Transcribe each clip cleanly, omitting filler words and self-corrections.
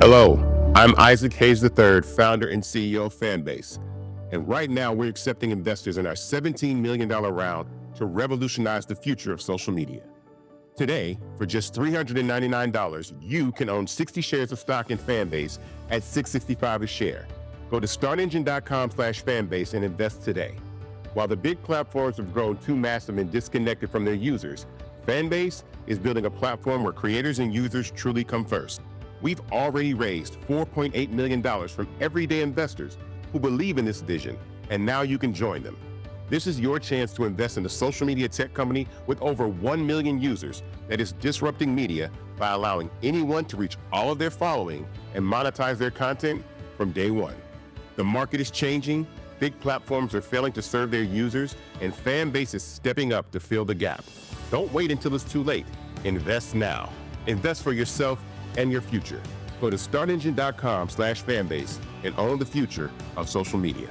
Hello, I'm Isaac Hayes III, founder and CEO of Fanbase. And right now we're accepting investors in our $17 million round to revolutionize the future of social media. Today, for just $399, you can own 60 shares of stock in Fanbase at $665 a share. Go to startengine.com/fanbase and invest today. While the big platforms have grown too massive and disconnected from their users, Fanbase is building a platform where creators and users truly come first. We've already raised $4.8 million from everyday investors who believe in this vision, and now you can join them. This is your chance to invest in a social media tech company with over 1 million users that is disrupting media by allowing anyone to reach all of their following and monetize their content from day one. The market is changing, big platforms are failing to serve their users, and Fanbase is stepping up to fill the gap. Don't wait until it's too late. Invest now. Invest for yourself and your future. Go to startengine.com/fanbase and own the future of social media.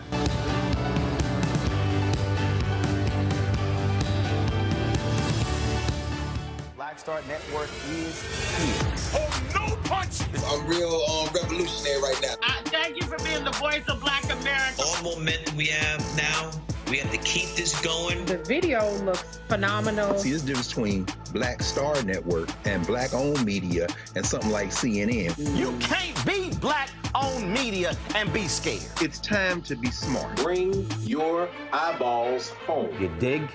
Black Star Network is here. Oh, no punch! I'm real revolutionary right now. Thank you for being the voice of Black America. All momentum we have now, we have to keep this going. The video looks phenomenal. See, there's a difference between Black Star Network and Black-owned media and something like CNN. You can't be Black-owned media and be scared. It's time to be smart. Bring your eyeballs home. You dig?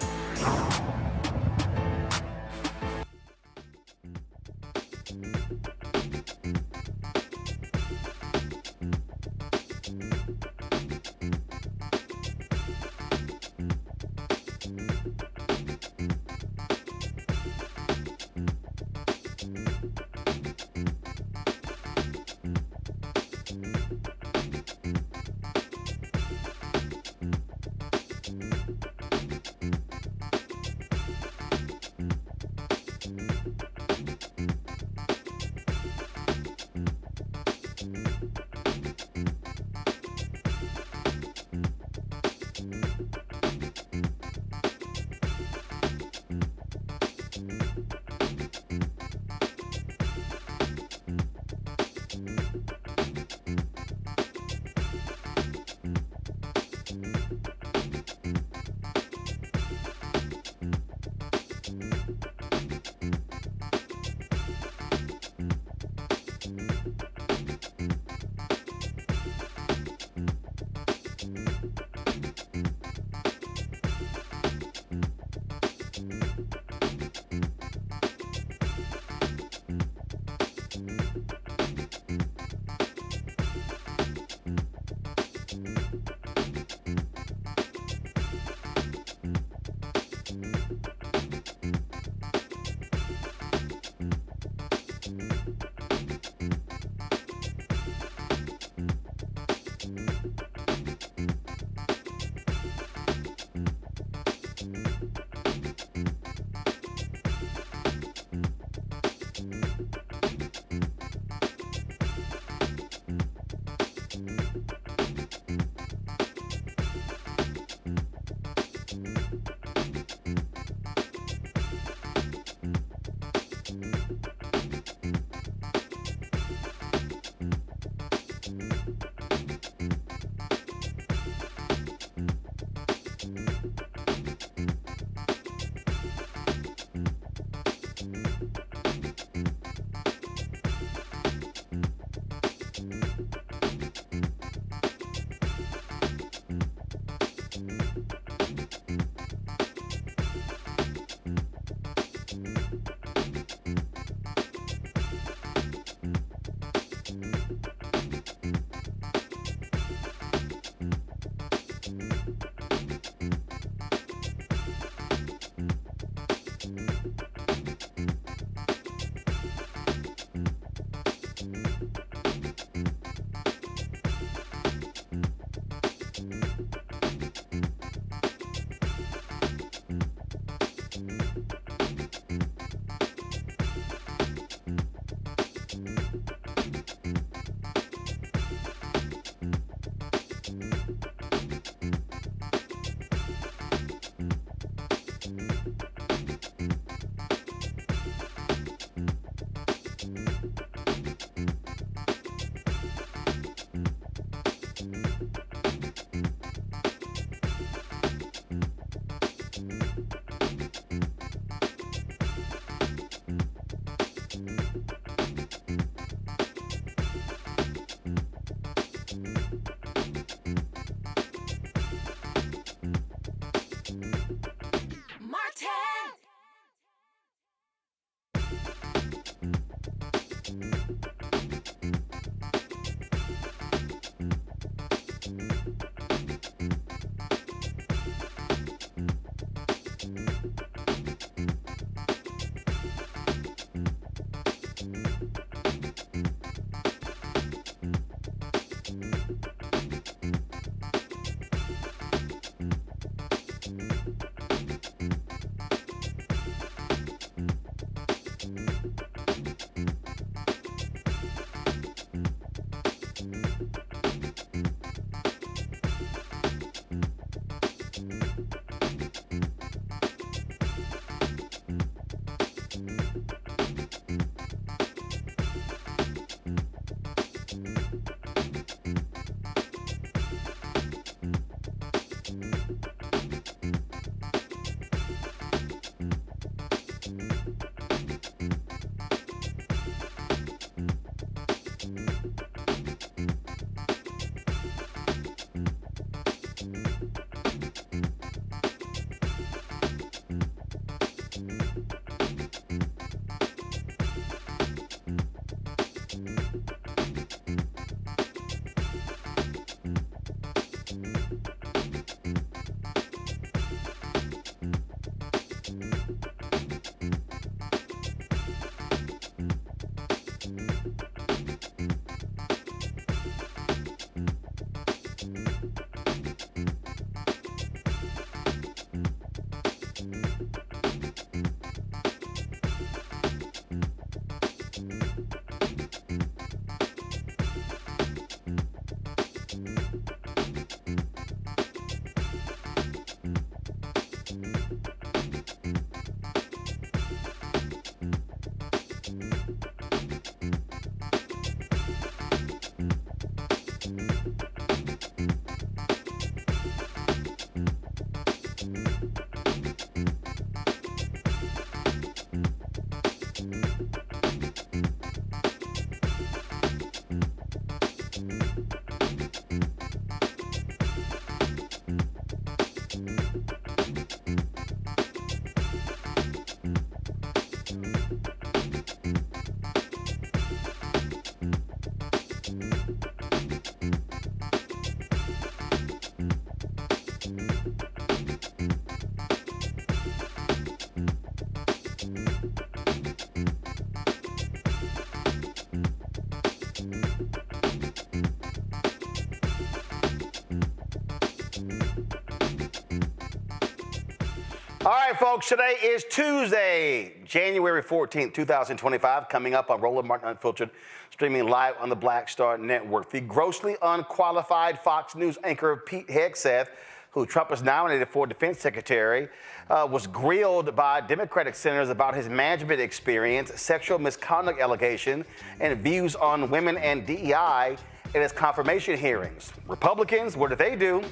All right, folks, today is Tuesday, January 14th, 2025, coming up on Roland Martin Unfiltered, streaming live on the Black Star Network. The grossly unqualified Fox News anchor Pete Hegseth, who Trump has nominated for defense secretary, was grilled by Democratic senators about his management experience, sexual misconduct allegation, and views on women and DEI in his confirmation hearings. Republicans, what did they do?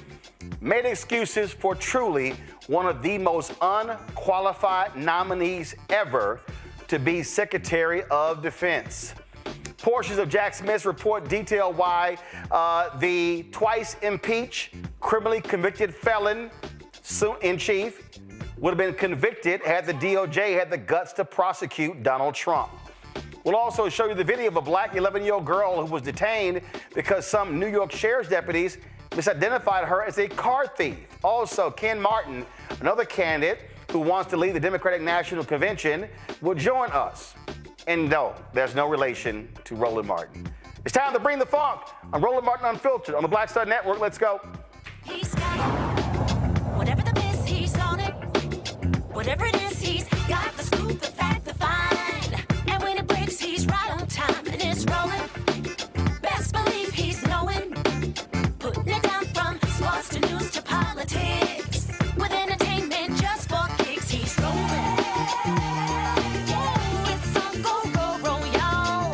Made excuses for truly one of the most unqualified nominees ever to be Secretary of Defense. Portions of Jack Smith's report detail why the twice impeached, criminally convicted felon in chief would have been convicted had the DOJ had the guts to prosecute Donald Trump. We'll also show you the video of a black 11-year-old girl who was detained because some New York sheriff's deputies misidentified her as a car thief. Also, Ken Martin, another candidate who wants to lead the Democratic National Convention, will join us. And no, there's no relation to Roland Martin. It's time to bring the funk on Roland Martin Unfiltered on the Black Star Network. Let's go. He's got it. Whatever the miss, he's on it. Whatever it is, he's got the scoop, the fact, the find. And when it breaks, he's right on time and it's rolling. Best believe he's knowing. Putting it down from sports to news to politics. With entertainment just for kicks, he's rolling. It's on go, roll, y'all.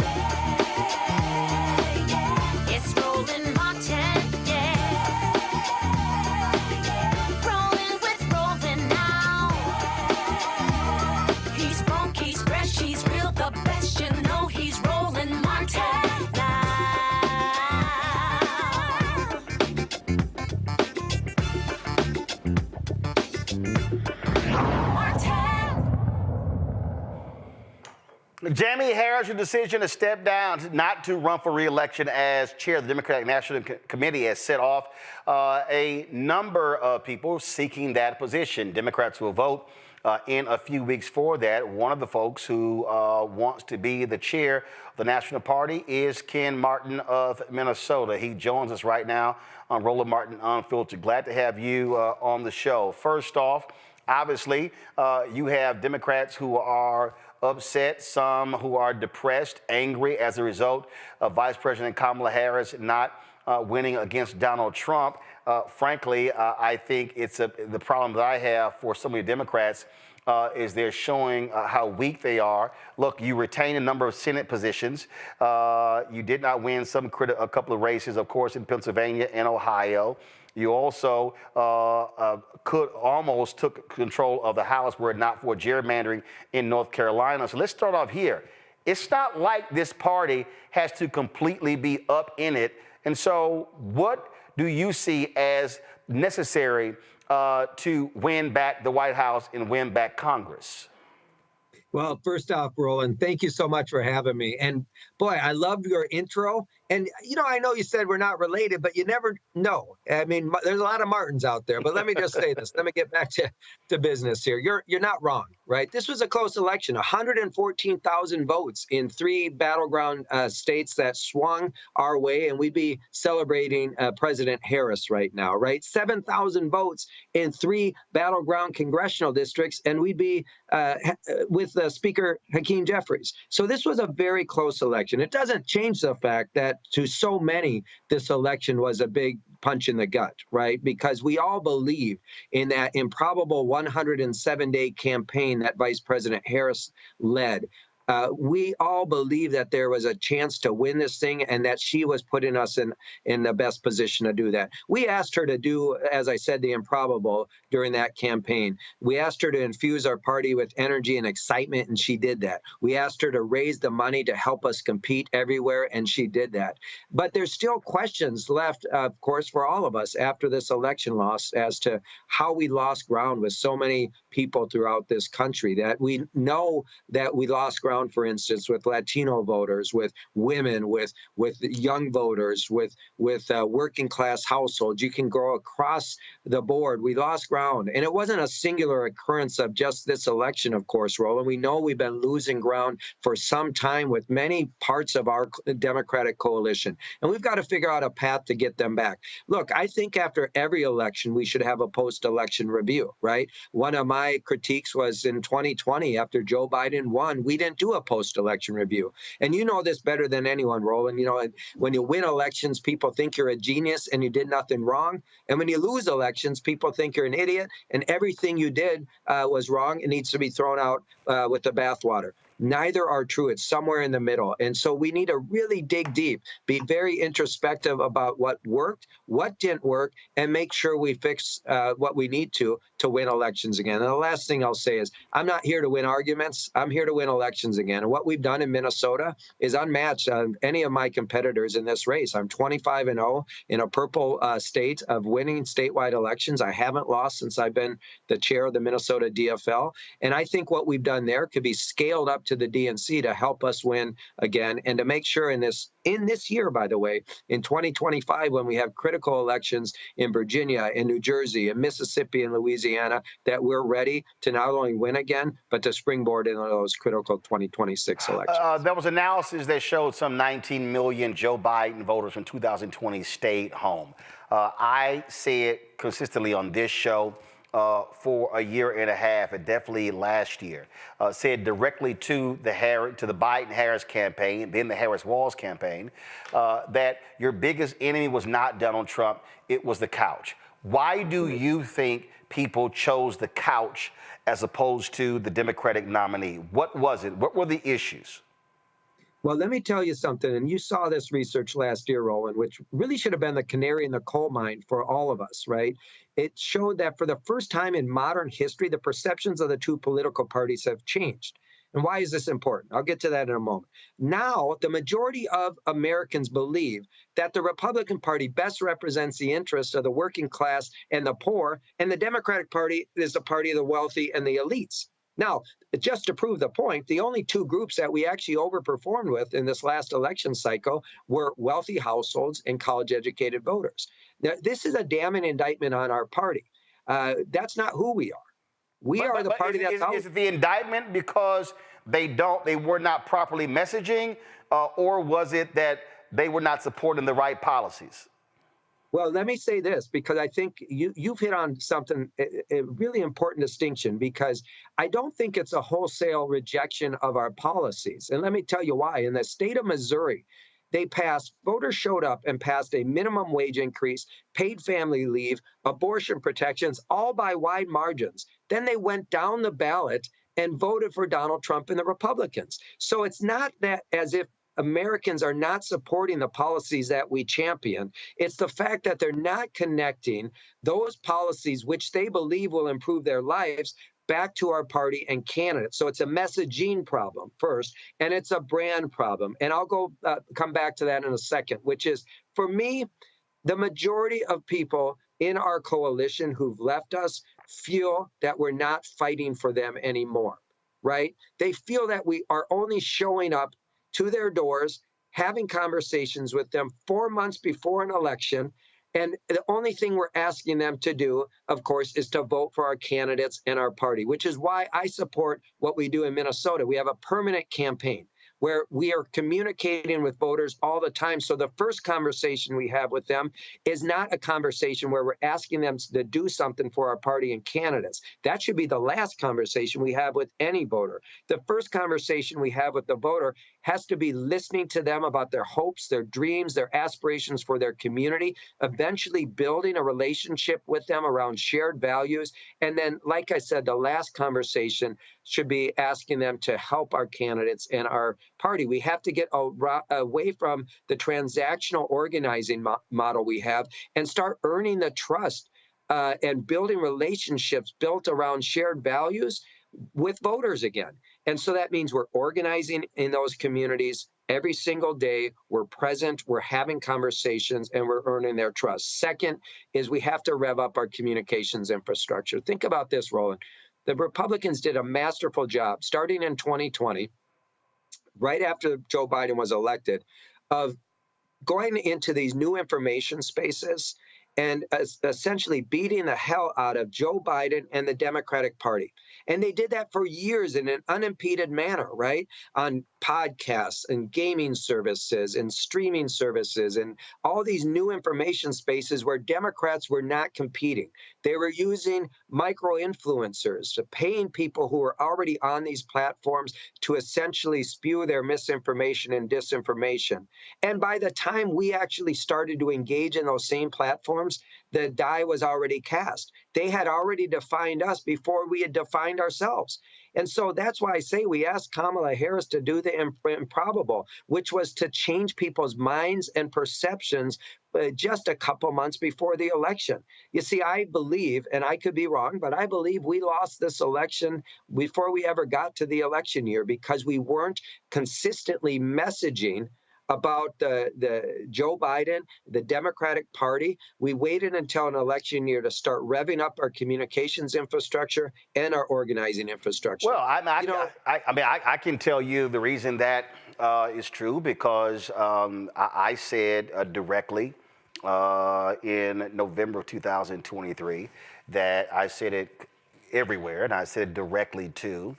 It's Roland Martin, yeah. Rolling with Roland now. He's funk, he's fresh, he's real, the best, you know he's Roland Martin now. Jamie Harris's decision to step down, not to run for re-election as chair of the Democratic National Committee, has set off a number of people seeking that position. Democrats will vote in a few weeks for that. One of the folks who wants to be the chair of the National Party is Ken Martin of Minnesota. He joins us right now on Roland Martin Unfiltered. Glad to have you on the show. First off, obviously, you have Democrats who are upset, some who are depressed, angry as a result of Vice President Kamala Harris not winning against Donald Trump. Frankly, I think it's the problem that I have for so many Democrats is they're showing how weak they are. Look, you retain a number of Senate positions. You did not win a couple of races, of course, in Pennsylvania and Ohio. You also almost took control of the House were it not for gerrymandering in North Carolina. So let's start off here. It's not like this party has to completely be up in it. And so what do you see as necessary to win back the White House and win back Congress? Well, first off, Roland, thank you so much for having me. And boy, I loved your intro. And, you know, I know you said we're not related, but you never know. I mean, there's a lot of Martins out there. But let me just say this. Let me get back to business here. You're not wrong, right? This was a close election, 114,000 votes in 3 battleground states that swung our way. And we'd be celebrating President Harris right now, right? 7,000 votes in 3 battleground congressional districts. And we'd be with Speaker Hakeem Jeffries. So this was a very close election. It doesn't change the fact that to so many, this election was a big punch in the gut, right? Because we all believe in that improbable 107-day campaign that Vice President Harris led. We all believe that there was a chance to win this thing and that she was putting us in the best position to do that. We asked her to do, as I said, the improbable during that campaign. We asked her to infuse our party with energy and excitement, and she did that. We asked her to raise the money to help us compete everywhere, and she did that. But there's still questions left, of course, for all of us after this election loss as to how we lost ground with so many people throughout this country, that we know that we lost ground, for instance, with Latino voters, with women, with young voters, with working class households. You can go across the board. We lost ground. And it wasn't a singular occurrence of just this election, of course, Roland. We know we've been losing ground for some time with many parts of our Democratic coalition. And we've got to figure out a path to get them back. Look, I think after every election, we should have a post-election review, right? One of my critiques was in 2020, after Joe Biden won, we didn't do a post-election review. And you know this better than anyone, Roland. You know, when you win elections, people think you're a genius and you did nothing wrong. And when you lose elections, people think you're an idiot and everything you did was wrong and needs to be thrown out with the bathwater. Neither are true. It's somewhere in the middle. And so we need to really dig deep, be very introspective about what worked, what didn't work, and make sure we fix what we need to win elections again. And the last thing I'll say is I'm not here to win arguments. I'm here to win elections again. And what we've done in Minnesota is unmatched on any of my competitors in this race. I'm 25-0 in a purple state of winning statewide elections. I haven't lost since I've been the chair of the Minnesota DFL. And I think what we've done there could be scaled up to the DNC to help us win again and to make sure in this year, by the way, in 2025, when we have critical elections in Virginia, in New Jersey, in Mississippi, and Louisiana, that we're ready to not only win again, but to springboard into those critical 2026 elections. There was analysis that showed some 19 million Joe Biden voters from 2020 stayed home. I say it consistently on this show. For a year and a half, and definitely last year, said directly to the Biden-Harris campaign, then the Harris-Walz campaign, that your biggest enemy was not Donald Trump, it was the couch. Why do you think people chose the couch as opposed to the Democratic nominee? What was it? What were the issues? Well, let me tell you something, and you saw this research last year, Roland, which really should have been the canary in the coal mine for all of us, right? It showed that for the first time in modern history, the perceptions of the two political parties have changed. And why is this important? I'll get to that in a moment. Now, the majority of Americans believe that the Republican Party best represents the interests of the working class and the poor, and the Democratic Party is the party of the wealthy and the elites. Now, just to prove the point, the only 2 groups that we actually overperformed with in this last election cycle were wealthy households and college-educated voters. Now, this is a damning indictment on our party. That's not who we are. We are the party that's out. Is it the indictment because they were not properly messaging, or was it that they were not supporting the right policies? Well, let me say this, because I think you've hit on something, a really important distinction, because I don't think it's a wholesale rejection of our policies. And let me tell you why. In the state of Missouri, Voters showed up and passed a minimum wage increase, paid family leave, abortion protections, all by wide margins. Then they went down the ballot and voted for Donald Trump and the Republicans. So it's not that as if Americans are not supporting the policies that we champion. It's the fact that they're not connecting those policies which they believe will improve their lives back to our party and candidates. So it's a messaging problem first, and it's a brand problem. And I'll come back to that in a second, which is, for me, the majority of people in our coalition who've left us feel that we're not fighting for them anymore, right? They feel that we are only showing up to their doors, having conversations with them 4 months before an election. And the only thing we're asking them to do, of course, is to vote for our candidates and our party, which is why I support what we do in Minnesota. We have a permanent campaign where we are communicating with voters all the time. So the first conversation we have with them is not a conversation where we're asking them to do something for our party and candidates. That should be the last conversation we have with any voter. The first conversation we have with the voter has to be listening to them about their hopes, their dreams, their aspirations for their community, eventually building a relationship with them around shared values. And then, like I said, the last conversation should be asking them to help our candidates and our party. We have to get away from the transactional organizing model we have and start earning the trust and building relationships built around shared values with voters again. And so that means we're organizing in those communities every single day. We're present, we're having conversations, and we're earning their trust. Second is we have to rev up our communications infrastructure. Think about this, Roland. The Republicans did a masterful job starting in 2020, right after Joe Biden was elected, of going into these new information spaces and essentially beating the hell out of Joe Biden and the Democratic Party. And they did that for years in an unimpeded manner, right? On podcasts and gaming services and streaming services and all these new information spaces where Democrats were not competing. They were using micro-influencers, paying people who were already on these platforms to essentially spew their misinformation and disinformation. And by the time we actually started to engage in those same platforms, the die was already cast. They had already defined us before we had defined ourselves. And so that's why I say we asked Kamala Harris to do the improbable, which was to change people's minds and perceptions just a couple months before the election. You see, I believe, and I could be wrong, but I believe we lost this election before we ever got to the election year because we weren't consistently messaging about the Joe Biden, the Democratic Party. We waited until an election year to start revving up our communications infrastructure and our organizing infrastructure. Well, I can tell you the reason that is true because I said directly in November of 2023 that I said it everywhere, and I said directly to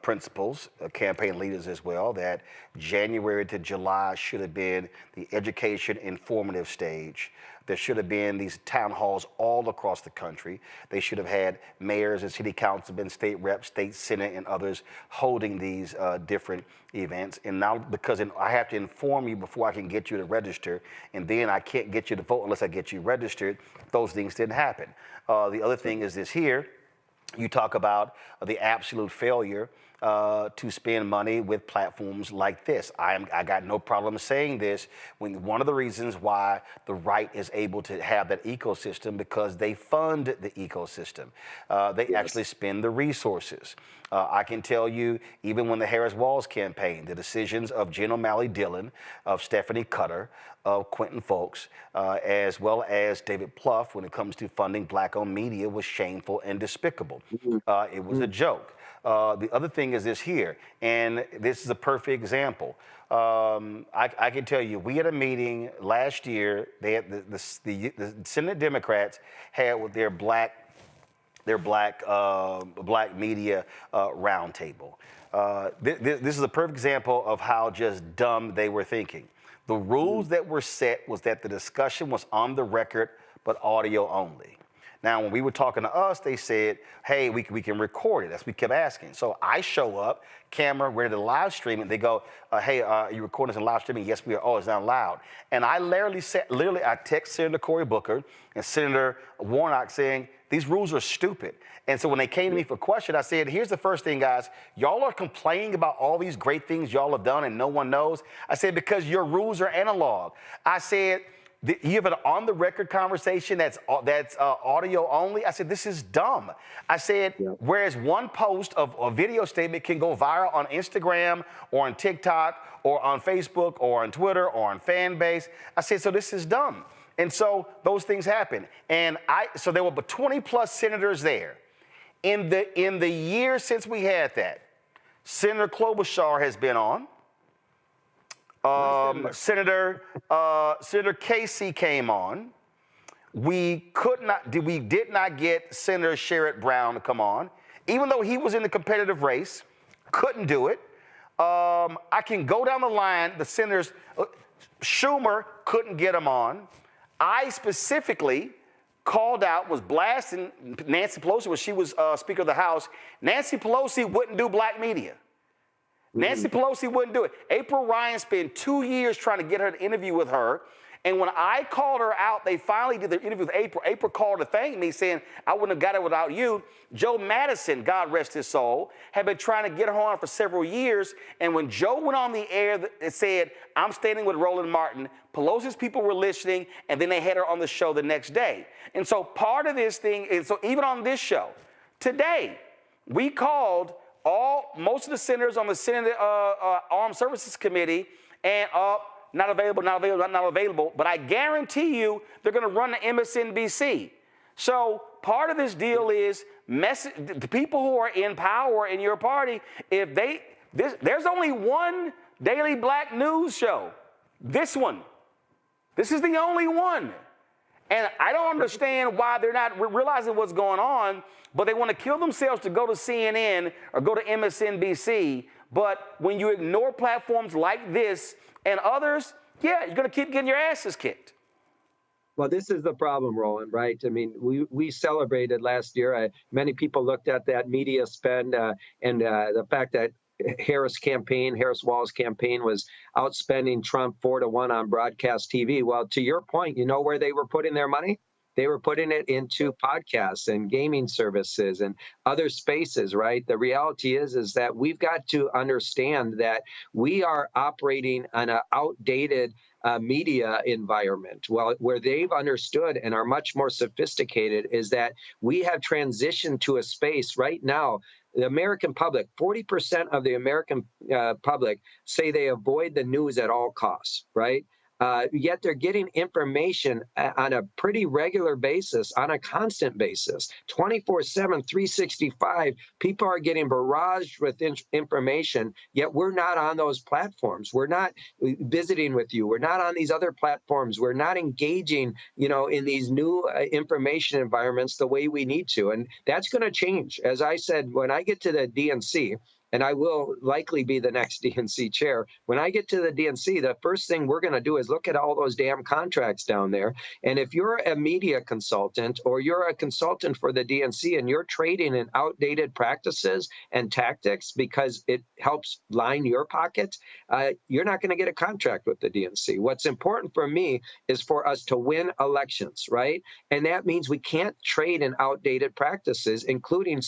principals, campaign leaders as well, that January to July should have been the education informative stage. There should have been these town halls all across the country. They should have had mayors and city councilmen, state reps, state senate, and others holding these different events. And now, because I have to inform you before I can get you to register, and then I can't get you to vote unless I get you registered, those things didn't happen. The other thing is this here. You talk about the absolute failure to spend money with platforms like this. I got no problem saying this. When one of the reasons why the right is able to have that ecosystem because they fund the ecosystem. They actually spend the resources. I can tell you, even when the Harris-Walz campaign, the decisions of Jen O'Malley Dillon, of Stephanie Cutter, of Quentin Folks, as well as David Plouffe, when it comes to funding black-owned media, was shameful and despicable. It was a joke. The other thing is this here, and this is a perfect example. I can tell you, we had a meeting last year. They had the Senate Democrats had with their black media roundtable. This is a perfect example of how just dumb they were thinking. The rules that were set was that the discussion was on the record, but audio only. Now, when we were talking to us, they said, hey, we can record it. That's what we kept asking. So I show up, camera, ready to live stream it. They go, hey, are you recording this in live streaming? Yes, we are. Oh, it's not loud. And I literally, I text Senator Cory Booker and Senator Warnock saying, these rules are stupid. And so when they came to me for question, I said, here's the first thing, guys. Y'all are complaining about all these great things y'all have done and no one knows. I said, because your rules are analog. I said, you have an on-the-record conversation that's audio only. I said, this is dumb. I said, whereas one post of a video statement can go viral on Instagram or on TikTok or on Facebook or on Twitter or on Fanbase. I said, so this is dumb. And so those things happen. And so there were 20 plus senators there. In the year since we had that, Senator Klobuchar has been on. Senator Casey came on. We did not get Senator Sherrod Brown to come on, even though he was in the competitive race. Couldn't do it. I can go down the line. The senators, Schumer couldn't get him on. I specifically called out, was blasting Nancy Pelosi when she was Speaker of the House. Nancy Pelosi wouldn't do black media. Nancy Pelosi wouldn't do it. April Ryan spent 2 years trying to get her to interview with her. And when I called her out, they finally did the interview with April. April called to thank me, saying, I wouldn't have got it without you. Joe Madison, God rest his soul, had been trying to get her on for several years. And when Joe went on the air, it said, I'm standing with Roland Martin. Pelosi's people were listening, and then they had her on the show the next day. And so part of this thing is, so even on this show, today, we called most of the senators on the Senate Armed Services Committee, and not available, but I guarantee you they're going to run to MSNBC. So part of this deal is the people who are in power in your party, there's only one daily black news show, this one. This is the only one. And I don't understand why they're not realizing what's going on, but they want to kill themselves to go to CNN or go to MSNBC. But when you ignore platforms like this and others, yeah, you're going to keep getting your asses kicked. Well, this is the problem, Roland, right? I mean, we celebrated last year. Many people looked at that media spend and the fact that Harris Wall's campaign was outspending Trump 4-1 on broadcast TV. Well, to your point, you know where they were putting their money? They were putting it into podcasts and gaming services and other spaces, right? The reality is that we've got to understand that we are operating on an outdated media environment. Well, where they've understood and are much more sophisticated is that we have transitioned to a space right now. The American public, 40% of the American public say they avoid the news at all costs, right? Yet they're getting information on a pretty regular basis, on a constant basis, 24/7, 365. People are getting barraged with information, yet we're not on those platforms. We're not visiting with you. We're not on these other platforms. We're not engaging, in these new information environments the way we need to. And that's going to change. As I said, when I get to the DNC, and I will likely be the next DNC chair. When I get to the DNC, the first thing we're going to do is look at all those damn contracts down there. And if you're a media consultant or you're a consultant for the DNC and you're trading in outdated practices and tactics because it helps line your pocket, you're not going to get a contract with the DNC. What's important for me is for us to win elections, right? And that means we can't trade in outdated practices, including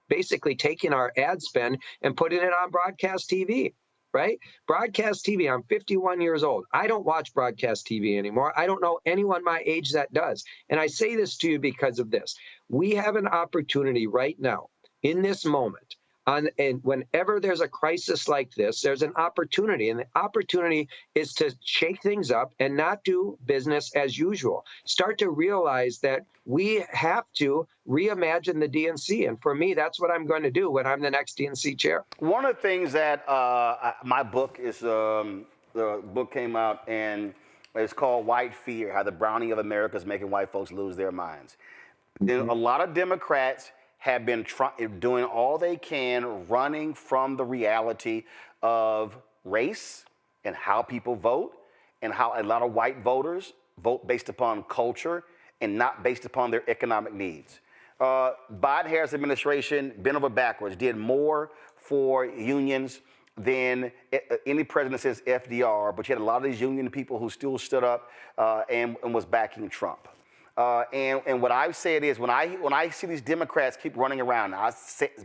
basically taking our ad spend and putting it on broadcast TV, right? Broadcast TV, I'm 51 years old. I don't watch broadcast TV anymore. I don't know anyone my age that does. And I say this to you because of this. We have an opportunity right now, in this moment, and whenever there's a crisis like this, there's an opportunity. And the opportunity is to shake things up and not do business as usual. Start to realize that we have to reimagine the DNC. And for me, that's what I'm going to do when I'm the next DNC chair. One of the things that my book is, the book came out and it's called White Fear, How the Browning of America is Making White Folks Lose Their Minds. Mm-hmm. A lot of Democrats have been doing all they can, running from the reality of race and how people vote, and how a lot of white voters vote based upon culture and not based upon their economic needs. Biden-Harris administration bent over backwards, did more for unions than any president since FDR, but you had a lot of these union people who still stood up and was backing Trump. And what I've said is when I see these Democrats keep running around,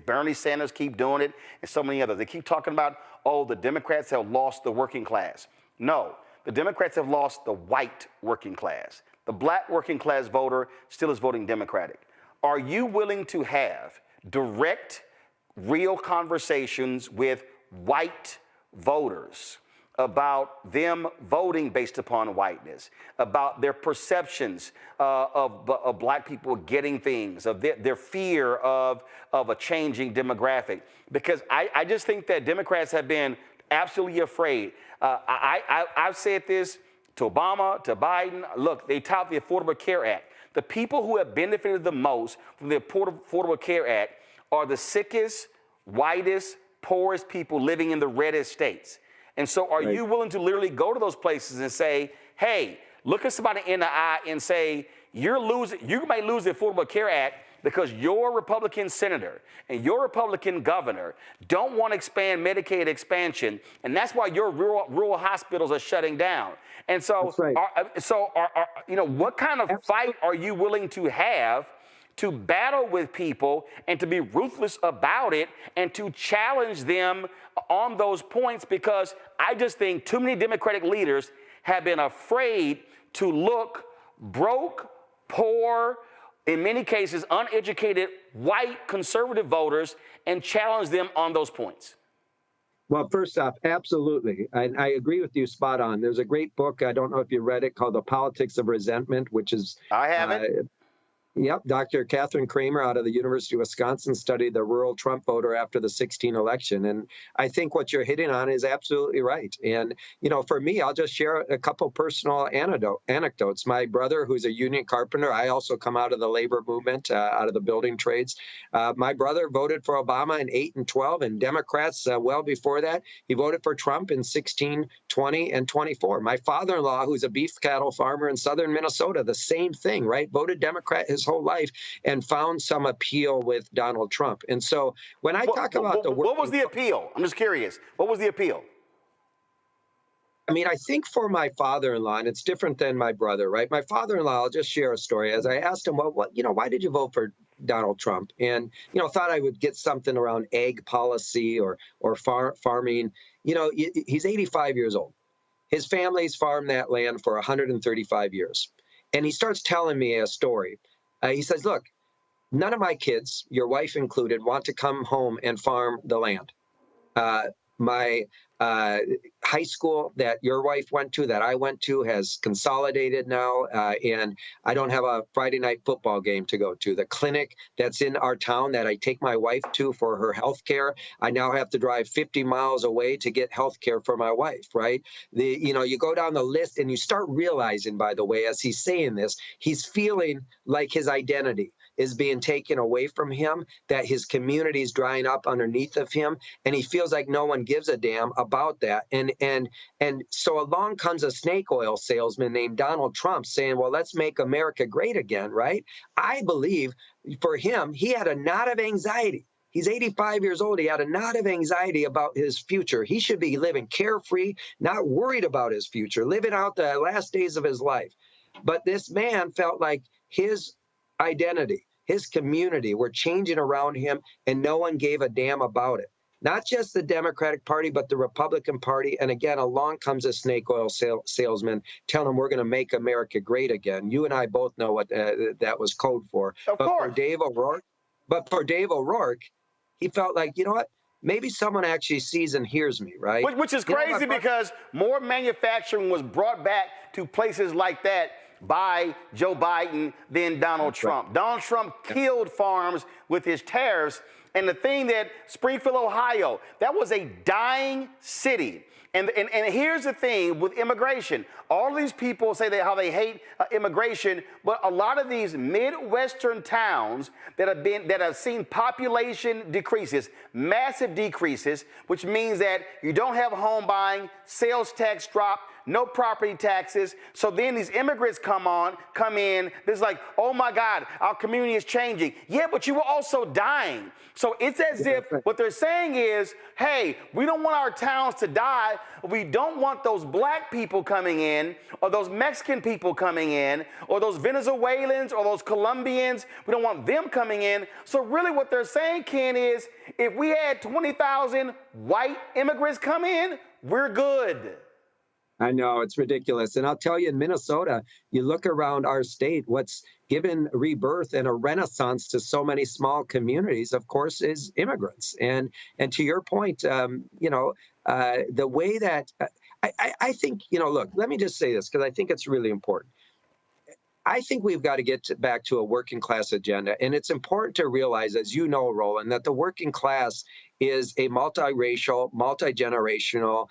Bernie Sanders keep doing it, and so many others, they keep talking about, oh, the Democrats have lost the working class. No, the Democrats have lost the white working class. The black working class voter still is voting Democratic. Are you willing to have direct, real conversations with white voters about them voting based upon whiteness, about their perceptions of black people getting things, of their fear of a changing demographic? Because I just think that Democrats have been absolutely afraid. I've said this to Obama, to Biden. Look, they tout the Affordable Care Act. The people who have benefited the most from the Affordable Care Act are the sickest, whitest, poorest people living in the reddest states. And so are you willing to literally go to those places and say, hey, look at somebody in the eye and say, you might lose the Affordable Care Act because your Republican senator and your Republican governor don't want to expand Medicaid expansion, and that's why your rural hospitals are shutting down. And so, what kind of fight are you willing to have to battle with people and to be ruthless about it and to challenge them on those points? Because I just think too many Democratic leaders have been afraid to look broke, poor, in many cases uneducated, white conservative voters and challenge them on those points. Well, first off, absolutely. I agree with you spot on. There's a great book, I don't know if you read it, called The Politics of Resentment, which is... I haven't. Yep, Dr. Catherine Kramer out of the University of Wisconsin studied the rural Trump voter after the 2016 election. And I think what you're hitting on is absolutely right. And, for me, I'll just share a couple personal anecdotes. My brother, who's a union carpenter, I also come out of the labor movement, out of the building trades. My brother voted for Obama in 2008 and 2012, and Democrats well before that. He voted for Trump in 2016, 2020, and 2024. My father-in-law, who's a beef cattle farmer in southern Minnesota, the same thing, right? Voted Democrat his whole life and found some appeal with Donald Trump. And so when I talk about what was the appeal? I'm just curious. What was the appeal? I mean, I think for my father-in-law, and it's different than my brother, right? My father-in-law, I'll just share a story. As I asked him, well, why did you vote for Donald Trump? And, thought I would get something around ag policy or farming. He's 85 years old. His family's farmed that land for 135 years. And he starts telling me a story. He says, look, none of my kids, your wife included, want to come home and farm the land. My high school that your wife went to, that I went to, has consolidated now, and I don't have a Friday night football game to go to. The clinic that's in our town that I take my wife to for her health care, I now have to drive 50 miles away to get health care for my wife, right? You go down the list and you start realizing, by the way, as he's saying this, he's feeling like his identity is being taken away from him, that his community is drying up underneath of him, and he feels like no one gives a damn about that. And so along comes a snake oil salesman named Donald Trump saying, well, let's make America great again, right? I believe for him, he had a knot of anxiety. He's 85 years old. He had a knot of anxiety about his future. He should be living carefree, not worried about his future, living out the last days of his life. But this man felt like his identity, his community were changing around him, and no one gave a damn about it. Not just the Democratic Party, but the Republican Party. And again, along comes a snake oil salesman telling him we're going to make America great again. You and I both know what that was code for. Of course. For Dave O'Rourke, he felt like, you know what? Maybe someone actually sees and hears me, right? Which is crazy because more manufacturing was brought back to places like that by Joe Biden than Donald Trump. Right. Donald Trump killed farms with his tariffs. And the thing that Springfield, Ohio, that was a dying city. And here's the thing with immigration. All these people say how they hate immigration, but a lot of these Midwestern towns that have seen population decreases, massive decreases, which means that you don't have home buying, sales tax drop, no property taxes. So then these immigrants come in. There's like, oh my God, our community is changing. Yeah, but you were also dying. So it's as if what they're saying is, hey, we don't want our towns to die. We don't want those black people coming in, or those Mexican people coming in, or those Venezuelans, or those Colombians. We don't want them coming in. So really what they're saying, Ken, is if we had 20,000 white immigrants come in, we're good. I know, it's ridiculous. And I'll tell you, in Minnesota, you look around our state, what's given rebirth and a renaissance to so many small communities, of course, is immigrants. And to your point, the way that I think, look, let me just say this, because I think it's really important. I think we've got to get back to a working class agenda. And it's important to realize, as you know, Roland, that the working class is a multiracial, multi-generational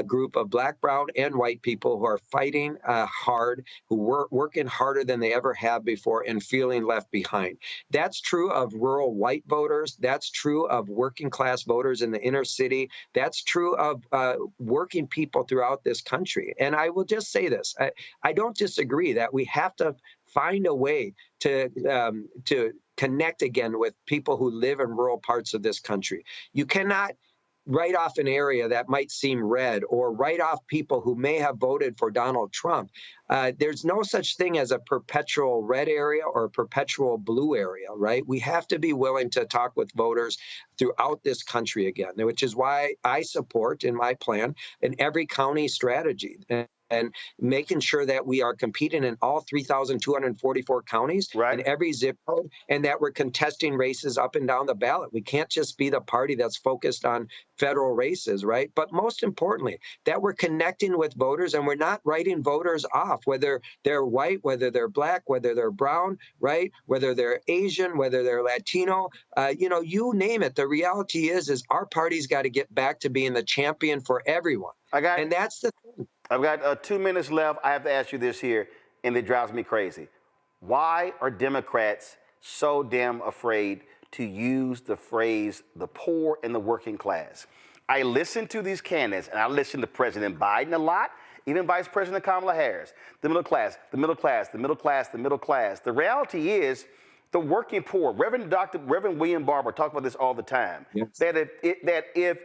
group of black, brown, and white people who are fighting hard, who are working harder than they ever have before and feeling left behind. That's true of rural white voters. That's true of working class voters in the inner city. That's true of working people throughout this country. And I will just say this. I don't disagree that we have to find a way to connect again with people who live in rural parts of this country. You cannot write off an area that might seem red or write off people who may have voted for Donald Trump. There's no such thing as a perpetual red area or a perpetual blue area, right? We have to be willing to talk with voters throughout this country again, which is why I support in my plan an every county strategy. And making sure that we are competing in all 3,244 counties in every zip code, and that we're contesting races up and down the ballot. We can't just be the party that's focused on federal races, right? But most importantly, that we're connecting with voters and we're not writing voters off, whether they're white, whether they're black, whether they're brown, right? Whether they're Asian, whether they're Latino, you name it. The reality is our party's got to get back to being the champion for everyone. And that's the thing. I've got 2 minutes left. I have to ask you this here, and it drives me crazy. Why are Democrats so damn afraid to use the phrase the poor and the working class? I listen to these candidates, and I listen to President Biden a lot, even Vice President Kamala Harris. The middle class, the middle class, the middle class, the middle class. The reality is the working poor. Reverend William Barber talks about this all the time, that if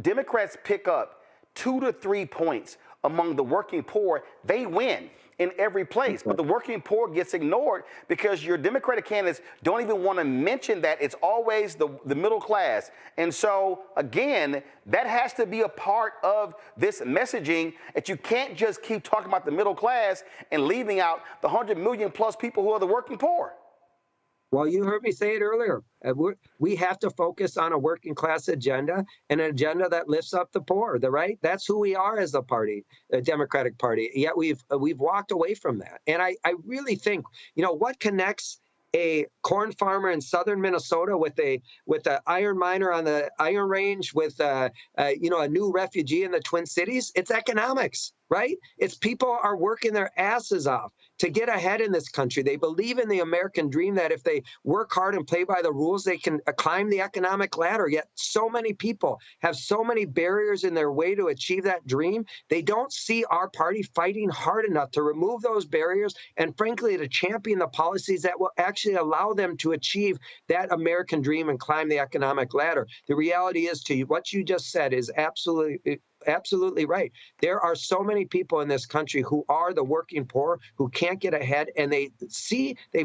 Democrats pick up 2 to 3 points among the working poor, they win in every place. But the working poor gets ignored because your Democratic candidates don't even want to mention that. It's always the middle class. And so, again, that has to be a part of this messaging, that you can't just keep talking about the middle class and leaving out the 100 million plus people who are the working poor. Well, you heard me say it earlier. We have to focus on a working class agenda, and an agenda that lifts up the poor, right? That's who we are as a party, a Democratic Party. Yet we've walked away from that. And I really think, what connects a corn farmer in southern Minnesota with an iron miner on the Iron Range with a new refugee in the Twin Cities? It's economics, right? It's people are working their asses off to get ahead in this country. They believe in the American dream that if they work hard and play by the rules, they can climb the economic ladder. Yet so many people have so many barriers in their way to achieve that dream. They don't see our party fighting hard enough to remove those barriers and, frankly, to champion the policies that will actually allow them to achieve that American dream and climb the economic ladder. The reality is, to you, what you just said is absolutely right. There are so many people in this country who are the working poor, who can't get ahead, and they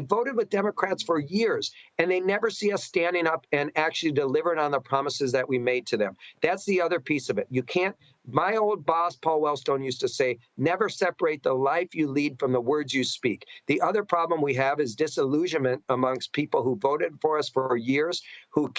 voted with Democrats for years, and they never see us standing up and actually delivering on the promises that we made to them. That's the other piece of it. You can't. My old boss, Paul Wellstone, used to say, never separate the life you lead from the words you speak. The other problem we have is disillusionment amongst people who voted for us for years, who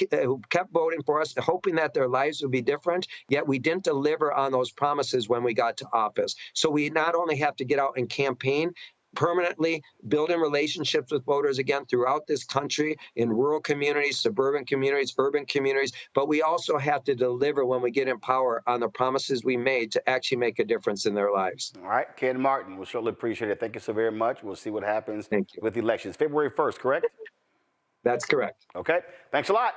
kept voting for us, hoping that their lives would be different, yet we didn't deliver on those promises when we got to office. So we not only have to get out and campaign, permanently building relationships with voters again throughout this country, in rural communities, suburban communities, urban communities, but we also have to deliver when we get in power on the promises we made to actually make a difference in their lives. All right, Ken Martin, we'll certainly appreciate it. Thank you so very much. We'll see what happens with the elections. February 1st, correct? That's correct. Okay, thanks a lot.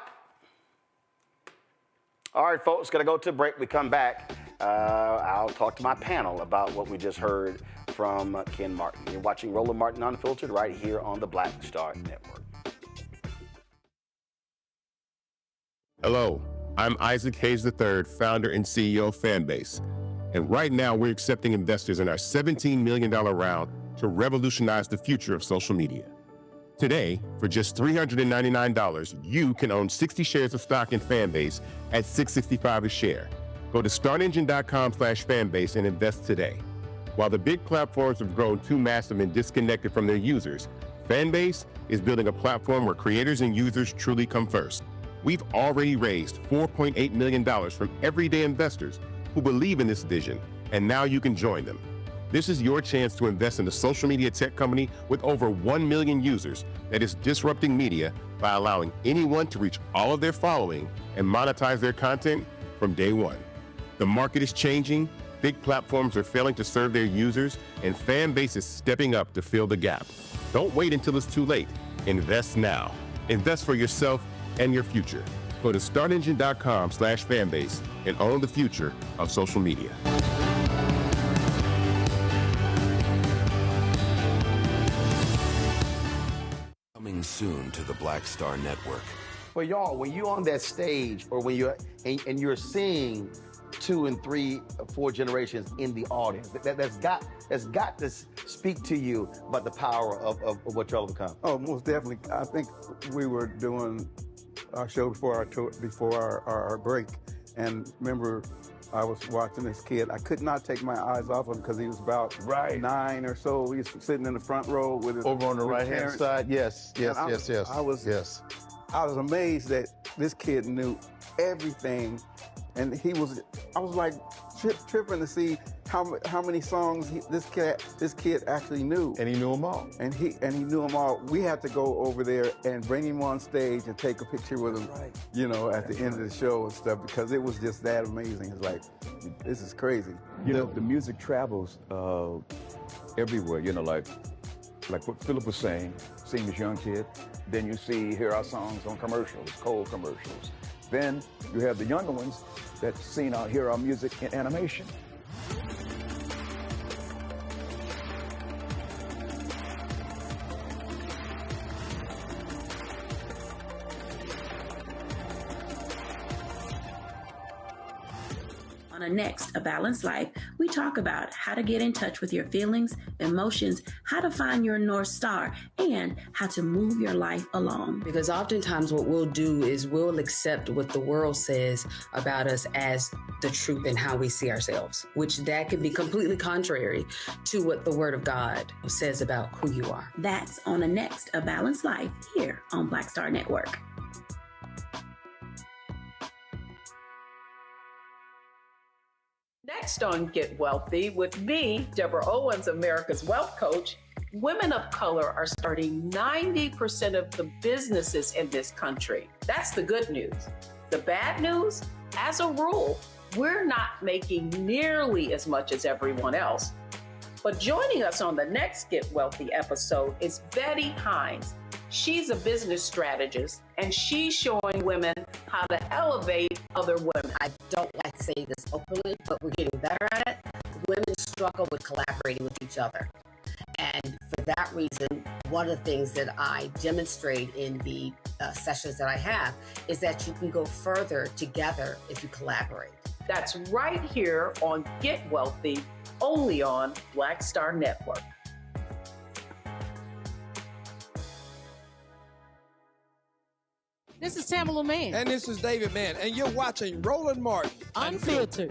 All right, folks, got to go to a break. We come back. I'll talk to my panel about what we just heard from Ken Martin. You're watching Roland Martin Unfiltered right here on the Black Star Network. Hello, I'm Isaac Hayes III, founder and CEO of Fanbase. And right now, we're accepting investors in our $17 million round to revolutionize the future of social media. Today, for just $399, you can own 60 shares of stock in Fanbase at $665 a share. Go to startengine.com/fanbase and invest today. While the big platforms have grown too massive and disconnected from their users, Fanbase is building a platform where creators and users truly come first. We've already raised $4.8 million from everyday investors who believe in this vision, and now you can join them. This is your chance to invest in a social media tech company with over 1 million users that is disrupting media by allowing anyone to reach all of their following and monetize their content from day one. The market is changing, big platforms are failing to serve their users, and Fanbase is stepping up to fill the gap. Don't wait until it's too late. Invest now. Invest for yourself and your future. Go to startengine.com/fanbase and own the future of social media. Coming soon to the Black Star Network. Well, y'all, when you're on that stage, or when you're and you're seeing 2 and 3 or 4 generations in the audience, that's got to speak to you about the power of what y'all have become. Oh, most definitely. I think we were doing our show before our tour, before our break, and remember, I was watching this kid. I could not take my eyes off him because he was about 9 or so. He was sitting in the front row with his, over on the right hand side. Yes. I was amazed that this kid knew everything, and I was like tripping to see how many songs this kid actually knew. And he knew them all. And he knew them all. We had to go over there and bring him on stage and take a picture with him, at the end of the show and stuff, because it was just that amazing. It's like, this is crazy. The music travels everywhere, like what Philip was saying, seeing this young kid. Then you hear our songs on commercials, cold commercials. Then you have the younger ones that hear our music in animation. On Next, A Balanced Life, we talk about how to get in touch with your feelings, emotions, how to find your North Star, and how to move your life along. Because oftentimes what we'll do is we'll accept what the world says about us as the truth and how we see ourselves, which that could be completely contrary to what the Word of God says about who you are. That's on Next, A Balanced Life, here on Black Star Network. Next on Get Wealthy, with me, Deborah Owens, America's Wealth Coach, women of color are starting 90% of the businesses in this country. That's the good news. The bad news, as a rule, we're not making nearly as much as everyone else. But joining us on the next Get Wealthy episode is Betty Hines. She's a business strategist, and she's showing women how to elevate other women. I don't like to say this openly, but we're getting better at it. Women struggle with collaborating with each other. And for that reason, one of the things that I demonstrate in the sessions that I have is that you can go further together if you collaborate. That's right here on Get Wealthy, only on Black Star Network. This is Tamala Mann. And this is David Mann. And you're watching Roland Martin Unfiltered.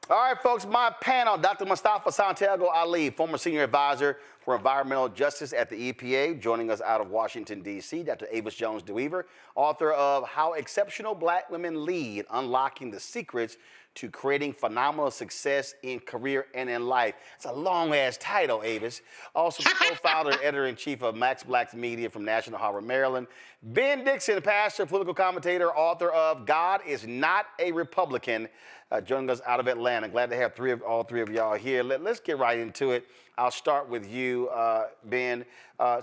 All right, folks, my panel, Dr. Mustafa Santiago Ali, former senior advisor for Environmental Justice at the EPA. Joining us out of Washington, D.C., Dr. Avis Jones-DeWeaver, author of How Exceptional Black Women Lead, Unlocking the Secrets to Creating Phenomenal Success in Career and in Life. It's a long-ass title, Avis. Also the co-founder and editor-in-chief of Max Black's Media from National Harbor, Maryland. Ben Dixon, pastor, political commentator, author of God is Not a Republican, joining us out of Atlanta. Glad to have all three of y'all here. Let's get right into it. I'll start with you, Ben.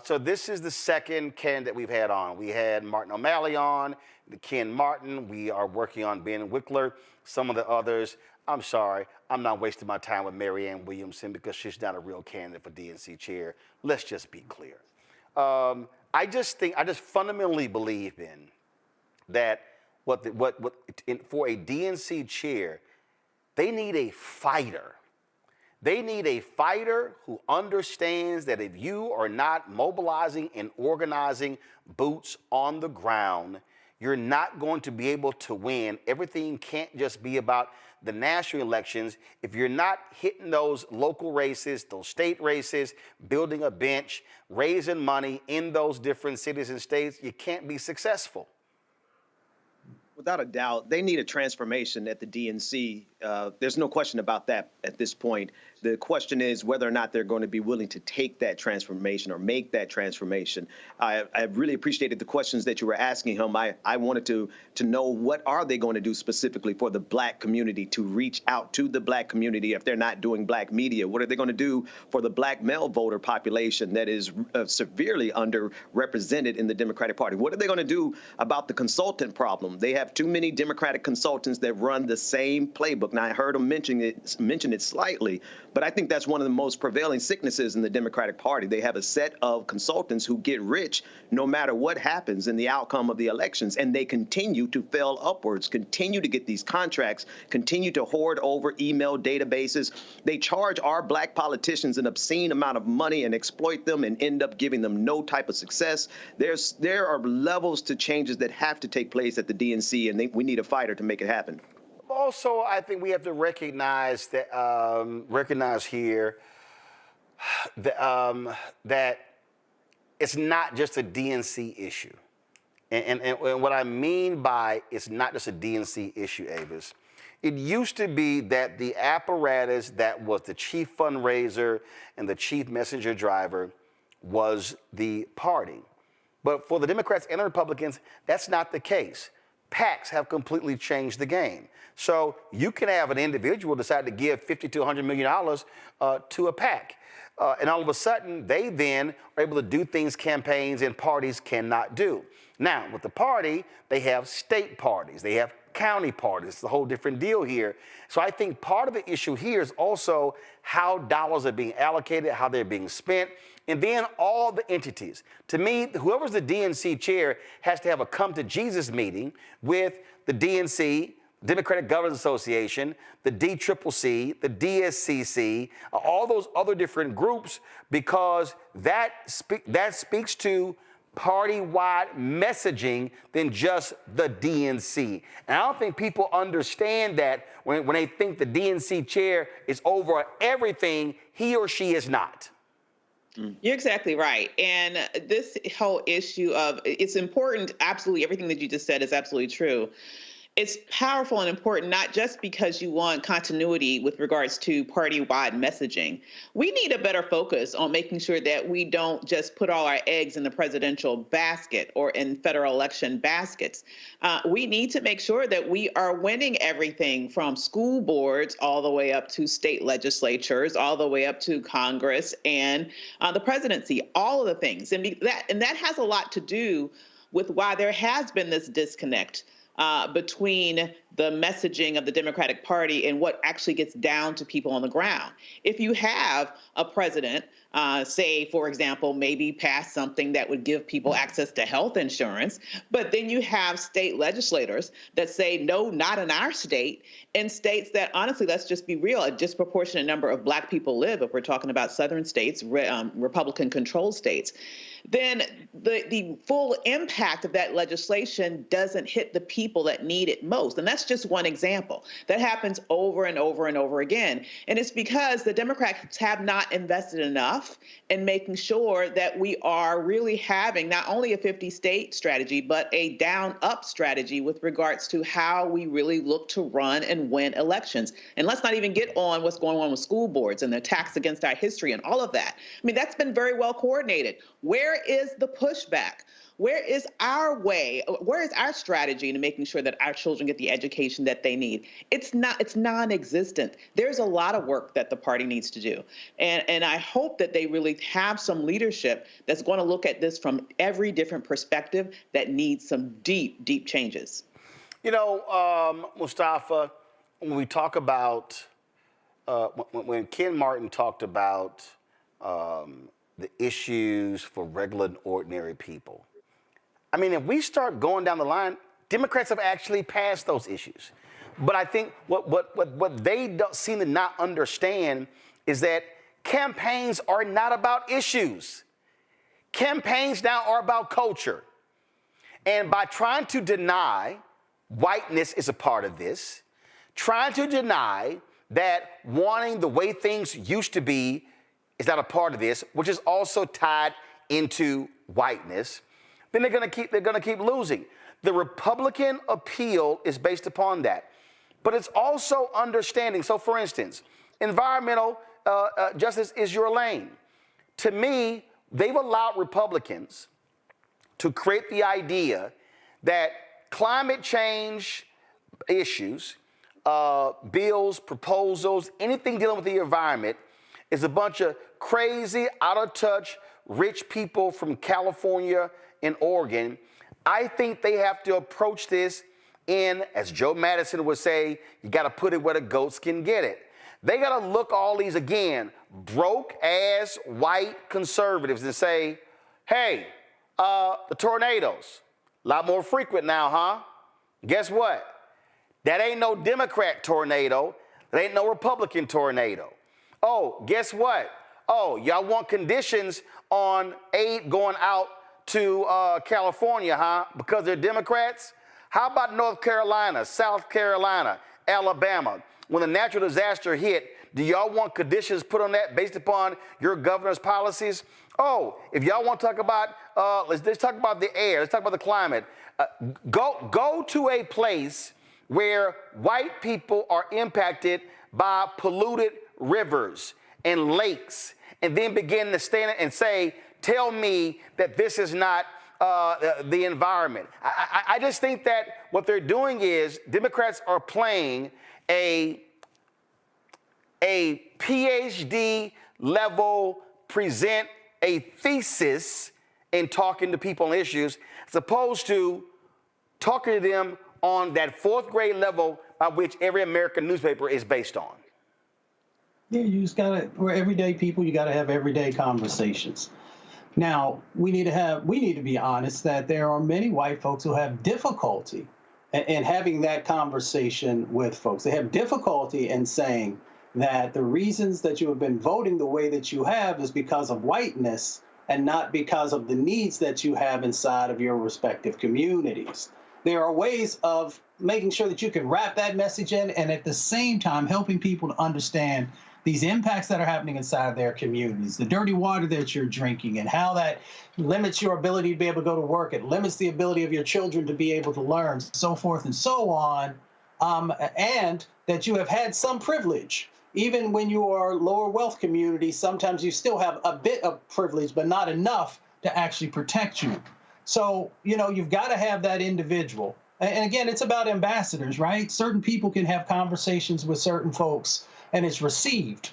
So this is the second candidate we've had on. We had Martin O'Malley on, Ken Martin. We are working on Ben Wickler. Some of the others, I'm sorry, I'm not wasting my time with Marianne Williamson because she's not a real candidate for DNC chair. Let's just be clear. I just fundamentally believe, Ben, that for a DNC chair, they need a fighter. They need a fighter who understands that if you are not mobilizing and organizing boots on the ground, you're not going to be able to win. Everything can't just be about the national elections. If you're not hitting those local races, those state races, building a bench, raising money in those different cities and states, you can't be successful. Without a doubt, they need a transformation at the DNC. There's no question about that at this point. The question is whether or not they're going to be willing to take that transformation or make that transformation. I really appreciated the questions that you were asking him. I wanted to know what are they going to do specifically for the Black community to reach out to the Black community if they're not doing Black media? What are they going to do for the Black male voter population that is severely underrepresented in the Democratic Party? What are they going to do about the consultant problem? They have too many Democratic consultants that run the same playbook. Now, I heard them mention it slightly, but I think that's one of the most prevailing sicknesses in the Democratic Party. They have a set of consultants who get rich no matter what happens in the outcome of the elections, and they continue to fail upwards, continue to get these contracts, continue to hoard over email databases. They charge our Black politicians an obscene amount of money and exploit them and end up giving them no type of success. There are levels to changes that have to take place at the DNC, and we need a fighter to make it happen. Also, I think we have to recognize that that it's not just a DNC issue, and what I mean by it's not just a DNC issue, Avis. It used to be that the apparatus that was the chief fundraiser and the chief messenger driver was the party, but for the Democrats and the Republicans, that's not the case. PACs have completely changed the game. So you can have an individual decide to give $50 to $100 million to a PAC. And all of a sudden, they then are able to do things campaigns and parties cannot do. Now, with the party, they have state parties. They have county parties. It's a whole different deal here. So I think part of the issue here is also how dollars are being allocated, how they're being spent, and then all the entities. To me, whoever's the DNC chair has to have a come to Jesus meeting with the DNC, Democratic Governors Association, the DCCC, the DSCC, all those other different groups, because that speaks to party-wide messaging than just the DNC. And I don't think people understand that when they think the DNC chair is over everything. He or she is not. You're exactly right. And this whole issue of it's important, absolutely everything that you just said is absolutely true. It's powerful and important, not just because you want continuity with regards to party-wide messaging. We need a better focus on making sure that we don't just put all our eggs in the presidential basket or in federal election baskets. We need to make sure that we are winning everything from school boards all the way up to state legislatures, all the way up to Congress and the presidency, all of the things. And that has a lot to do with why there has been this disconnect between the messaging of the Democratic Party and what actually gets down to people on the ground. If you have a president, say, for example, maybe pass something that would give people access to health insurance, but then you have state legislators that say, no, not in our state, in states that, honestly, let's just be real, a disproportionate number of Black people live, if we're talking about southern states, Republican-controlled states, then the full impact of that legislation doesn't hit the people that need it most. And that's just one example. That happens over and over and over again. And it's because the Democrats have not invested enough enough in making sure that we are really having not only a 50-state strategy, but a down-up strategy with regards to how we really look to run and win elections. And let's not even get on what's going on with school boards and the attacks against our history and all of that. I mean, that's been very well coordinated. Where is the pushback? Where is our way? Where is our strategy in making sure that our children get the education that they need? It's non-existent. There's a lot of work that the party needs to do. And I hope that they really have some leadership that's going to look at this from every different perspective that needs some deep, deep changes. You know, Mustafa, when we talk about, when Ken Martin talked about the issues for regular and ordinary people, I mean, if we start going down the line, Democrats have actually passed those issues. But I think what they don't seem to not understand is that campaigns are not about issues. Campaigns now are about culture. And by trying to deny whiteness is a part of this, trying to deny that wanting the way things used to be is not a part of this, which is also tied into whiteness, then they're going to keep losing. The Republican appeal is based upon that. But it's also understanding. So, for instance, environmental justice is your lane. To me, they've allowed Republicans to create the idea that climate change issues, bills, proposals, anything dealing with the environment is a bunch of crazy, out of touch, rich people from California and Oregon. I think they have to approach this in, as Joe Madison would say, you got to put it where the goats can get it. They got to look all these, again, broke-ass white conservatives and say, hey, the tornadoes, a lot more frequent now, huh? Guess what? That ain't no Democrat tornado. That ain't no Republican tornado. Oh, guess what? Oh, y'all want conditions on aid going out to California, huh? Because they're Democrats? How about North Carolina, South Carolina, Alabama? When the natural disaster hit, do y'all want conditions put on that based upon your governor's policies? Oh, if y'all want to talk about, let's talk about the air, let's talk about the climate. Go to a place where white people are impacted by polluted rivers and lakes, and then begin to stand and say, tell me that this is not the environment. I just think that what they're doing is Democrats are playing a PhD level, present a thesis in talking to people on issues, as opposed to talking to them on that fourth grade level by which every American newspaper is based on. Yeah, you just gotta, we're everyday people, you gotta have everyday conversations. Now, we need to be honest that there are many white folks who have difficulty in having that conversation with folks. They have difficulty in saying that the reasons that you have been voting the way that you have is because of whiteness and not because of the needs that you have inside of your respective communities. There are ways of making sure that you can wrap that message in and at the same time helping people to understand these impacts that are happening inside their communities, the dirty water that you're drinking and how that limits your ability to be able to go to work. It limits the ability of your children to be able to learn, so forth and so on, and that you have had some privilege. Even when you are lower wealth communities, sometimes you still have a bit of privilege, but not enough to actually protect you. So, you know, you've got to have that individual. And again, it's about ambassadors, right? Certain people can have conversations with certain folks and it's received,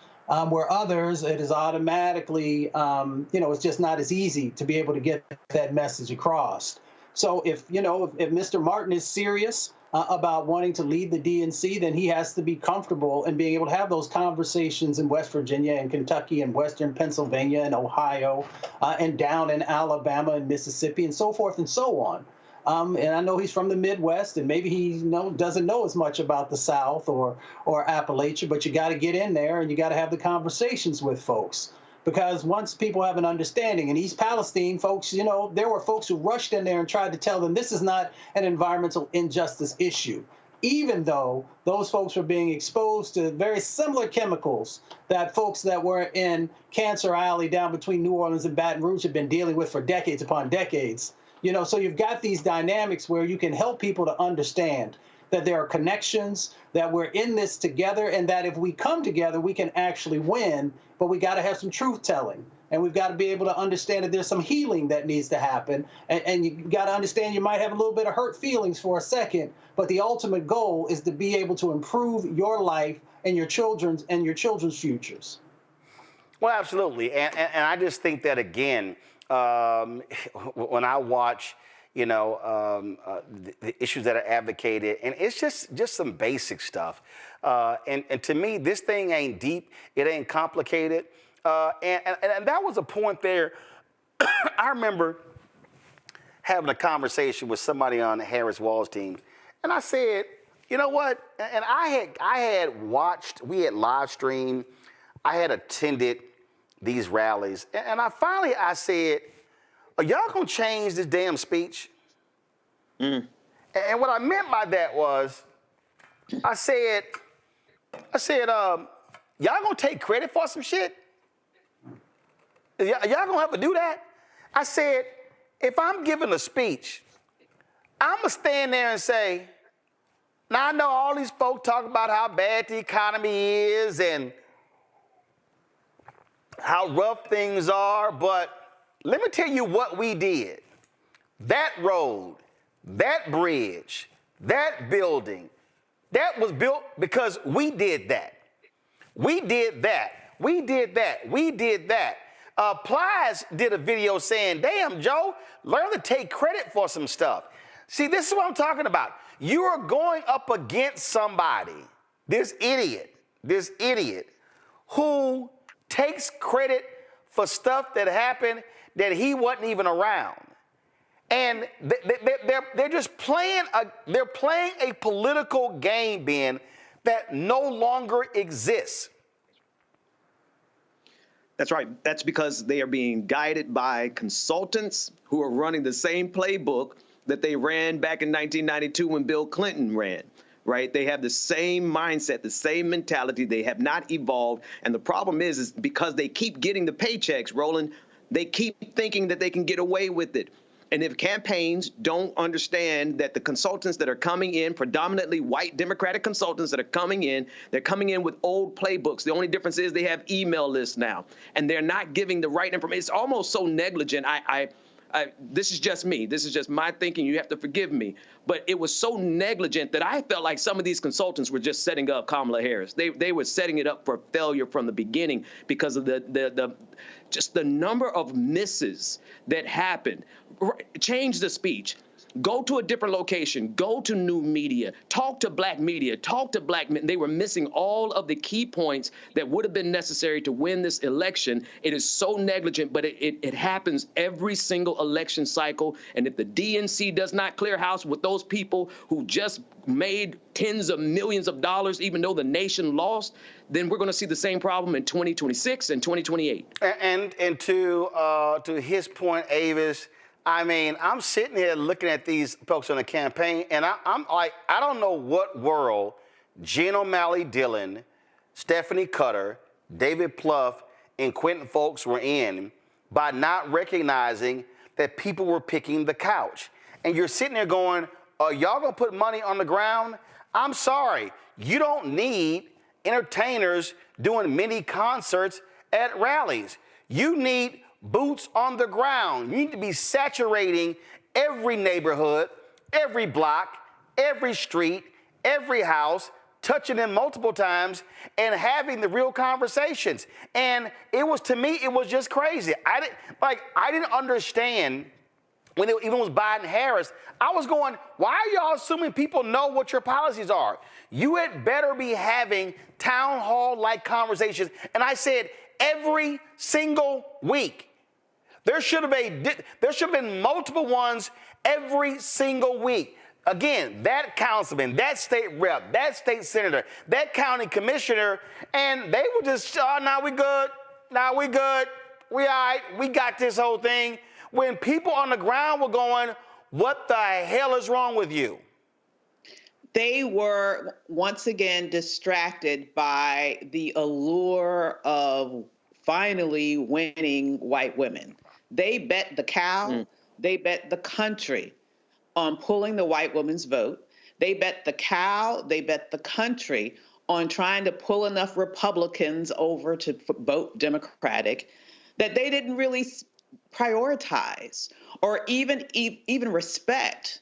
where others, it is automatically, it's just not as easy to be able to get that message across. So if Mr. Martin is serious about wanting to lead the DNC, then he has to be comfortable in being able to have those conversations in West Virginia and Kentucky and Western Pennsylvania and Ohio and down in Alabama and Mississippi and so forth and so on. And I know he's from the Midwest, and maybe he doesn't know as much about the South or Appalachia, but you got to get in there and you got to have the conversations with folks. Because once people have an understanding, in East Palestine, folks, there were folks who rushed in there and tried to tell them this is not an environmental injustice issue. even though those folks were being exposed to very similar chemicals that folks that were in Cancer Alley down between New Orleans and Baton Rouge have been dealing with for decades upon decades. You know, so you've got these dynamics where you can help people to understand that there are connections, that we're in this together, and that if we come together, we can actually win, but we got to have some truth telling. And we've got to be able to understand that there's some healing that needs to happen. And you got to understand you might have a little bit of hurt feelings for a second, but the ultimate goal is to be able to improve your life and your children's futures. Well, absolutely. And I just think that, again, when I watch, you know, the issues that are advocated, and it's just some basic stuff. And to me, this thing ain't deep. It ain't complicated. And that was a point there. I remember having a conversation with somebody on Harris Wall's team, and I said, you know what? And I had watched, we had live streamed, I had attended these rallies, and I said, are y'all gonna change this damn speech? And what I meant by that was, I said, y'all gonna take credit for some shit? Y'all gonna have to do that? I said, if I'm giving a speech, I'm gonna stand there and say, now I know all these folk talk about how bad the economy is and how rough things are, but let me tell you what we did. That road, that bridge, that building, that was built because we did that. We did that. We did that. We did that. Plies did a video saying, damn, Joe, learn to take credit for some stuff. See, this is what I'm talking about. You are going up against somebody, this idiot, who takes credit for stuff that happened that he wasn't even around. And they're just playing a political game, Ben, that no longer exists. That's right. That's because they are being guided by consultants who are running the same playbook that they ran back in 1992 when Bill Clinton ran, right? They have the same mindset, the same mentality. They have not evolved. And the problem is because they keep getting the paychecks, Roland, they keep thinking that they can get away with it. And if campaigns don't understand that the consultants that are coming in, predominantly white Democratic consultants that are coming in, they're coming in with old playbooks. The only difference is they have email lists now, and they're not giving the right information. It's almost so negligent. This is just me. This is just my thinking. You have to forgive me. But it was so negligent that I felt like some of these consultants were just setting up Kamala Harris. They were setting it up for failure from the beginning because of just the number of misses that happened. Change the speech. Go to a different location. Go to new media. Talk to black media. Talk to black men. They were missing all of the key points that would have been necessary to win this election. It is so negligent, but it happens every single election cycle. And if the DNC does not clear house with those people who just made tens of millions of dollars, even though the nation lost, then we're going to see the same problem in 2026 and 2028. And to his point, Avis, I mean, I'm sitting here looking at these folks on the campaign, and I'm like, I don't know what world Gene O'Malley Dillon, Stephanie Cutter, David Plouffe, and Quentin Folks were in by not recognizing that people were picking the couch. And you're sitting there going, are y'all gonna put money on the ground? I'm sorry, you don't need entertainers doing mini concerts at rallies. You need boots on the ground. You need to be saturating every neighborhood, every block, every street, every house, touching them multiple times and having the real conversations. And it was, to me, it was just crazy. I didn't understand when it even was Biden Harris. I was going, why are y'all assuming people know what your policies are? You had better be having town hall-like conversations. And I said, every single week. There should have been multiple ones every single week. Again, that councilman, that state rep, that state senator, that county commissioner, and they were just, now we good, we all right, we got this whole thing. When people on the ground were going, what the hell is wrong with you? They were once again distracted by the allure of finally winning white women. They bet the cow, they bet the country on pulling the white woman's vote. They bet the cow, they bet the country on trying to pull enough Republicans over to vote Democratic that they didn't really prioritize or even respect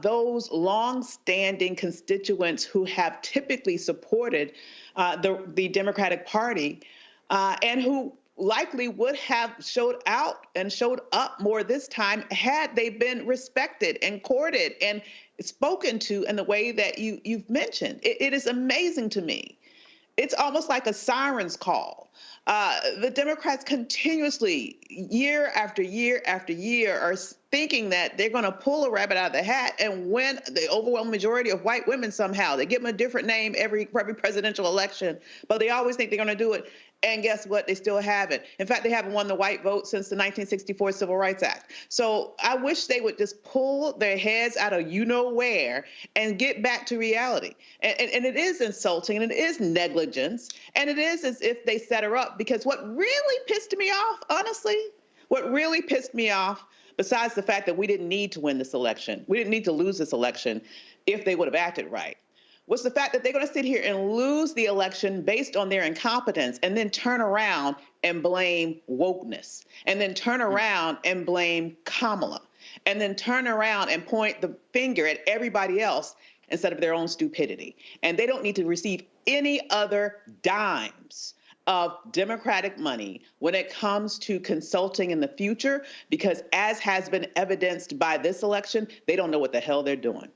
those long-standing constituents who have typically supported the Democratic Party and who likely would have showed up more this time had they been respected and courted and spoken to in the way that you've mentioned. It is amazing to me. It's almost like a siren's call. The Democrats continuously, year after year after year, are thinking that they're going to pull a rabbit out of the hat and win the overwhelming majority of white women somehow. They give them a different name every presidential election, but they always think they're going to do it. And guess what? They still haven't. In fact, they haven't won the white vote since the 1964 Civil Rights Act. So I wish they would just pull their heads out of you-know-where and get back to reality. And it is insulting, and it is negligence, and it is as if they set her up. Because what really pissed me off, honestly, besides the fact that we didn't need to win this election, we didn't need to lose this election if they would have acted right, was the fact that they're going to sit here and lose the election based on their incompetence and then turn around and blame wokeness, and then turn around and blame Kamala, and then turn around and point the finger at everybody else instead of their own stupidity. And they don't need to receive any other dimes of Democratic money when it comes to consulting in the future, because as has been evidenced by this election, they don't know what the hell they're doing.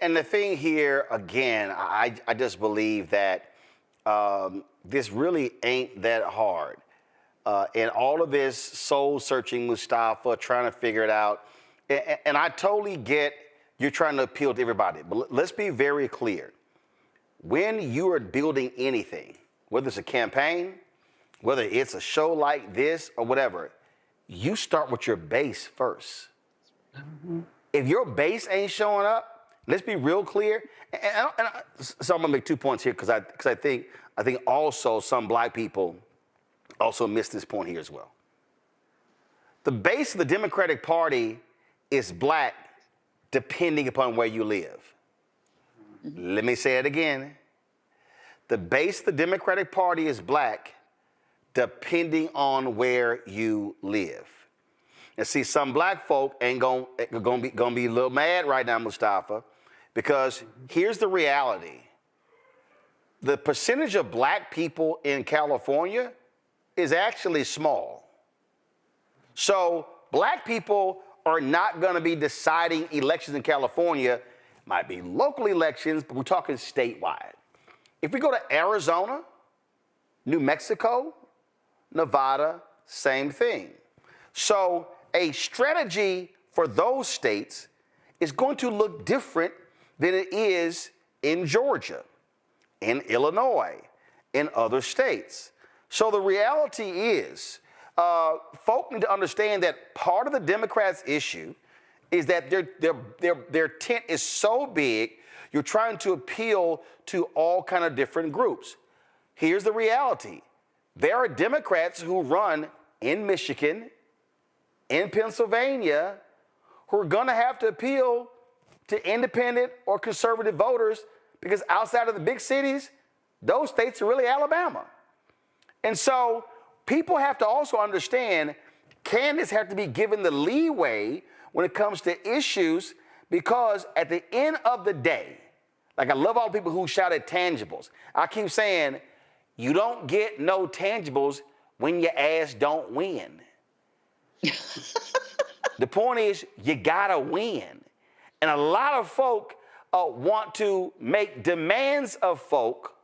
And the thing here, again, I just believe that this really ain't that hard. And all of this soul-searching, Mustafa, trying to figure it out. And I totally get you're trying to appeal to everybody. But let's be very clear. When you are building anything, whether it's a campaign, whether it's a show like this or whatever, you start with your base first. Mm-hmm. If your base ain't showing up, let's be real clear. So I'm gonna make 2 points here because I think also some black people also miss this point here as well. The base of the Democratic Party is black, depending upon where you live. Mm-hmm. Let me say it again. The base of the Democratic Party is black, depending on where you live. And see, some black folk ain't gonna be a little mad right now, Mustafa, because here's the reality. The percentage of black people in California is actually small. So black people are not gonna be deciding elections in California. Might be local elections, but we're talking statewide. If we go to Arizona, New Mexico, Nevada, same thing. So a strategy for those states is going to look different than it is in Georgia, in Illinois, in other states. So the reality is, folk need to understand that part of the Democrats' issue is that their tent is so big, you're trying to appeal to all kind of different groups. Here's the reality. There are Democrats who run in Michigan, in Pennsylvania, who are going to have to appeal to independent or conservative voters because outside of the big cities, those states are really Alabama. And so people have to also understand candidates have to be given the leeway when it comes to issues, because at the end of the day, like I love all people who shout at tangibles. I keep saying, you don't get no tangibles when your ass don't win. The point is, you gotta win. And a lot of folk want to make demands of folk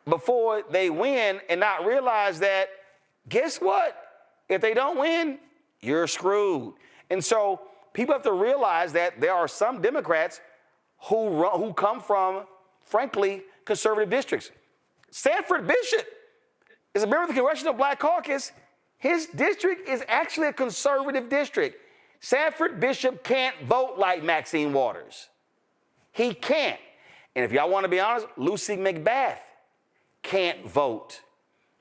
before they win and not realize that, guess what? If they don't win, you're screwed. And so people have to realize that there are some Democrats who come from, frankly, conservative districts. Sanford Bishop is a member of the Congressional Black Caucus. His district is actually a conservative district. Sanford Bishop can't vote like Maxine Waters. He can't. And if y'all want to be honest, Lucy McBath can't vote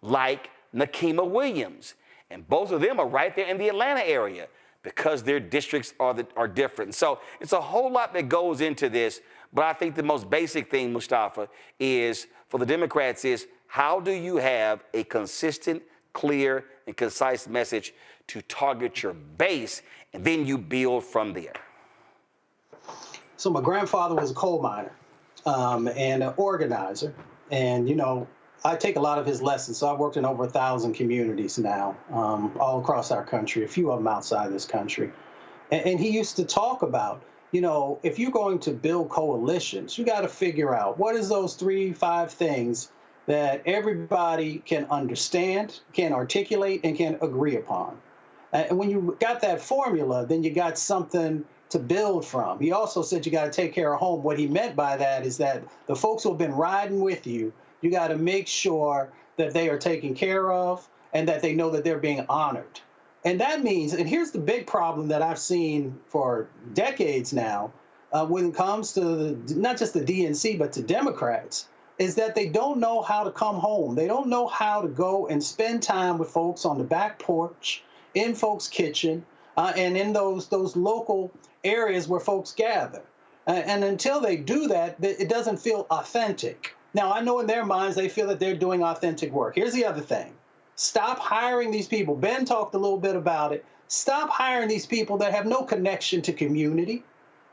like Nakima Williams. And both of them are right there in the Atlanta area because their districts are different. So it's a whole lot that goes into this. But I think the most basic thing, Mustafa, is for the Democrats is how do you have a consistent, clear, and concise message to target your base, and then you build from there. So my grandfather was a coal miner and an organizer. And, you know, I take a lot of his lessons. So I've worked in over 1,000 communities now, all across our country, a few of them outside this country. And he used to talk about, you know, if you're going to build coalitions, you got to figure out what is those 3-5 things that everybody can understand, can articulate, and can agree upon. And when you got that formula, then you got something to build from. He also said you got to take care of home. What he meant by that is that the folks who have been riding with you, you got to make sure that they are taken care of and that they know that they're being honored. And that means, and here's the big problem that I've seen for decades now, when it comes to not just the DNC, but to Democrats, is that they don't know how to come home. They don't know how to go and spend time with folks on the back porch, in folks' kitchen, and in those local areas where folks gather. And until they do that, it doesn't feel authentic. Now, I know in their minds they feel that they're doing authentic work. Here's the other thing. Stop hiring these people. Ben talked a little bit about it. Stop hiring these people that have no connection to community.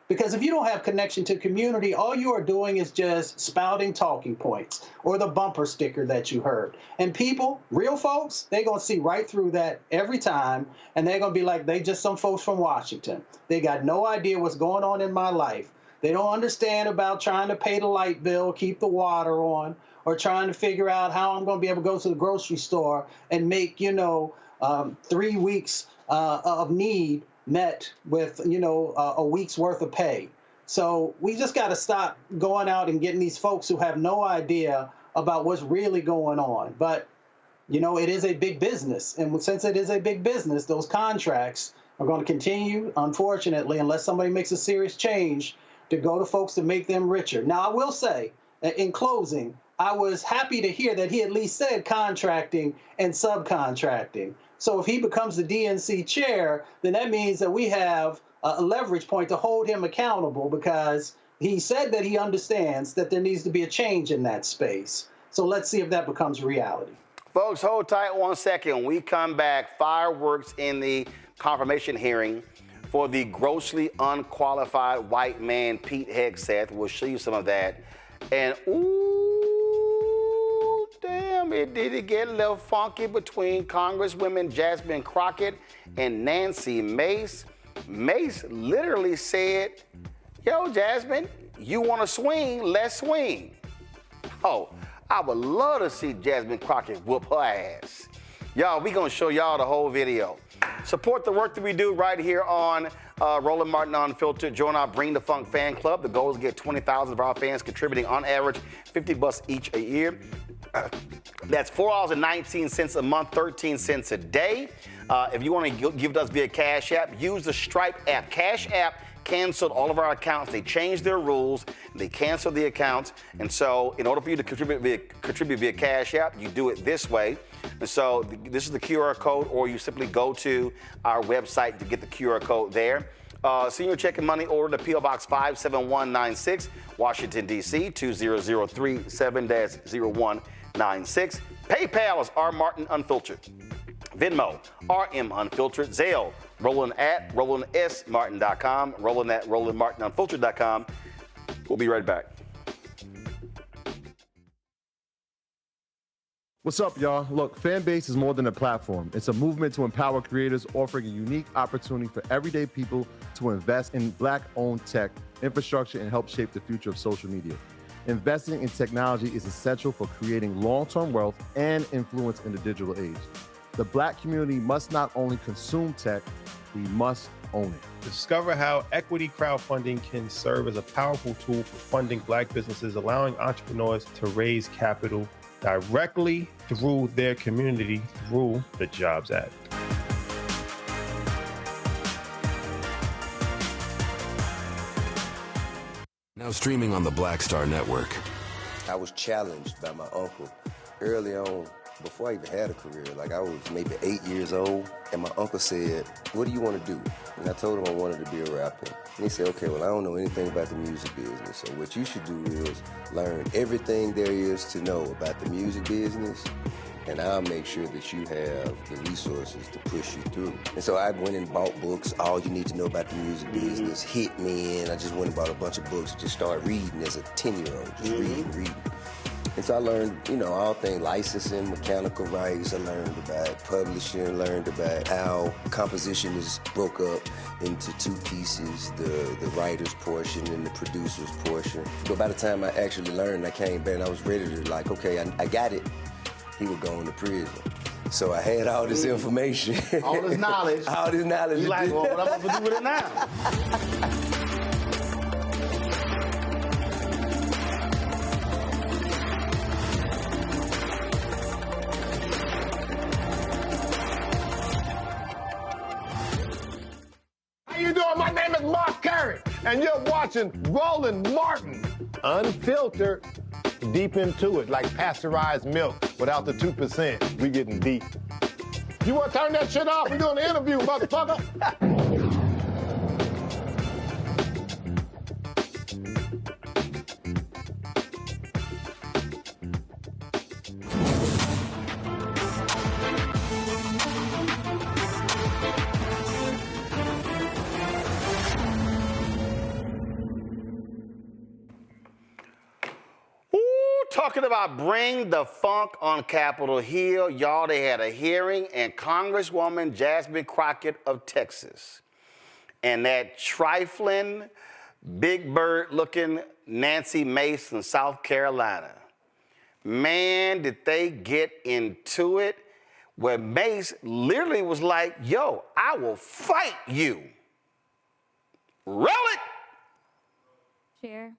Because if you don't have connection to community, all you are doing is just spouting talking points or the bumper sticker that you heard. And people, real folks, they're going to see right through that every time. And they're going to be like, they just some folks from Washington. They got no idea what's going on in my life. They don't understand about trying to pay the light bill, keep the water on, or trying to figure out how I'm going to be able to go to the grocery store and make, 3 weeks of need met with, a week's worth of pay. So we just got to stop going out and getting these folks who have no idea about what's really going on. But, it is a big business. And since it is a big business, those contracts are going to continue, unfortunately, unless somebody makes a serious change, to go to folks to make them richer. Now, I will say, in closing, I was happy to hear that he at least said contracting and subcontracting. So if he becomes the DNC chair, then that means that we have a leverage point to hold him accountable, because he said that he understands that there needs to be a change in that space. So let's see if that becomes reality. Folks, hold tight 1 second. When we come back, fireworks in the confirmation hearing for the grossly unqualified white man, Pete Hegseth. We'll show you some of that. And ooh, damn, did it get a little funky between Congresswomen Jasmine Crockett and Nancy Mace. Mace literally said, yo, Jasmine, you want to swing, let's swing. Oh, I would love to see Jasmine Crockett whoop her ass. Y'all, we gonna show y'all the whole video. Support the work that we do right here on Roland Martin Unfiltered. Join our Bring the Funk fan club. The goal is to get 20,000 of our fans contributing on average $50 each a year. That's $4.19 a month, 13 cents a day. If you want to give us via Cash App, use the Stripe app. Cash App canceled all of our accounts. They changed their rules. They canceled the accounts. And so in order for you to contribute via Cash App, you do it this way. And so this is the QR code, or you simply go to our website to get the QR code there. Senior check and money order to P.O. Box 57196, Washington, D.C. 20037-0196. PayPal is R. Martin Unfiltered. Venmo, RM Unfiltered. Zelle, Roland at RolandSMartin.com. Roland at RolandMartinUnfiltered.com. We'll be right back. What's up, y'all? Look, Fanbase is more than a platform. It's a movement to empower creators, offering a unique opportunity for everyday people to invest in Black-owned tech, infrastructure, and help shape the future of social media. Investing in technology is essential for creating long-term wealth and influence in the digital age. The Black community must not only consume tech, we must own it. Discover how equity crowdfunding can serve as a powerful tool for funding Black businesses, allowing entrepreneurs to raise capital directly through their community through the Jobs Act. Now streaming on the Black Star Network. I was challenged by my uncle early on, before I even had a career. Like I was maybe 8 years old, and my uncle said, "What do you want to do?" And I told him I wanted to be a rapper. And he said, "Okay, well, I don't know anything about the music business, so what you should do is learn everything there is to know about the music business, and I'll make sure that you have the resources to push you through." And so I went and bought books, All You Need to Know About the Music Business, Hit Me In. I just went and bought a bunch of books and just started reading as a 10-year-old, just reading. And so I learned, all things licensing, mechanical rights. I learned about publishing, learned about how composition is broke up into two pieces, the writer's portion and the producer's portion. But by the time I actually learned, I came back and I was ready to okay, I got it. He would go into prison. So I had all this information. All this knowledge. All this knowledge. You like, well, what am I going to do with it now? How you doing? My name is Mark Curry, and you're watching Roland Martin, unfiltered, deep into it, like pasteurized milk without the 2%. We getting deep. You want to turn that shit off? We're doing an interview, motherfucker. Talking about bring the funk on Capitol Hill. Y'all, they had a hearing, and Congresswoman Jasmine Crockett of Texas and that trifling, big bird-looking Nancy Mace from South Carolina. Man, did they get into it, where Mace literally was like, yo, I will fight you. Roll it!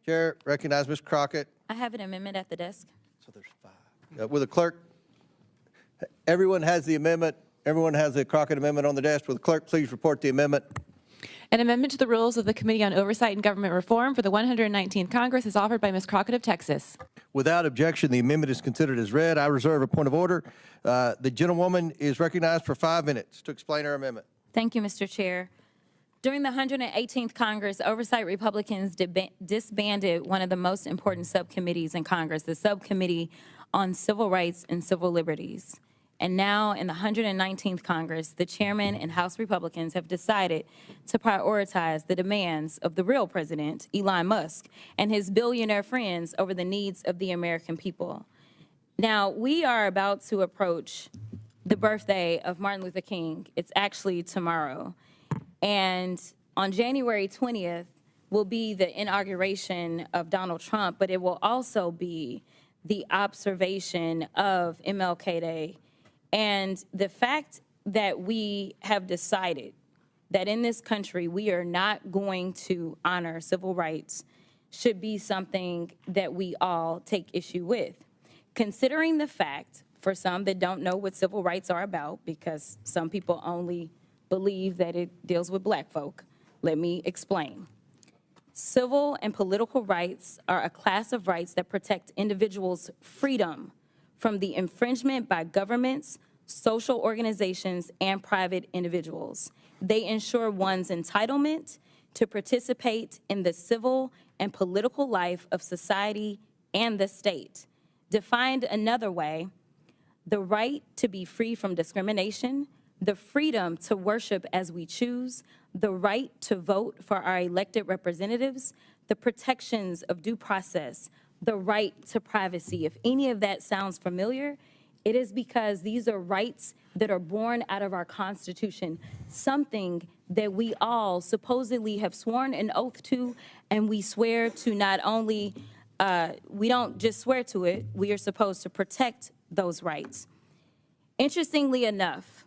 Chair, recognize Ms. Crockett. I have an amendment at the desk. So there's 5. Will the clerk, everyone has the amendment. Everyone has the Crockett amendment on the desk. Will the clerk please report the amendment? An amendment to the rules of the Committee on Oversight and Government Reform for the 119th Congress is offered by Ms. Crockett of Texas. Without objection, the amendment is considered as read. I reserve a point of order. The gentlewoman is recognized for 5 minutes to explain her amendment. Thank you, Mr. Chair. During the 118th Congress, Oversight Republicans disbanded one of the most important subcommittees in Congress, the Subcommittee on Civil Rights and Civil Liberties. And now in the 119th Congress, the chairman and House Republicans have decided to prioritize the demands of the real president, Elon Musk, and his billionaire friends over the needs of the American people. Now, we are about to approach the birthday of Martin Luther King. It's actually tomorrow. And on January 20th will be the inauguration of Donald Trump, but it will also be the observation of MLK Day. And the fact that we have decided that in this country we are not going to honor civil rights should be something that we all take issue with. Considering the fact, for some that don't know what civil rights are about, because some people only believe that it deals with black folk, let me explain. Civil and political rights are a class of rights that protect individuals' freedom from the infringement by governments, social organizations, and private individuals. They ensure one's entitlement to participate in the civil and political life of society and the state. Defined another way, the right to be free from discrimination, the freedom to worship as we choose, the right to vote for our elected representatives, the protections of due process, the right to privacy. If any of that sounds familiar, it is because these are rights that are born out of our Constitution, something that we all supposedly have sworn an oath to, and we swear to not only, we don't just swear to it, we are supposed to protect those rights. Interestingly enough,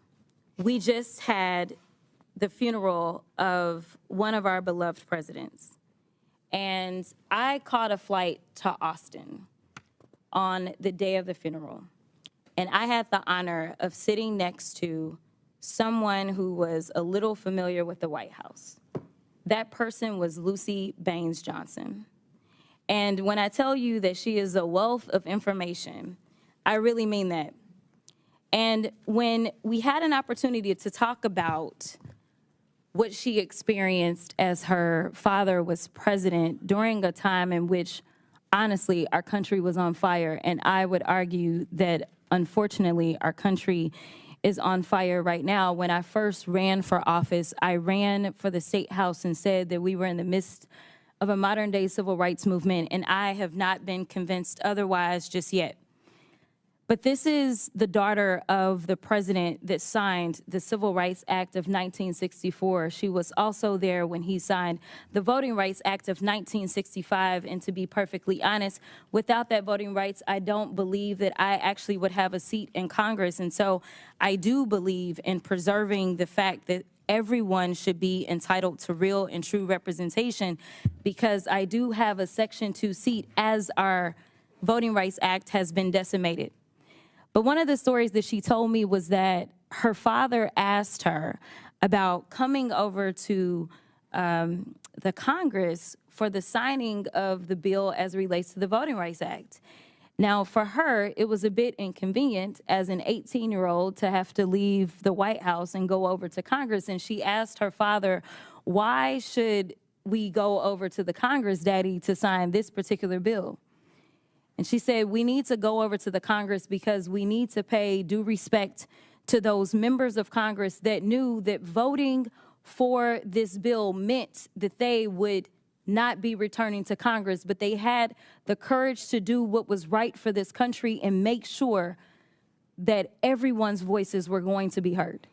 we just had the funeral of one of our beloved presidents. And I caught a flight to Austin on the day of the funeral. And I had the honor of sitting next to someone who was a little familiar with the White House. That person was Lucy Baines Johnson. And when I tell you that she is a wealth of information, I really mean that. And when we had an opportunity to talk about what she experienced as her father was president during a time in which, honestly, our country was on fire, and I would argue that, unfortunately, our country is on fire right now. When I first ran for office, I ran for the State House and said that we were in the midst of a modern-day civil rights movement, and I have not been convinced otherwise just yet. But this is the daughter of the president that signed the Civil Rights Act of 1964. She was also there when he signed the Voting Rights Act of 1965. And to be perfectly honest, without that voting rights, I don't believe that I actually would have a seat in Congress. And so I do believe in preserving the fact that everyone should be entitled to real and true representation, because I do have a Section 2 seat as our Voting Rights Act has been decimated. But one of the stories that she told me was that her father asked her about coming over to the Congress for the signing of the bill as it relates to the Voting Rights Act. Now, for her, it was a bit inconvenient as an 18-year-old to have to leave the White House and go over to Congress. And she asked her father, why should we go over to the Congress, Daddy, to sign this particular bill? And she said, we need to go over to the Congress because we need to pay due respect to those members of Congress that knew that voting for this bill meant that they would not be returning to Congress, but they had the courage to do what was right for this country and make sure that everyone's voices were going to be heard.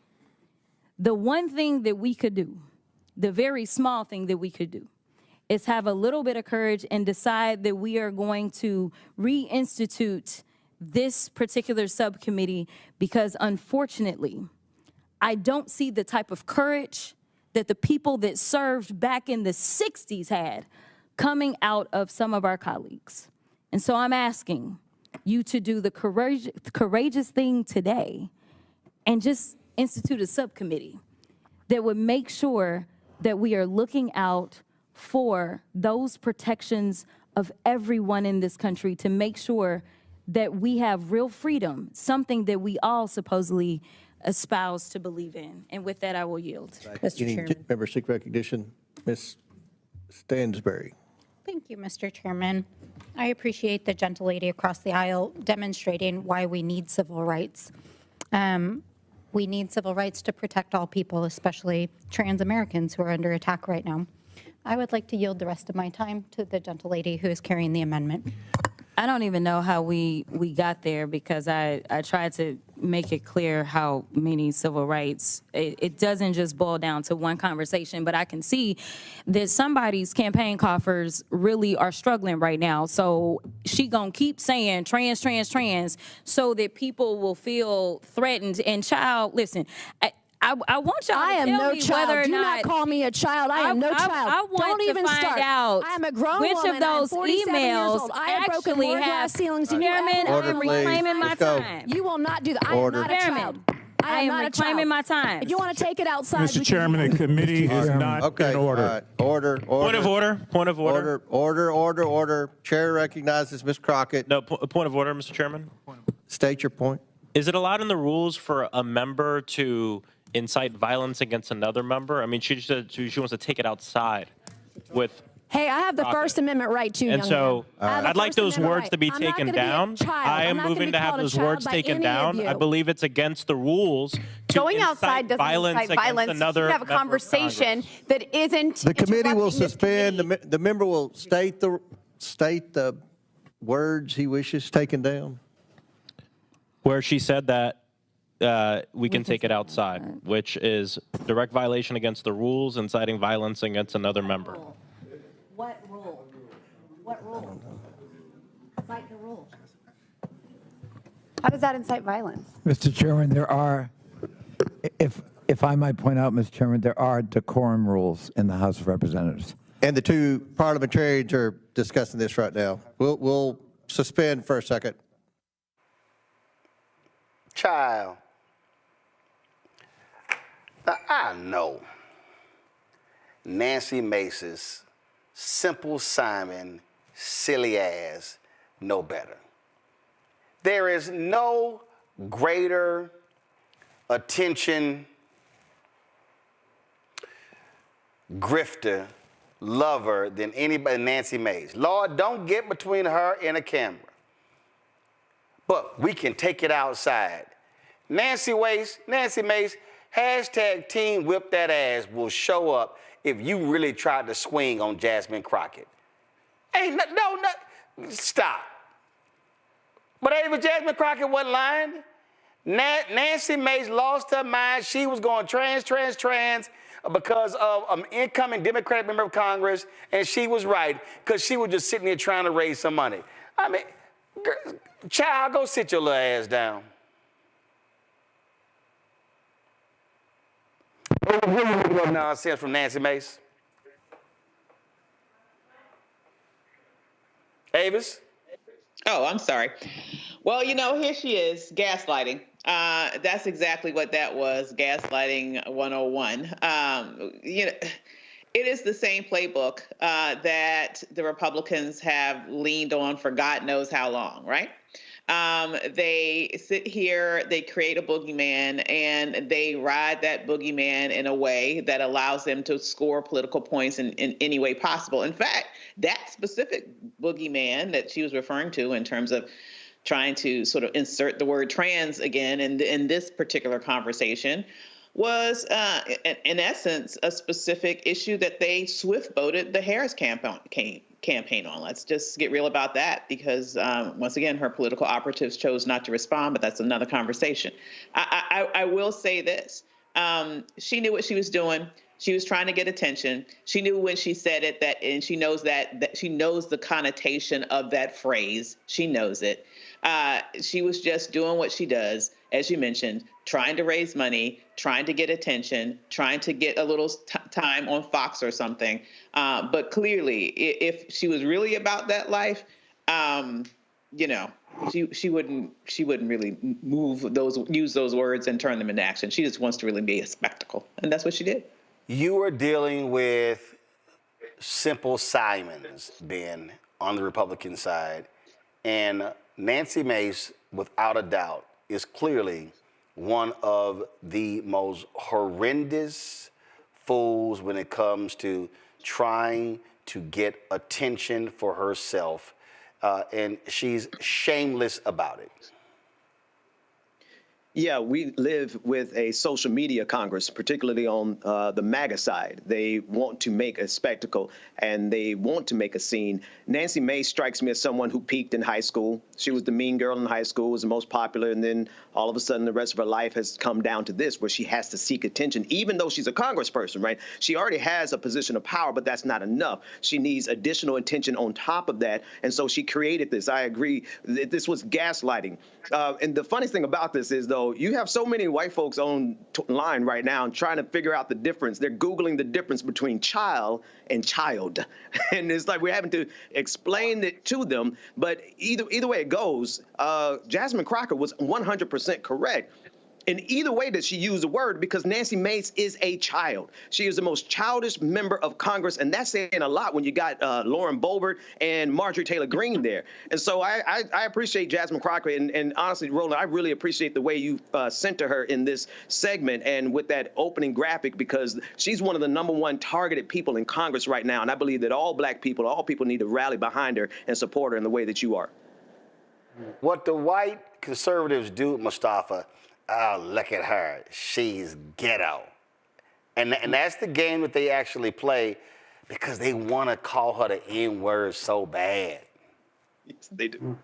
The one thing that we could do, the very small thing that we could do, is have a little bit of courage and decide that we are going to reinstitute this particular subcommittee, because unfortunately, I don't see the type of courage that the people that served back in the 60s had coming out of some of our colleagues. And so I'm asking you to do the courageous thing today and just institute a subcommittee that would make sure that we are looking out for those protections of everyone in this country, to make sure that we have real freedom, something that we all supposedly espouse to believe in. And with that, I will yield. Mr. Chairman. Member seek recognition. Ms. Stansberry. Thank you, Mr. Chairman. I appreciate the gentlelady across the aisle demonstrating why we need civil rights. We need civil rights to protect all people, especially trans Americans who are under attack right now. I would like to yield the rest of my time to the gentlelady who is carrying the amendment. I don't even know how we got there, because I tried to make it clear how many civil rights, it doesn't just boil down to one conversation, but I can see that somebody's campaign coffers really are struggling right now. So she gonna keep saying trans, trans, trans, so that people will feel threatened. And child, listen, I want y'all to tell me whether or Do not. not call me a child. I am no child. I want Don't to even find start. out I am a grown which woman. of those I am 47 years emails old. I have broken actually more have. glass ceilings than you Chairman, ever I will. am reclaiming my time. You will not do that. I am Order. not a child. I am not a reclaiming child. my time. If you want to take it outside, Mr. Chairman, the committee is not in order. Order. Point of order. Point of order. Order. Chair recognizes Ms. Crockett. No, point of order, Mr. Chairman. State your point. Is it allowed in the rules for a member to incite violence against another member? I mean, she said she wants to take it outside with. Hey, I have the First Amendment right too, And young so man. I'd like those words to be I'm not taken gonna be a down. child. I I'm am not gonna moving be to have called a those child words by taken any of down. you. I believe it's against the rules to Going incite outside doesn't violence incite violence. against another You have a member of conversation that isn't. The committee will interrupting this suspend. committee. The member will state the words he wishes taken down. Where she said that we can take it outside, which is direct violation against the rules, inciting violence against another member. What rule? What rule? Cite the rule. How does that incite violence? Mr. Chairman, there are, if I might point out, Mr. Chairman, there are decorum rules in the House of Representatives. And the two parliamentarians are discussing this right now. We'll suspend for a second. Child. Now, I know Nancy Mace's Simple Simon silly ass know better. There is no greater attention grifter lover than anybody, Nancy Mace. Lord, don't get between her and a camera. But we can take it outside. Nancy Mace, hashtag Team Whip That Ass will show up if you really tried to swing on Jasmine Crockett. Ain't no, stop. But even Jasmine Crockett wasn't lying. Nancy Mace lost her mind. She was going trans because of an incoming Democratic member of Congress, and she was right because she was just sitting there trying to raise some money. I mean, child, go sit your little ass down. What are you looking up nonsense from Nancy Mace? Avis? Oh, I'm sorry. Well, you know, here she is, gaslighting. That's exactly what that was, gaslighting 101. You know, it is the same playbook that the Republicans have leaned on for God knows how long, right? They sit here, they create a boogeyman, and they ride that boogeyman in a way that allows them to score political points in any way possible. In fact, that specific boogeyman that she was referring to in terms of trying to sort of insert the word trans again in this particular conversation was, in essence, a specific issue that they swift-boated the Harris campaign on. Let's just get real about that because, once again, her political operatives chose not to respond, but that's another conversation. I will say this. She knew what she was doing. She was trying to get attention. She knew when she said it and she knows that she knows the connotation of that phrase. She knows it. She was just doing what she does, as you mentioned, trying to raise money, trying to get attention, trying to get a little time on Fox or something. But clearly, if she was really about that life, you know, she wouldn't really use those words and turn them into action. She just wants to really be a spectacle, and that's what she did. You are dealing with Simple Simons, Ben, on the Republican side, and Nancy Mace, without a doubt, is clearly one of the most horrendous fools when it comes to trying to get attention for herself, and she's shameless about it. Yeah, we live with a social media Congress, particularly on the MAGA side. They want to make a spectacle and they want to make a scene. Nancy Mace strikes me as someone who peaked in high school. She was the mean girl in high school, was the most popular, and then all of a sudden the rest of her life has come down to this, where she has to seek attention, even though she's a congressperson, right? She already has a position of power, but that's not enough. She needs additional attention on top of that, and so she created this. I agree. This was gaslighting. And the funniest thing about this is, though, you have so many white folks online right now trying to figure out the difference. They're Googling the difference between child and child. And it's like we're having to explain it to them. But either way it goes, Jasmine Crockett was 100% correct. In either way that she used the word, because Nancy Mace is a child. She is the most childish member of Congress, and that's saying a lot when you got Lauren Boebert and Marjorie Taylor Greene there. And so I appreciate Jasmine Crockett, and honestly, Roland, I really appreciate the way you center her in this segment and with that opening graphic, because she's one of the #1 targeted people in Congress right now, and I believe that all black people, all people need to rally behind her and support her in the way that you are. What the white conservatives do, Mustafa, oh, look at her. She's ghetto. And that's the game that they actually play because they want to call her the N-word so bad. Yes, they do.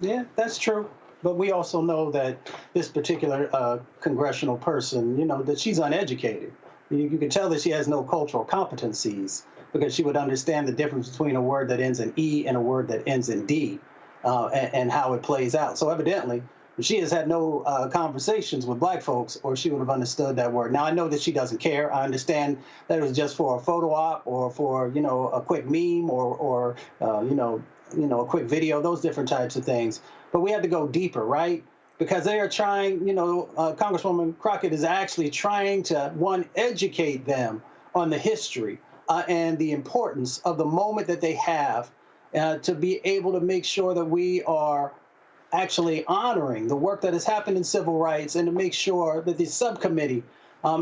Yeah, that's true. But we also know that this particular congressional person, you know, that she's uneducated. You can tell that she has no cultural competencies because she would understand the difference between a word that ends in E and a word that ends in D and how it plays out. So evidently, she has had no conversations with black folks, or she would have understood that word. Now, I know that she doesn't care. I understand that it was just for a photo op or for, you know, a quick meme or a quick video, those different types of things. But we had to go deeper, right? Because they are trying, you know, Congresswoman Crockett is actually trying to, one, educate them on the history and the importance of the moment that they have to be able to make sure that we are actually honoring the work that has happened in civil rights, and to make sure that the subcommittee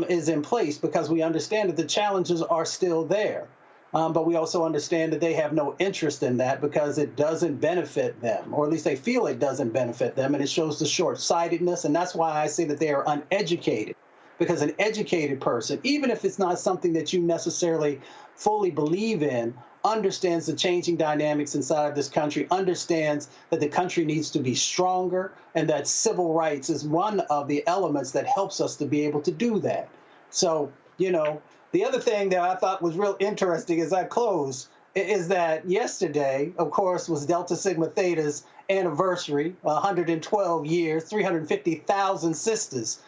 is in place, because we understand that the challenges are still there. But we also understand that they have no interest in that because it doesn't benefit them, or at least they feel it doesn't benefit them, and it shows the short-sightedness. And that's why I say that they are uneducated, because an educated person, even if it's not something that you necessarily fully believe in, understands the changing dynamics inside of this country, understands that the country needs to be stronger, and that civil rights is one of the elements that helps us to be able to do that. So, you know, the other thing that I thought was real interesting as I close is that yesterday, of course, was Delta Sigma Theta's anniversary, 112 years, 350,000 sisters.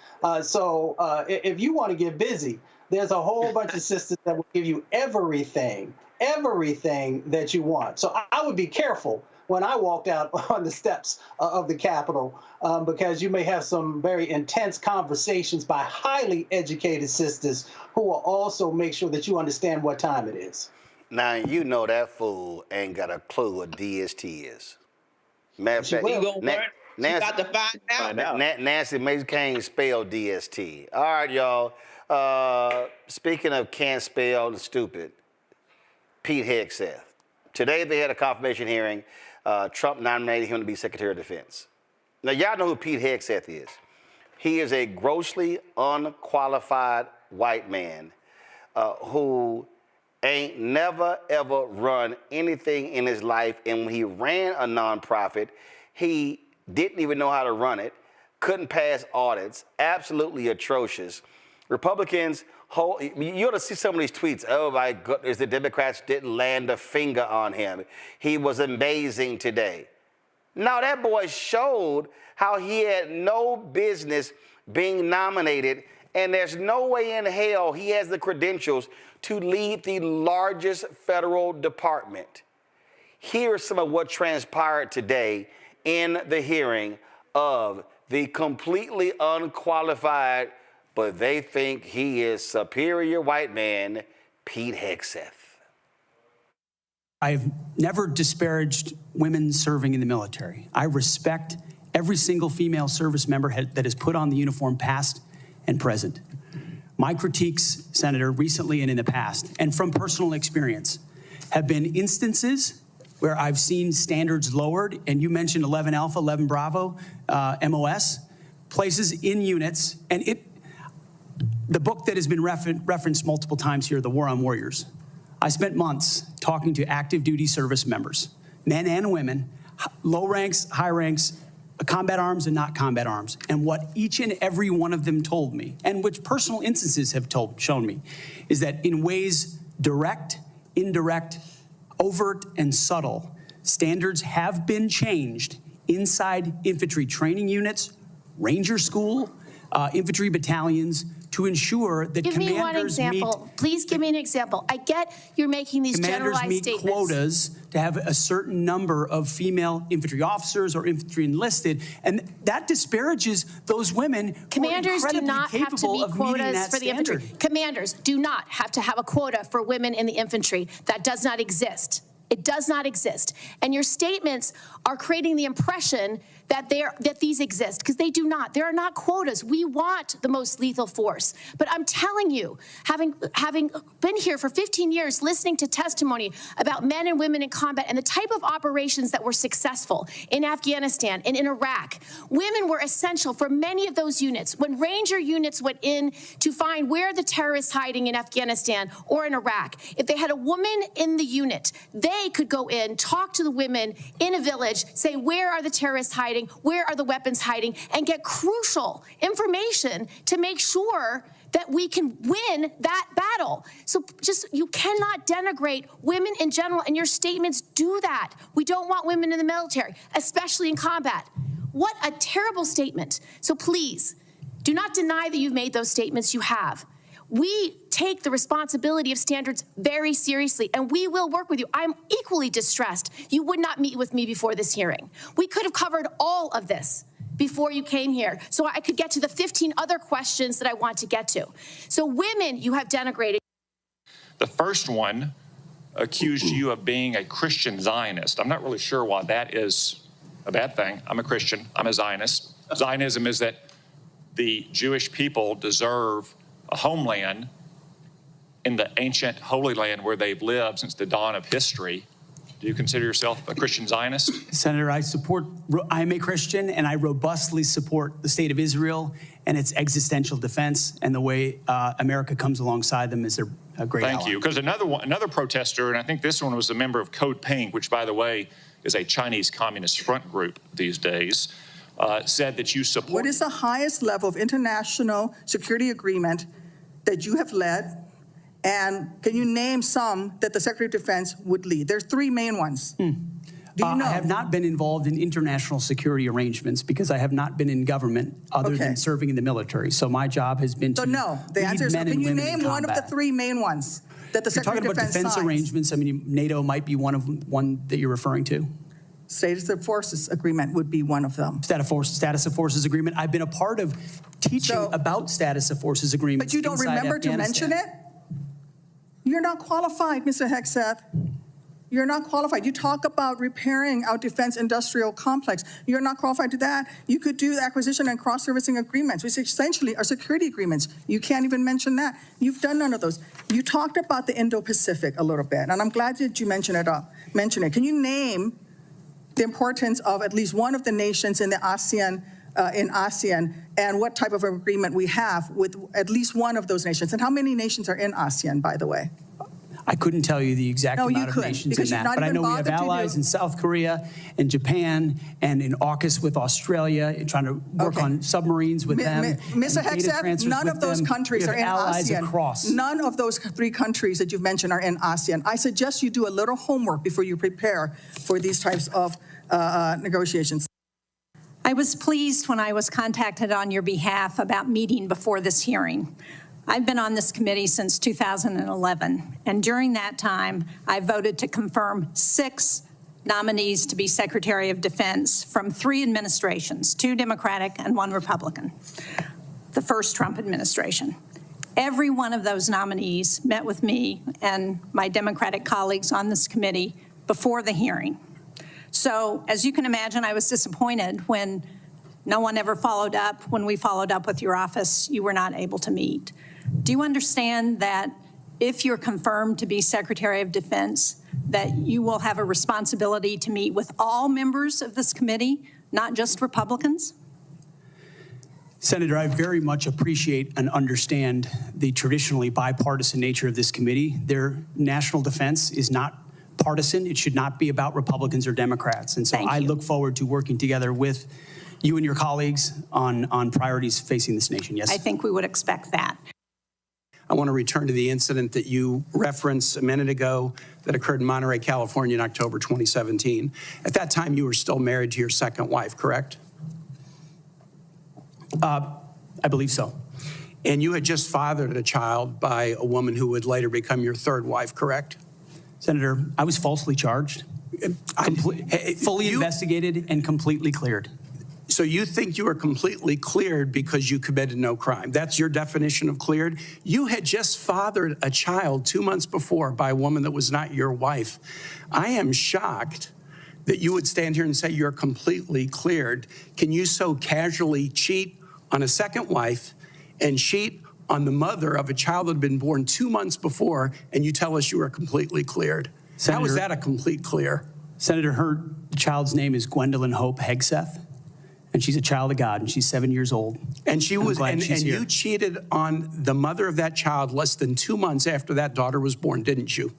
So if you want to get busy, there's a whole bunch of sisters that will give you everything that you want. So I would be careful when I walked out on the steps of the Capitol, because you may have some very intense conversations by highly educated sisters who will also make sure that you understand what time it is. Now, you know that fool ain't got a clue what DST is. Matter of fact, Nancy Mace can't spell DST. All right, y'all. Speaking of can't spell the stupid, Pete Hegseth. Today they had a confirmation hearing. Trump nominated him to be Secretary of Defense. Now, y'all know who Pete Hegseth is. He is a grossly unqualified white man who ain't never, ever run anything in his life. And when he ran a nonprofit, he didn't even know how to run it, couldn't pass audits, absolutely atrocious. Republicans, you ought to see some of these tweets. Oh my goodness, the Democrats didn't land a finger on him. He was amazing today. Now that boy showed how he had no business being nominated, and there's no way in hell he has the credentials to lead the largest federal department. Here's some of what transpired today in the hearing of the completely unqualified, but they think he is superior white man, Pete Hegseth. I've never disparaged women serving in the military. I respect every single female service member that has put on the uniform, past and present. My critiques, Senator, recently and in the past, and from personal experience, have been instances where I've seen standards lowered, and you mentioned 11 Alpha, 11 Bravo, MOS, places in units, and the book that has been referenced multiple times here, The War on Warriors. I spent months talking to active duty service members, men and women, low ranks, high ranks, combat arms and not combat arms. And what each and every one of them told me, and which personal instances have shown me, is that in ways direct, indirect, overt, and subtle, standards have been changed inside infantry training units, ranger school, infantry battalions, to ensure that give me one example. Please give me an example. I get you're making these generalized statements. Commanders meet quotas to have a certain number of female infantry officers or infantry enlisted, and that disparages those women. Commanders do not have to meet quotas for the infantry. Commanders do not have to have a quota for women in the infantry. That does not exist. It does not exist. And your statements are creating the impression that these exist, because they do not. There are not quotas. We want the most lethal force. But I'm telling you, having been here for 15 years, listening to testimony about men and women in combat and the type of operations that were successful in Afghanistan and in Iraq, women were essential for many of those units. When Ranger units went in to find where the terrorists hiding in Afghanistan or in Iraq, if they had a woman in the unit, they could go in, talk to the women in a village, say, where are the terrorists hiding? Where are the weapons hiding? And get crucial information to make sure that we can win that battle. So you cannot denigrate women in general, and your statements do that. We don't want women in the military, especially in combat. What a terrible statement. So please, do not deny that you've made those statements. You have. We take the responsibility of standards very seriously, and we will work with you. I'm equally distressed you would not meet with me before this hearing. We could have covered all of this before you came here, so I could get to the 15 other questions that I want to get to. So women, you have denigrated. The first one accused you of being a Christian Zionist. I'm not really sure why that is a bad thing. I'm a Christian. I'm a Zionist. Zionism is that the Jewish people deserve a homeland in the ancient Holy Land where they've lived since the dawn of history. Do you consider yourself a Christian Zionist? Senator, I'm a Christian, and I robustly support the state of Israel and its existential defense, and the way America comes alongside them is a great ally. Thank you. Because another protester, and I think this one was a member of Code Pink, which, by the way, is a Chinese Communist front group these days, said that you support. What is the highest level of international security agreement that you have led? And can you name some that the Secretary of Defense would lead? There's three main ones. Do you know? I have not been involved in international security arrangements because I have not been in government other than serving in the military. So my job has been to So no, the answer is, can you name one of the three main ones that the Secretary of Defense signs? You're talking about defense arrangements. I mean, NATO might be one that you're referring to. Status of Forces Agreement would be one of them. Status of Forces Agreement. I've been a part of teaching about Status of Forces Agreements. But you don't remember to mention it? You're not qualified, Mr. Hegseth. You're not qualified. You talk about repairing our defense industrial complex. You're not qualified to that. You could do acquisition and cross-servicing agreements, which essentially are security agreements. You can't even mention that. You've done none of those. You talked about the Indo-Pacific a little bit, and I'm glad that you mentioned it. Can you name the importance of at least one of the nations in the ASEAN, and what type of agreement we have with at least one of those nations? And how many nations are in ASEAN, by the way? I couldn't tell you the exact amount of nations in that, but I know we have allies in South Korea and Japan and in AUKUS with Australia, and trying to work on submarines with them. Mr. Hegseth, none of those countries are in ASEAN. None of those three countries that you've mentioned are in ASEAN. I suggest you do a little homework before you prepare for these types of negotiations. I was pleased when I was contacted on your behalf about meeting before this hearing. I've been on this committee since 2011, and during that time, I voted to confirm 6 nominees to be Secretary of Defense from 3 administrations, 2 Democratic and 1 Republican, the first Trump administration. Every one of those nominees met with me and my Democratic colleagues on this committee before the hearing. So, as you can imagine, I was disappointed when no one ever followed up. When we followed up with your office, you were not able to meet. Do you understand that if you're confirmed to be Secretary of Defense, that you will have a responsibility to meet with all members of this committee, not just Republicans? Senator, I very much appreciate and understand the traditionally bipartisan nature of this committee. Their national defense is not partisan. It should not be about Republicans or Democrats. And so I look forward to working together with you and your colleagues on priorities facing this nation. Yes? I think we would expect that. I want to return to the incident that you referenced a minute ago that occurred in Monterey, California in October 2017. At that time, you were still married to your second wife, correct? I believe so. And you had just fathered a child by a woman who would later become your third wife, correct? Senator, I was falsely charged, fully investigated, and completely cleared. So you think you were completely cleared because you committed no crime. That's your definition of cleared? You had just fathered a child 2 months before by a woman that was not your wife. I am shocked that you would stand here and say you're completely cleared. Can you so casually cheat on a second wife and cheat on the mother of a child that had been born 2 months before, and you tell us you were completely cleared? Senator, how is that a complete clear? Senator, her child's name is Gwendolyn Hope Hegseth. And she's a child of God, and she's 7 years old. And she was, and you cheated on the mother of that child less than 2 months after that daughter was born, didn't you?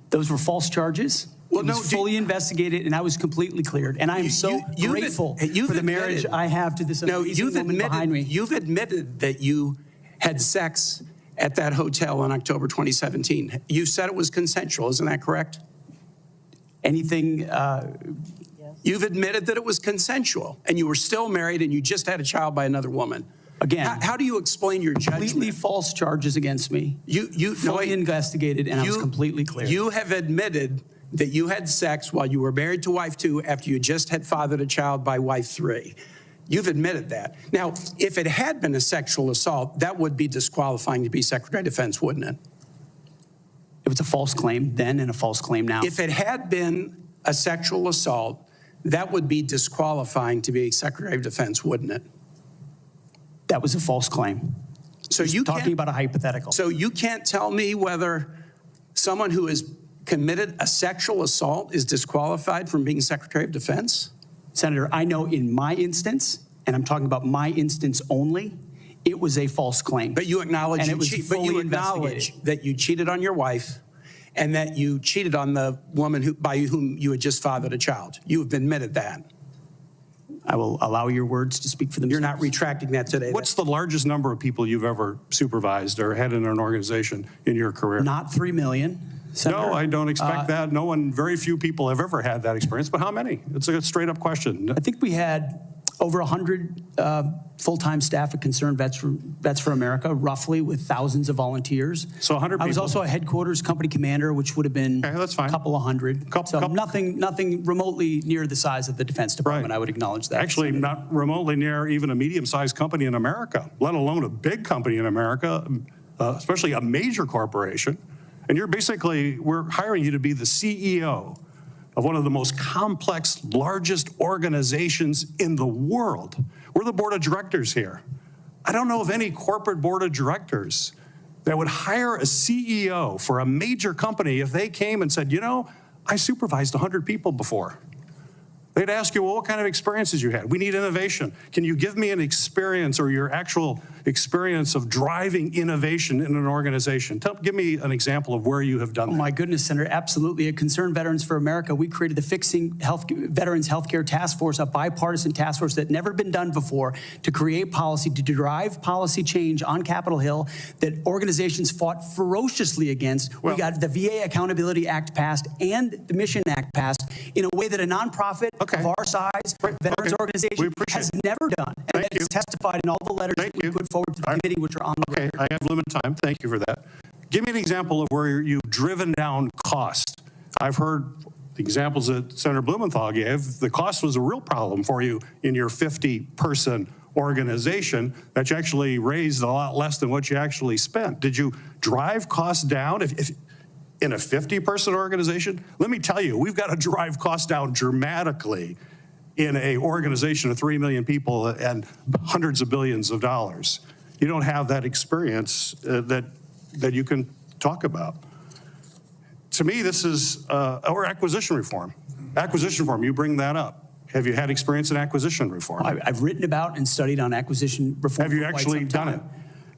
Those were false charges. Well, it was fully investigated, and I was completely cleared. And I am so grateful for the marriage I have to this amazing woman behind me. You've admitted that you had sex at that hotel in October 2017. You said it was consensual, isn't that correct? Anything... You've admitted that it was consensual, and you were still married, and you just had a child by another woman. Again, how do you explain your judgment? Completely false charges against me. You fully investigated, and I was completely clear. You have admitted that you had sex while you were married to wife 2 after you just had fathered a child by wife 3. You've admitted that. Now, if it had been a sexual assault, that would be disqualifying to be Secretary of Defense, wouldn't it? It was a false claim then and a false claim now. If it had been a sexual assault, that would be disqualifying to be Secretary of Defense, wouldn't it? That was a false claim. So you talking about a hypothetical. So you can't tell me whether someone who has committed a sexual assault is disqualified from being Secretary of Defense? Senator, I know in my instance, and I'm talking about my instance only, it was a false claim. But you acknowledge, and it was but you fully acknowledge investigated. that you cheated on your wife and that you cheated on the woman by whom you had just fathered a child. You have admitted that. I will allow your words to speak for themselves. You're not retracting that today. What's the largest number of people you've ever supervised or had in an organization in your career? Not 3 million. Senator. No, I don't expect that. No one, very few people have ever had that experience, but how many? It's a straight up question. I think we had over 100 full-time staff at Concerned Vets for America, roughly, with thousands of volunteers. So 100 people. I was also a headquarters company commander, which would have been that's fine. a couple of hundred. Nothing remotely near the size of the Defense Department. Right. I would acknowledge that. Actually, not remotely near even a medium-sized company in America, let alone a big company in America, especially a major corporation. And we're hiring you to be the CEO of one of the most complex, largest organizations in the world. We're the board of directors here. I don't know of any corporate board of directors that would hire a CEO for a major company if they came and said, you know, I supervised 100 people before. They'd ask you, well, what kind of experiences you had? We need innovation. Can you give me an experience or your actual experience of driving innovation in an organization? Give me an example of where you have done that. Oh my goodness, Senator, absolutely. At Concerned Veterans for America, we created the Fixing Veterans Healthcare Task Force, a bipartisan task force that had never been done before, to create policy, to drive policy change on Capitol Hill that organizations fought ferociously against. We got the VA Accountability Act passed and the Mission Act passed in a way that a nonprofit of our size, veterans organization, has never done. And that is testified in all the letters that we put forward to the committee, which are on the record. I have limited time. Thank you for that. Give me an example of where you've driven down cost. I've heard the examples that Senator Blumenthal gave. The cost was a real problem for you in your 50-person organization that you actually raised a lot less than what you actually spent. Did you drive costs down? If in a 50-person organization, let me tell you, we've got to drive costs down dramatically in an organization of 3 million people and hundreds of billions of dollars. You don't have that experience that you can talk about. To me, this is, or acquisition reform. Acquisition reform, you bring that up. Have you had experience in acquisition reform? I've written about and studied on acquisition reform. Have you actually done it?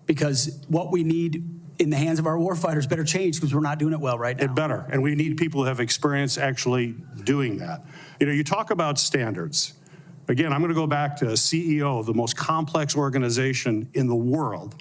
Because what we need in the hands of our warfighters better change, because we're not doing it well right now. It better, and we need people who have experience actually doing that. You know, you talk about standards. Again, I'm going to go back to a CEO of the most complex organization in the world.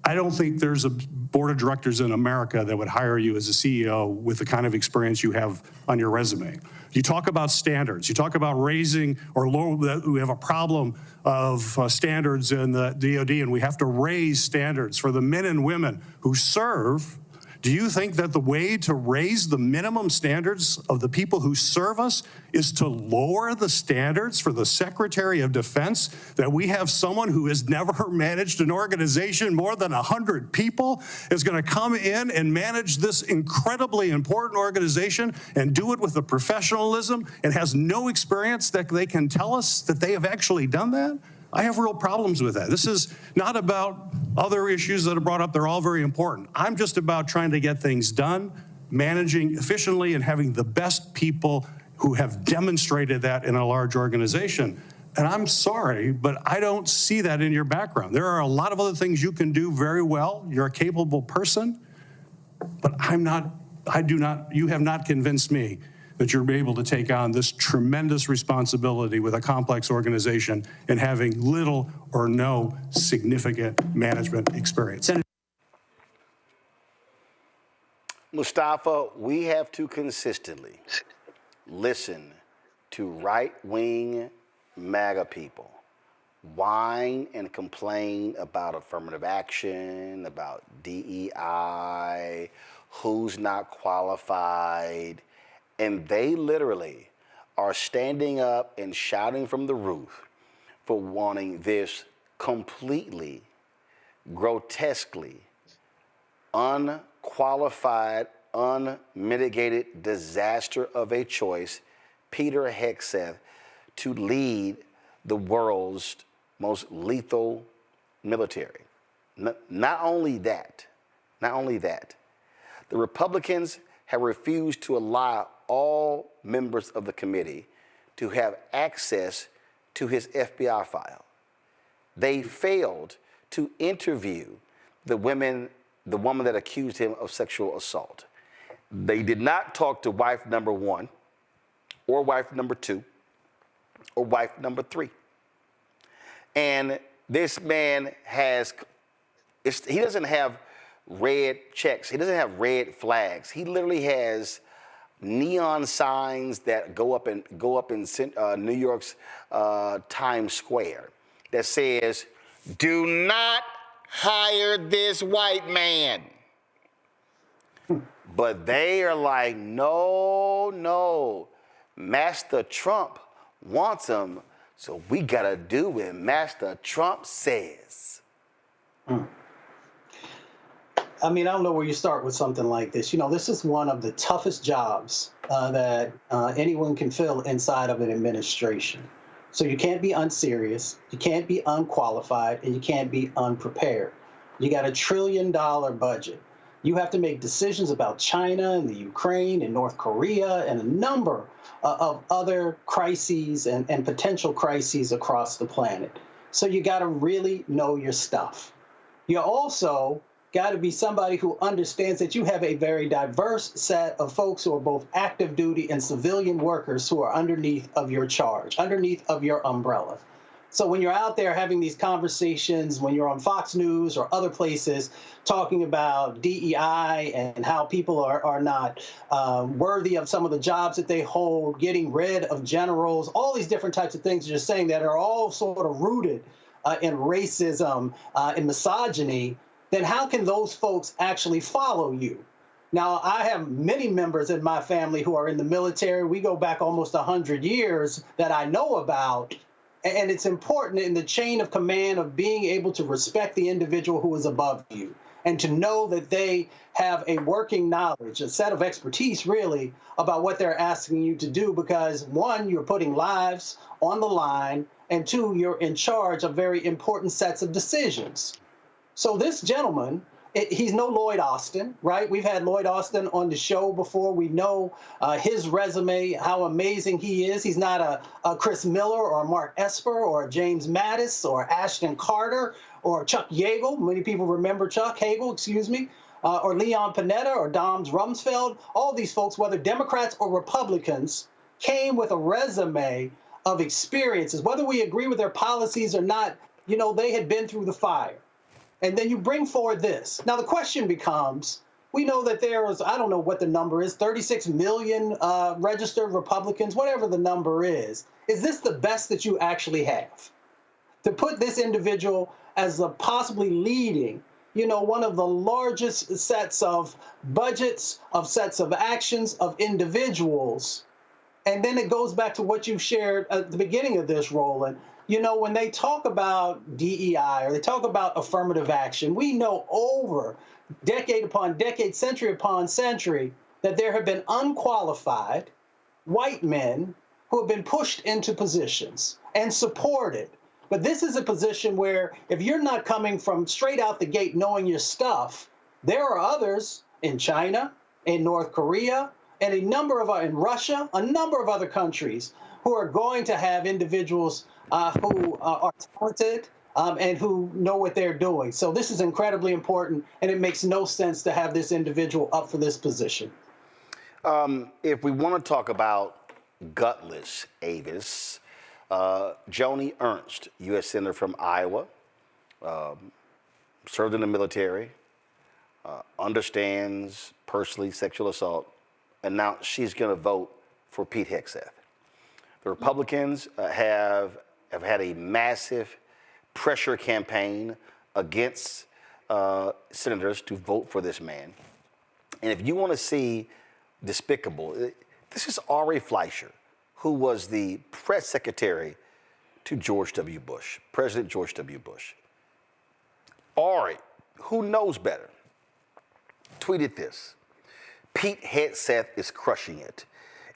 I don't think there's a board of directors in America that would hire you as a CEO with the kind of experience you have on your resume. You talk about standards. You talk about raising or lower, we have a problem of standards in the DOD, and we have to raise standards for the men and women who serve. Do you think that the way to raise the minimum standards of the people who serve us is to lower the standards for the Secretary of Defense? That we have someone who has never managed an organization more than 100 people is going to come in and manage this incredibly important organization and do it with a professionalism and has no experience that they can tell us that they have actually done that? I have real problems with that. This is not about other issues that are brought up. They're all very important. I'm just about trying to get things done, managing efficiently, and having the best people who have demonstrated that in a large organization. And I'm sorry, but I don't see that in your background. There are a lot of other things you can do very well. You're a capable person, but you have not convinced me that you're able to take on this tremendous responsibility with a complex organization and having little or no significant management experience. Mustafa, we have to consistently listen to right-wing MAGA people whine and complain about affirmative action, about DEI, who's not qualified. And they literally are standing up and shouting from the roof for wanting this completely, grotesquely, unqualified unmitigated disaster of a choice, Peter Hegseth, to lead the world's most lethal military. Not only that, the Republicans have refused to allow all members of the committee to have access to his FBI file. They failed to interview the woman that accused him of sexual assault. They did not talk to wife number 1 or wife number 2 or wife number 3. And this man he doesn't have red checks. He doesn't have red flags. He literally has neon signs that go up in New York's Times Square that says, "Do not hire this white man." But they are like, no, Master Trump wants him, so we gotta do what Master Trump says. I mean, I don't know where you start with something like this. You know, this is one of the toughest jobs that anyone can fill inside of an administration. So you can't be unserious, you can't be unqualified, and you can't be unprepared. You got $1 trillion budget. You have to make decisions about China and the Ukraine and North Korea and a number of other crises and potential crises across the planet. So you got to really know your stuff. You also got to be somebody who understands that you have a very diverse set of folks who are both active duty and civilian workers who are underneath of your charge, underneath of your umbrella. So when you're out there having these conversations, when you're on Fox News or other places talking about DEI and how people are not worthy of some of the jobs that they hold, getting rid of generals, all these different types of things you're saying that are all sort of rooted in racism and misogyny, then how can those folks actually follow you? Now, I have many members in my family who are in the military. We go back almost 100 years that I know about. And it's important in the chain of command of being able to respect the individual who is above you and to know that they have a working knowledge, a set of expertise, really, about what they're asking you to do because, one, you're putting lives on the line, and two, you're in charge of very important sets of decisions. So this gentleman, he's no Lloyd Austin, right? We've had Lloyd Austin on the show before. We know his resume, how amazing he is. He's not a Chris Miller or a Mark Esper or a James Mattis or Ashton Carter or Chuck Hagel. Many people remember Chuck Hagel, or Leon Panetta or Doms Rumsfeld. All these folks, whether Democrats or Republicans, came with a resume of experiences. Whether we agree with their policies or not, you know, they had been through the fire. And then you bring forward this. Now, the question becomes, we know that there is, I don't know what the number is, 36 million registered Republicans, whatever the number is. Is this the best that you actually have? To put this individual as possibly leading, you know, one of the largest sets of budgets, of sets of actions, of individuals. And then it goes back to what you shared at the beginning of this, Roland. You know, when they talk about DEI or they talk about affirmative action, we know over decade upon decade, century upon century, that there have been unqualified white men who have been pushed into positions and supported. But this is a position where if you're not coming from straight out the gate knowing your stuff, there are others in China, in North Korea, and in Russia, a number of other countries who are going to have individuals who are talented and who know what they're doing. So this is incredibly important, and it makes no sense to have this individual up for this position. If we want to talk about gutless Avis, Joni Ernst, U.S. Senator from Iowa, served in the military, understands personally sexual assault, and now she's going to vote for Pete Hegseth. The Republicans have had a massive pressure campaign against senators to vote for this man. And if you want to see despicable, this is Ari Fleischer, who was the press secretary to George W. Bush, President George W. Bush. Ari, who knows better, tweeted this. Pete Hegseth is crushing it.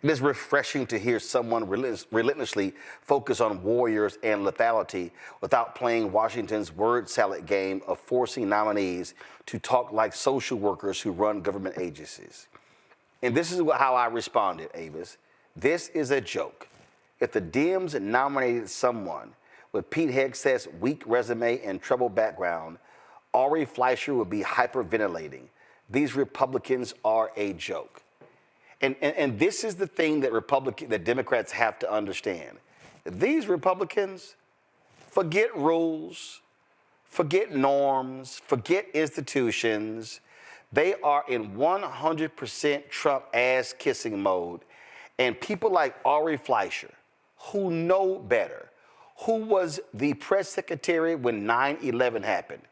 It is refreshing to hear someone relentlessly focus on warriors and lethality without playing Washington's word salad game of forcing nominees to talk like social workers who run government agencies. And this is how I responded, Avis. This is a joke. If the Dems nominated someone with Pete Hegseth's weak resume and troubled background, Ari Fleischer would be hyperventilating. These Republicans are a joke. And this is the thing that Democrats have to understand. These Republicans forget rules, forget norms, forget institutions. They are in 100% Trump ass-kissing mode. And people like Ari Fleischer, who know better, who was the press secretary when 9/11 happened,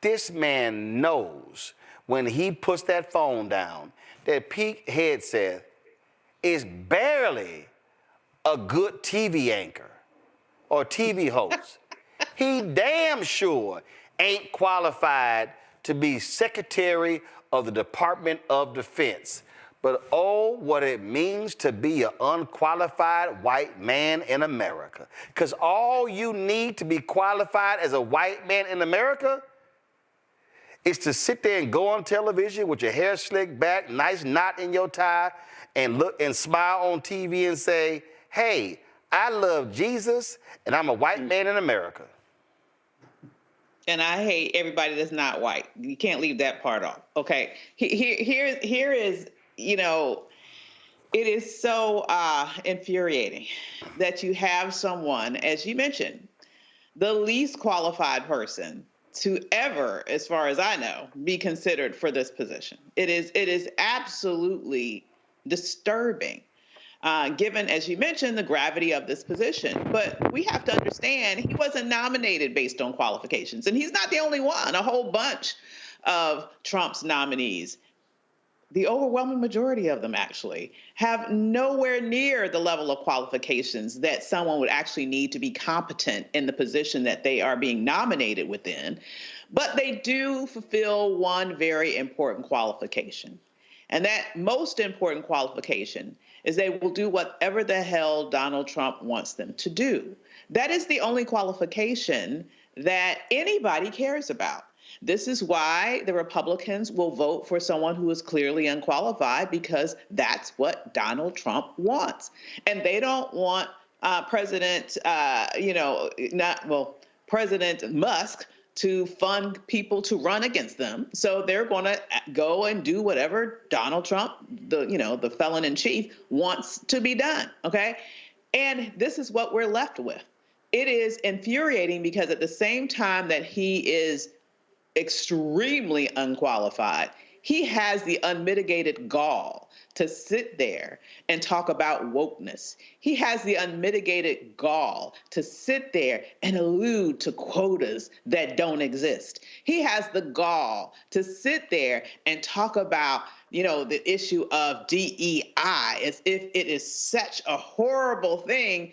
this man knows when he puts that phone down that Pete Hegseth is barely a good TV anchor or TV host. He damn sure ain't qualified to be Secretary of the Department of Defense. But oh, what it means to be an unqualified white man in America. Because all you need to be qualified as a white man in America is to sit there and go on television with your hair slicked back, nice knot in your tie, and look and smile on TV and say, hey, I love Jesus and I'm a white man in America. And I hate everybody that's not white. You can't leave that part off. Okay. Here is, you know, it is so infuriating that you have someone, as you mentioned, the least qualified person to ever, as far as I know, be considered for this position. It is absolutely disturbing, given, as you mentioned, the gravity of this position. But we have to understand he wasn't nominated based on qualifications. And he's not the only one. A whole bunch of Trump's nominees, the overwhelming majority of them actually, have nowhere near the level of qualifications that someone would actually need to be competent in the position that they are being nominated within. But they do fulfill one very important qualification. And that most important qualification is they will do whatever the hell Donald Trump wants them to do. That is the only qualification that anybody cares about. This is why the Republicans will vote for someone who is clearly unqualified, because that's what Donald Trump wants. And they don't want President Musk to fund people to run against them. So they're going to go and do whatever Donald Trump, the felon in chief, wants to be done. Okay. And this is what we're left with. It is infuriating because at the same time that he is extremely unqualified, he has the unmitigated gall to sit there and talk about wokeness. He has the unmitigated gall to sit there and allude to quotas that don't exist. He has the gall to sit there and talk about, the issue of DEI as if it is such a horrible thing.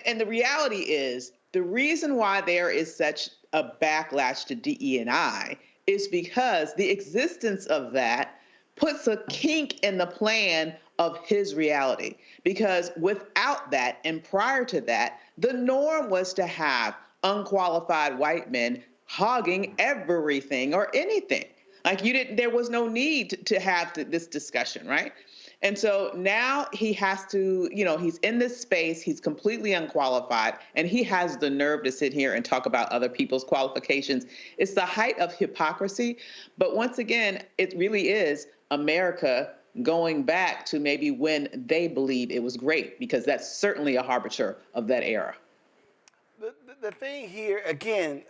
And the reality is, the reason why there is such a backlash to DE&I is because the existence of that puts a kink in the plan of his reality. Because without that, and prior to that, the norm was to have unqualified white men hogging everything or anything. There was no need to have this discussion, right? And so now he has to, he's in this space, he's completely unqualified, and he has the nerve to sit here and talk about other people's qualifications. It's the height of hypocrisy. But once again, it really is America going back to maybe when they believe it was great, because that's certainly a harbinger of that era. The thing here, again,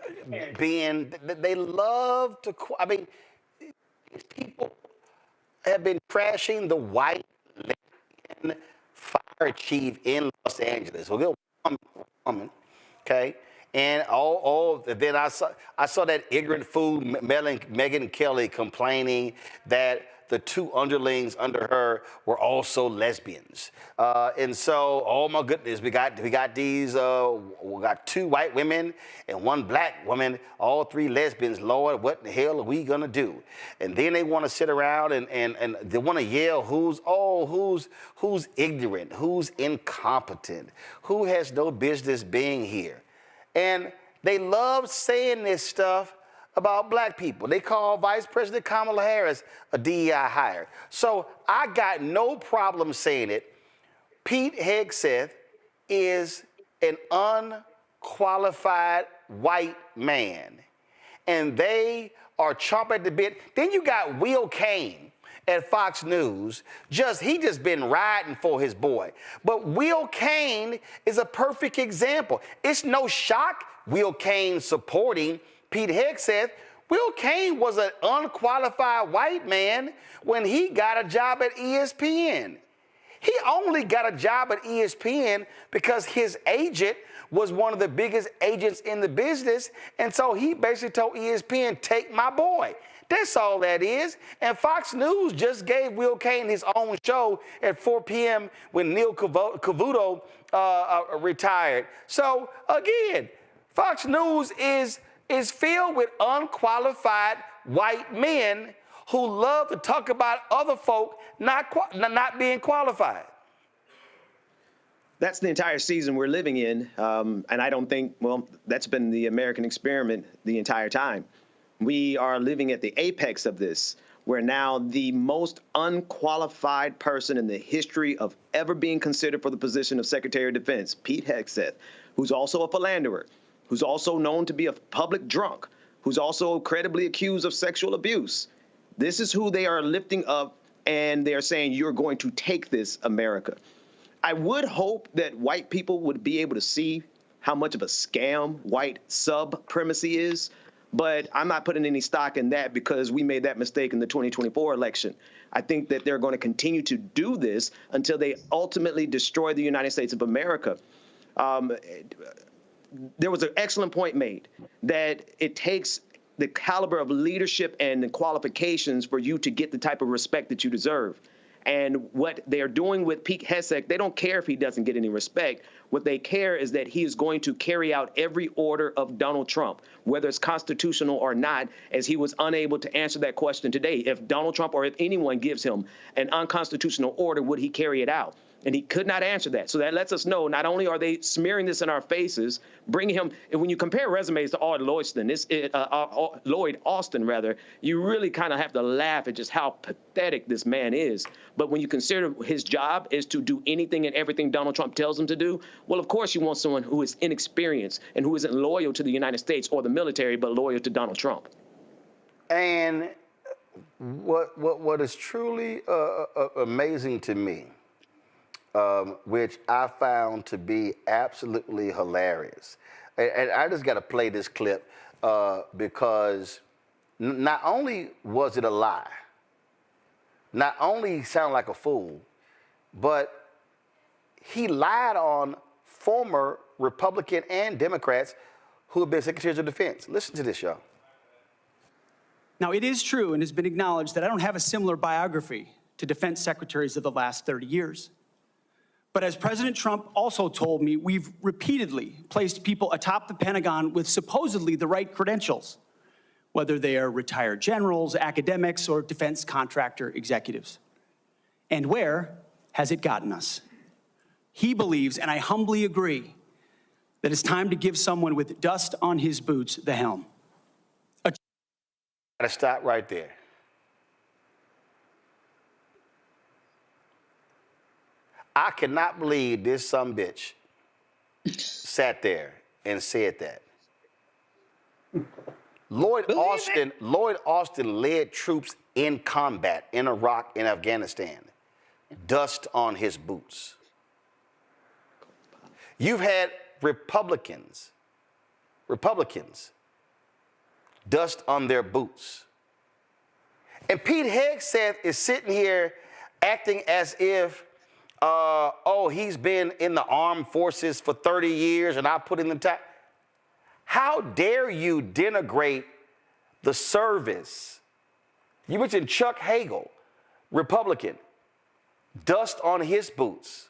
being that they love to, people have been trashing the white fire chief in Los Angeles. Well, woman, okay? And then I saw that ignorant fool Megyn Kelly complaining that the two underlings under her were also lesbians. And so, oh my goodness, we got these, we got 2 white women and 1 black woman, all 3 lesbians. Lord, what the hell are we gonna do? And then they want to sit around and they want to yell who's ignorant, who's incompetent, who has no business being here. And they love saying this stuff about black people. They call Vice President Kamala Harris a DEI hire. So I got no problem saying it. Pete Hegseth is an unqualified white man, and they are chomping at the bit. Then you got Will Cain at Fox News. He just been riding for his boy. But Will Cain is a perfect example. It's no shock Will Cain supporting Pete Hegseth. Will Cain was an unqualified white man when he got a job at ESPN. He only got a job at ESPN because his agent was one of the biggest agents in the business, and so he basically told ESPN, take my boy. That's all that is. And Fox News just gave Will Cain his own show at 4 p.m. when Neil Cavuto retired. So again, Fox News is filled with unqualified white men who love to talk about other folk not being qualified. That's the entire season we're living in, and I don't think, well, that's been the American experiment the entire time. We are living at the apex of this, where now the most unqualified person in the history of ever being considered for the position of Secretary of Defense, Pete Hegseth, who's also a philanderer, who's also known to be a public drunk, who's also credibly accused of sexual abuse. This is who they are lifting up, and they are saying, you're going to take this, America. I would hope that white people would be able to see how much of a scam white supremacy is, but I'm not putting any stock in that because we made that mistake in the 2024 election. I think that they're going to continue to do this until they ultimately destroy the United States of America. There was an excellent point made that it takes the caliber of leadership and the qualifications for you to get the type of respect that you deserve. And what they're doing with Pete Hegseth, they don't care if he doesn't get any respect. What they care is that he is going to carry out every order of Donald Trump, whether it's constitutional or not, as he was unable to answer that question today. If Donald Trump or if anyone gives him an unconstitutional order, would he carry it out? And he could not answer that. So that lets us know not only are they smearing this in our faces, bringing him, and when you compare resumes to Lloyd Austin, you really kind of have to laugh at just how pathetic this man is. But when you consider his job is to do anything and everything Donald Trump tells him to do, well, of course you want someone who is inexperienced and who isn't loyal to the United States or the military, but loyal to Donald Trump. And what is truly amazing to me, which I found to be absolutely hilarious. And I just got to play this clip because not only was it a lie, not only he sounded like a fool, but he lied on former Republican and Democrats who have been Secretaries of Defense. Listen to this, y'all. Now, it is true and has been acknowledged that I don't have a similar biography to defense secretaries of the last 30 years. But as President Trump also told me, we've repeatedly placed people atop the Pentagon with supposedly the right credentials, whether they are retired generals, academics, or defense contractor executives. And where has it gotten us? He believes, and I humbly agree, that it's time to give someone with dust on his boots the helm. Gotta stop right there. I cannot believe this sumbitch sat there and said that. Lloyd Austin led troops in combat in Iraq and Afghanistan. Dust on his boots. You've had Republicans, dust on their boots. And Pete Hegseth is sitting here acting as if, he's been in the armed forces for 30 years and I put in the time. How dare you denigrate the service? You mentioned Chuck Hagel, Republican, dust on his boots.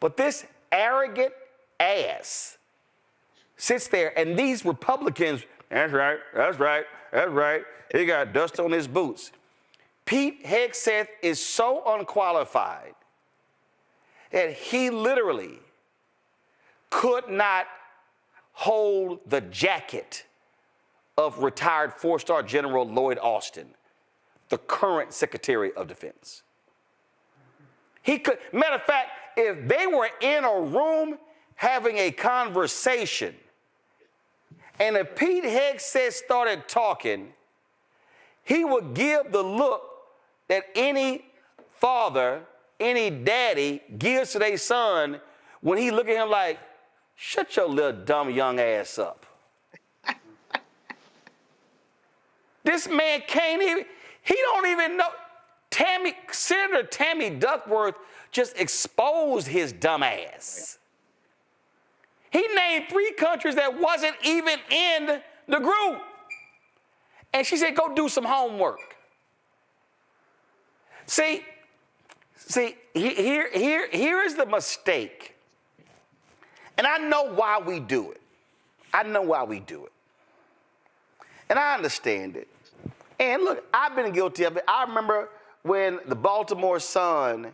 But this arrogant ass sits there, and these Republicans, that's right, that's right, that's right, he got dust on his boots. Pete Hegseth is so unqualified that he literally could not hold the jacket of retired four-star General Lloyd Austin, the current Secretary of Defense. He could, matter of fact, if they were in a room having a conversation, and if Pete Hegseth started talking, he would give the look that any father, any daddy gives to their son when he look at him like, shut your little dumb young ass up. This man can't even, he don't even know. Senator Tammy Duckworth just exposed his dumb ass. He named 3 countries that wasn't even in the group. And she said, go do some homework. See, here is the mistake. And I know why we do it. I know why we do it. And I understand it. And look, I've been guilty of it. I remember when the Baltimore Sun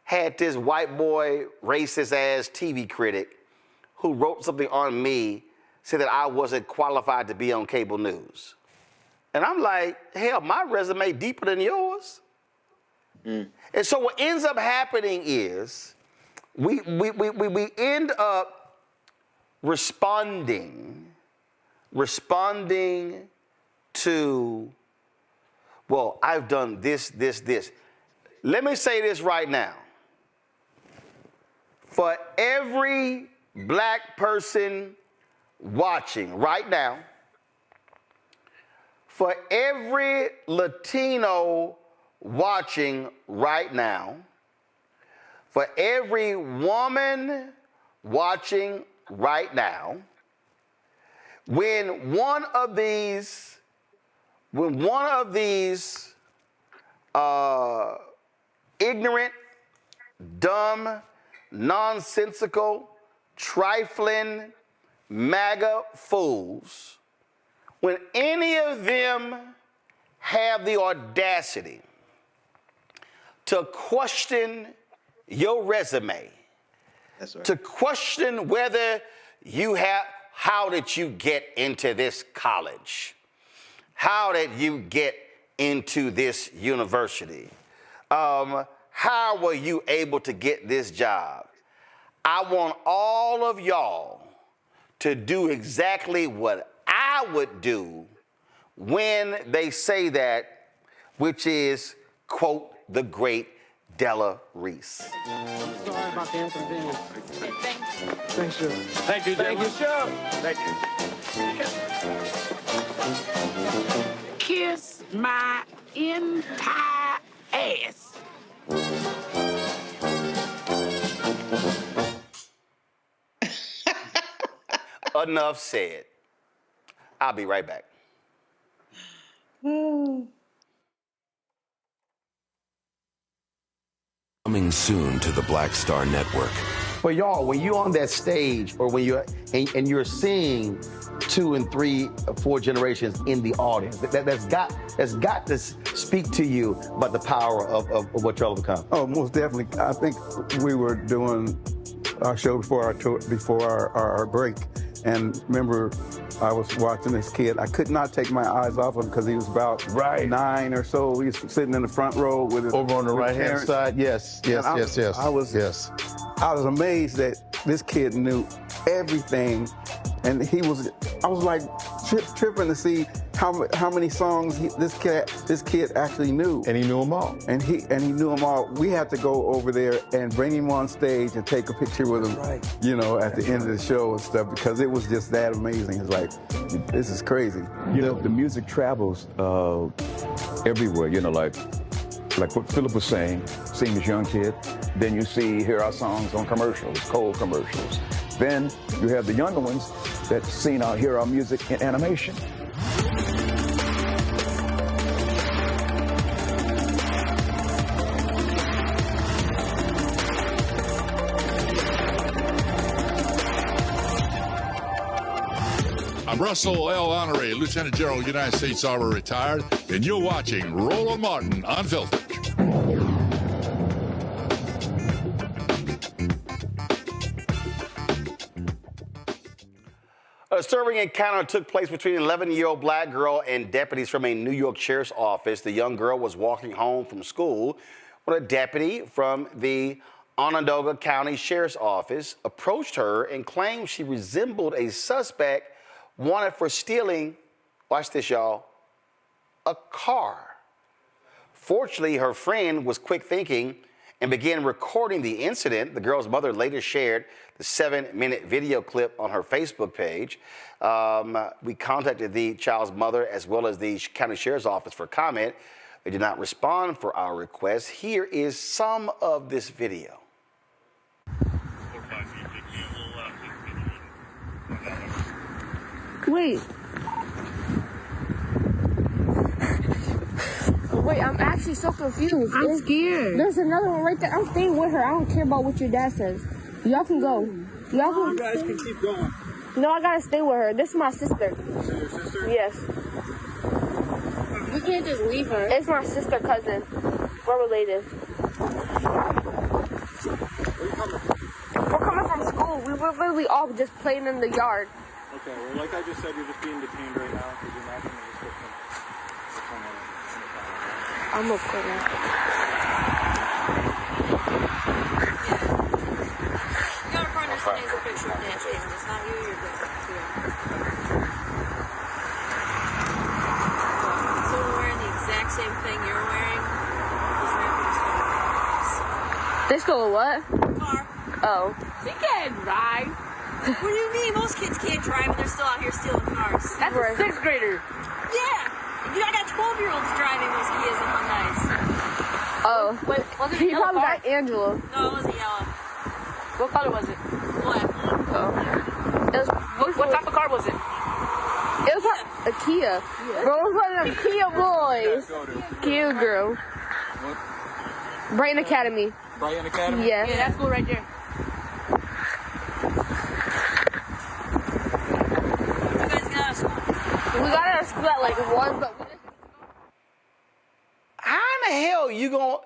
had this white boy, racist ass TV critic who wrote something on me, said that I wasn't qualified to be on cable news. And I'm like, hell, my resume deeper than yours. And so what ends up happening is we end up responding to, well, I've done this. Let me say this right now. For every black person watching right now, for every Latino watching right now, for every woman watching right now, when one of these ignorant, dumb, nonsensical, trifling MAGA fools, when any of them have the audacity to question your resume, that's right, to question whether you have, how did you get into this college? How did you get into this university? How were you able to get this job? I want all of y'all to do exactly what I would do when they say that, which is, quote, the great Della Reese. Sorry about the inconvenience. Thanks, Joe. Thank you, Thank you, Joe. Thank you. Kiss my entire ass. Enough said. I'll be right back. Coming soon to the Black Star Network. But y'all, when you're on that stage, or when you're and you're seeing 2 and 3, 4 generations in the audience, that's got to speak to you about the power of what y'all have become. Oh, most definitely. I think we were doing our show before our break, and remember, I was watching this kid. I could not take my eyes off him because he was about 9 or so. He was sitting in the front row with his, over on the right-hand parents. side. Yes. I was amazed that this kid knew everything, and I was like tripping to see how many songs this kid actually knew. And he knew them all. And he knew them all. We had to go over there and bring him on stage and take a picture with him, you know, at the end of the show and stuff, because it was just that amazing. It's like, this is crazy. You know, the music travels everywhere, you know, like what Philip was saying, seeing this young kid, then you hear our songs on commercials, cold commercials. Then you have the younger ones that hear our music in animation. I'm Russell L. Honoré, Lieutenant General, United States Army, retired, and you're watching Roland Martin Unfiltered. A disturbing encounter took place between an 11-year-old black girl and deputies from a New York sheriff's office. The young girl was walking home from school when a deputy from the Onondaga County Sheriff's Office approached her and claimed she resembled a suspect wanted for stealing, watch this, y'all, a car. Fortunately, her friend was quick thinking and began recording the incident. The girl's mother later shared the 7-minute video clip on her Facebook page. We contacted the child's mother as well as the county sheriff's office for comment. They did not respond for our request. Here is some of this video. Wait. Wait, I'm actually so confused. I'm scared. There's another one right there. I'm staying with her. I don't care about what your dad says. Y'all can go. Y'all can. You guys can keep going. No, I gotta stay with her. This is my sister. Is your sister? Yes. You can't just leave her. It's my sister, cousin. We're related. Where are you coming from? We're coming from school. We were literally all just playing in the yard. Okay, well, like I just said, you're just being detained right now because you're not in the description. I'm okay now. You gotta find us a picture of that Jason. It's not you, you're good. So we're wearing the exact same thing you're wearing. They stole a what? Car. Oh. She can't drive. What do you mean? Most kids can't drive and they're still out here stealing cars. That's a 6th grader. Yeah. I got 12-year-olds driving those Kias in Hyundais. Oh. Wait, was it a yellow car? Angela. No, it wasn't yellow. What color was it? Black. Oh. It was, what type of car was it? It was a Kia. Yeah. Bro, it was one of them Kia boys. Kia girl. What? Brighton Academy. Brighton Academy? Yeah. Yeah, that school right there. We got out of school at like 1, but we didn't. How in the hell you gonna?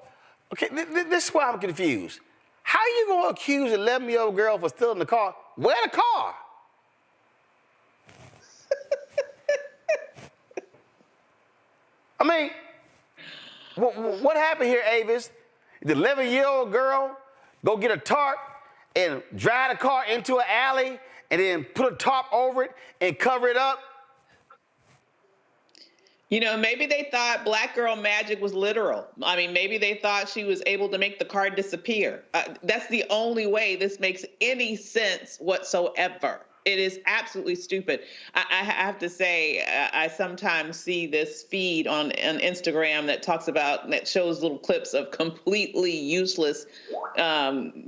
Okay, this is why I'm confused. How you gonna accuse an 11-year-old girl for stealing the car? Where the car? I mean, what happened here, Avis? The 11-year-old girl go get a tarp and drive the car into an alley and then put a tarp over it and cover it up? You know, maybe they thought black girl magic was literal. I mean, maybe they thought she was able to make the car disappear. That's the only way this makes any sense whatsoever. It is absolutely stupid. I have to say, I sometimes see this feed on Instagram that shows little clips of completely useless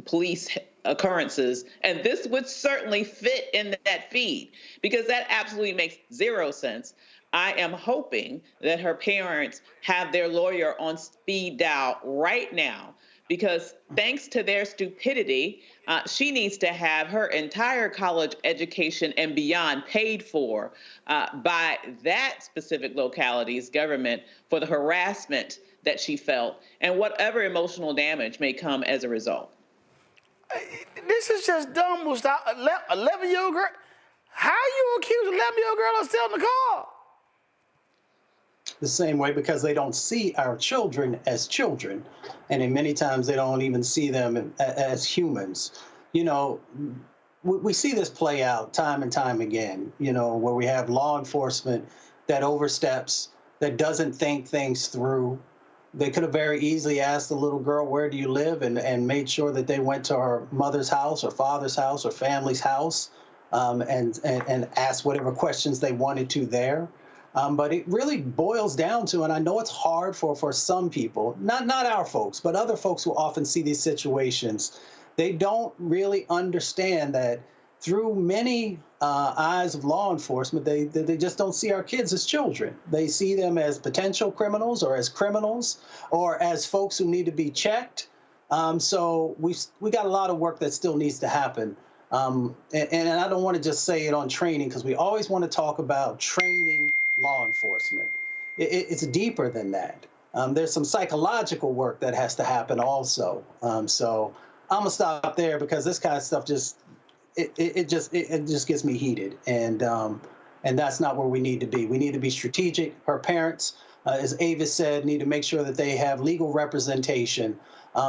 police occurrences. And this would certainly fit in that feed because that absolutely makes zero sense. I am hoping that her parents have their lawyer on speed dial right now because thanks to their stupidity, she needs to have her entire college education and beyond paid for by that specific locality's government for the harassment that she felt and whatever emotional damage may come as a result. This is just dumb, Mustafa. 11-year-old girl? How you accuse an 11-year-old girl of stealing the car? The same way because they don't see our children as children. And in many times they don't even see them as humans. You know, we see this play out time and time again, you know, where we have law enforcement that oversteps, that doesn't think things through. They could have very easily asked the little girl, where do you live? And made sure that they went to her mother's house or father's house or family's house and asked whatever questions they wanted to there. But it really boils down to, and I know it's hard for some people, not our folks, but other folks who often see these situations, they don't really understand that through many eyes of law enforcement, they just don't see our kids as children. They see them as potential criminals or as folks who need to be checked. So we got a lot of work that still needs to happen And I don't want to just say it on training, because we always want to talk about training law enforcement. It's deeper than that. There's some psychological work that has to happen also. So I'm gonna stop there, because this kind of stuff just gets me heated, and that's not where we need to be. We need to be strategic. Her parents, as Avis said, need to make sure that they have legal representation,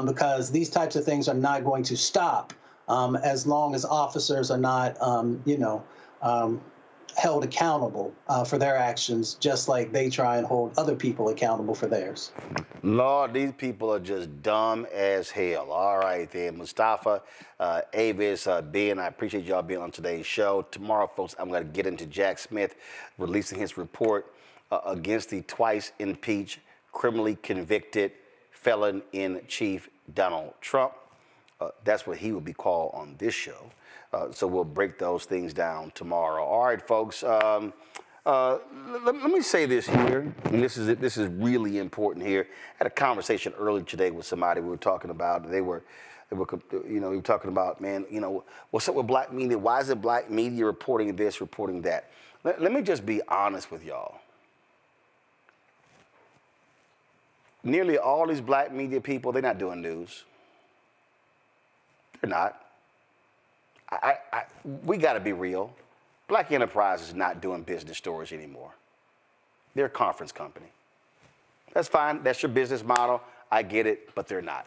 because these types of things are not going to stop as long as officers are not, held accountable for their actions, just like they try and hold other people accountable for theirs. Lord, these people are just dumb as hell. All right, then. Mustafa, Avis, Ben, I appreciate y'all being on today's show. Tomorrow, folks, I'm going to get into Jack Smith releasing his report against the twice impeached, criminally convicted felon-in-chief Donald Trump. That's what he will be called on this show. So we'll break those things down tomorrow. All right, folks. Let me say this here, and this is really important here. I had a conversation earlier today with somebody. We were talking about we were talking about, man, what's up with black media? Why is it black media reporting this, reporting that? Let me just be honest with y'all. Nearly all these black media people, they're not doing news. They're not. We got to be real. Black Enterprise is not doing business stories anymore. They're a conference company. That's fine. That's your business model. I get it, but they're not.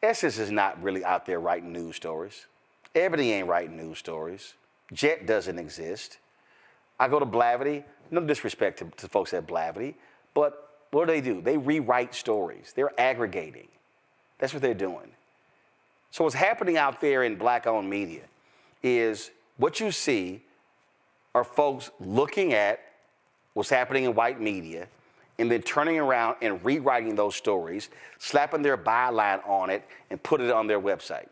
Essence is not really out there writing news stories. Ebony ain't writing news stories. Jet doesn't exist. I go to Blavity. No disrespect to folks at Blavity, but what do? They rewrite stories. They're aggregating. That's what they're doing. So what's happening out there in black-owned media is what you see are folks looking at what's happening in white media and then turning around and rewriting those stories, slapping their byline on it, and put it on their website.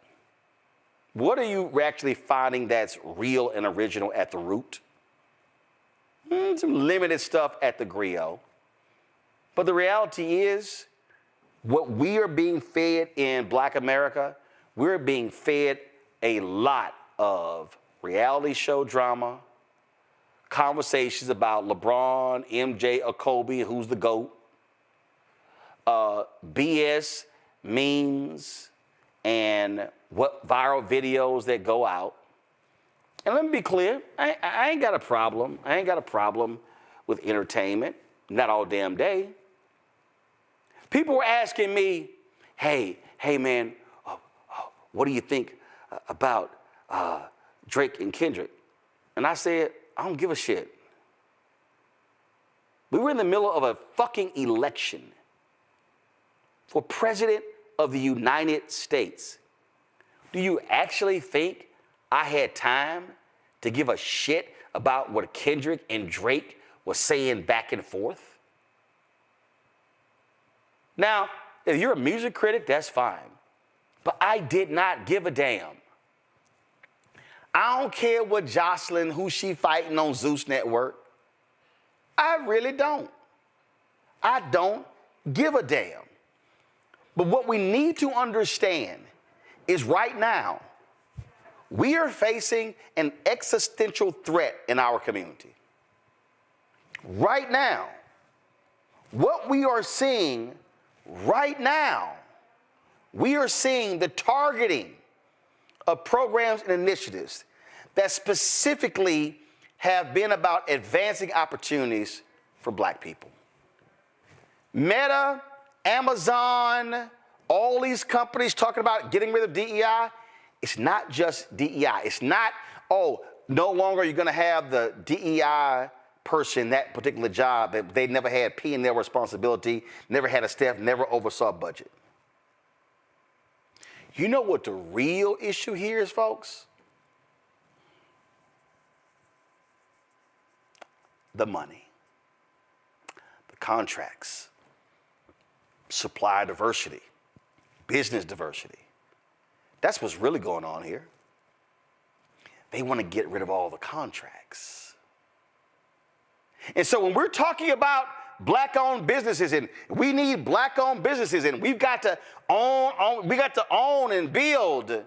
What are you actually finding that's real and original at the root? Some limited stuff at the griot. But the reality is, what we are being fed in Black America, we're being fed a lot of reality show drama, conversations about LeBron, MJ, or Kobe, who's the GOAT, BS, memes, and what viral videos that go out. And let me be clear, I ain't got a problem. I ain't got a problem with entertainment, not all damn day. People were asking me, hey man, what do you think about Drake and Kendrick? And I said, I don't give a shit. We were in the middle of a fucking election for President of the United States. Do you actually think I had time to give a shit about what Kendrick and Drake were saying back and forth? Now, if you're a music critic, that's fine. But I did not give a damn. I don't care what Jocelyn, who she fighting on Zeus Network. I really don't. I don't give a damn. But what we need to understand is right now, we are facing an existential threat in our community. Right now, what we are seeing right now, we are seeing the targeting of programs and initiatives that specifically have been about advancing opportunities for Black people. Meta, Amazon, all these companies talking about getting rid of DEI. It's not just DEI. It's not, no longer you're going to have the DEI person, that particular job, that they never had P in their responsibility, never had a staff, never oversaw a budget. You know what the real issue here is, folks? The money, the contracts, supply diversity, business diversity. That's what's really going on here. They want to get rid of all the contracts. And so when we're talking about Black-owned businesses, and we need Black-owned businesses, and we've got to own and build.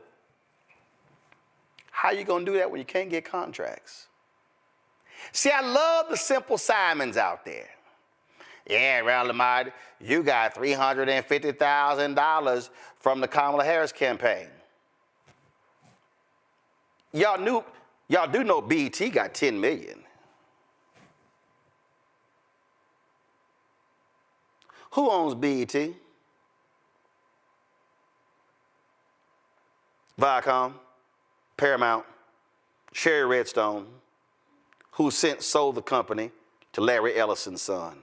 How you going to do that when you can't get contracts? See, I love the simple Simons out there. Yeah, Roland, you got $350,000 from the Kamala Harris campaign. Y'all do know BET got $10 million. Who owns BET? Viacom, Paramount, Sherry Redstone, who sold the company to Larry Ellison's son.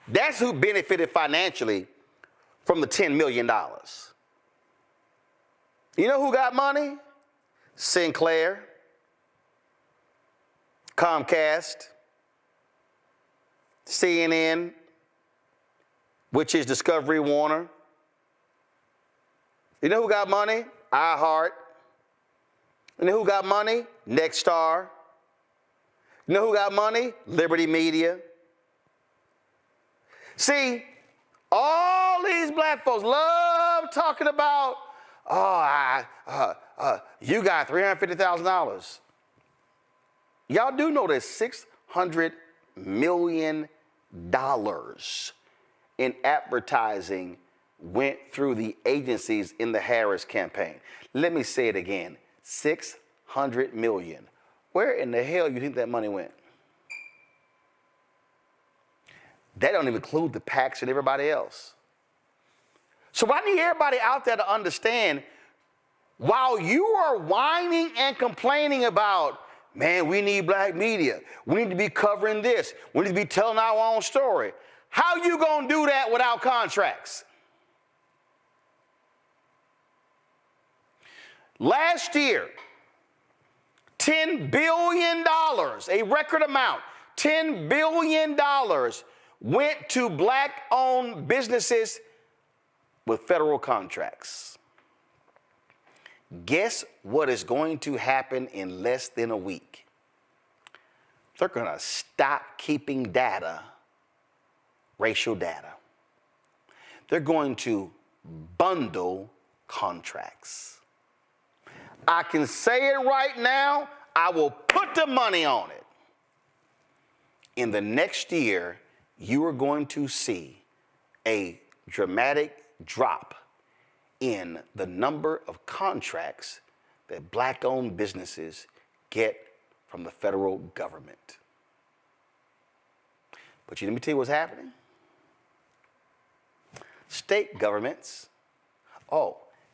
That's who benefited financially from the $10 million. You know who got money? Sinclair, Comcast, CNN, which is Discovery Warner. You know who got money? iHeart. You know who got money? Nexstar. You know who got money? Liberty Media. See, all these black folks love talking about, you got $350,000. Y'all do know that $600 million in advertising went through the agencies in the Harris campaign. Let me say it again, $600 million. Where in the hell do you think that money went? That don't even include the PACs and everybody else. So I need everybody out there to understand, while you are whining and complaining about, man, we need black media, we need to be covering this, we need to be telling our own story, how you gonna do that without contracts? Last year, $10 billion, a record amount, $10 billion went to black-owned businesses with federal contracts. Guess what is going to happen in less than a week? They're going to stop keeping data, racial data. They're going to bundle contracts. I can say it right now, I will put the money on it. In the next year, you are going to see a dramatic drop in the number of contracts that black-owned businesses get from the federal government. But let me tell you what's happening. State governments,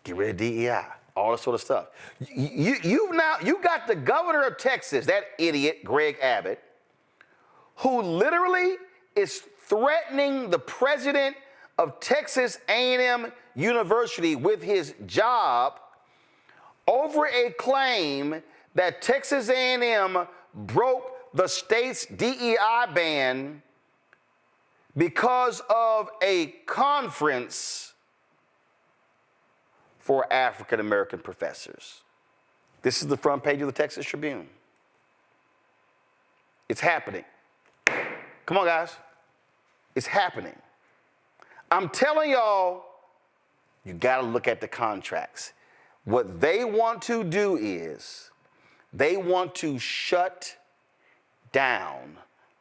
get rid of DEI, all this sort of stuff. You got the governor of Texas, that idiot, Greg Abbott, who literally is threatening the president of Texas A&M University with his job over a claim that Texas A&M broke the state's DEI ban because of a conference for African American professors. This is the front page of the Texas Tribune. It's happening. Come on, guys. It's happening. I'm telling y'all, you got to look at the contracts. What they want to do is they want to shut down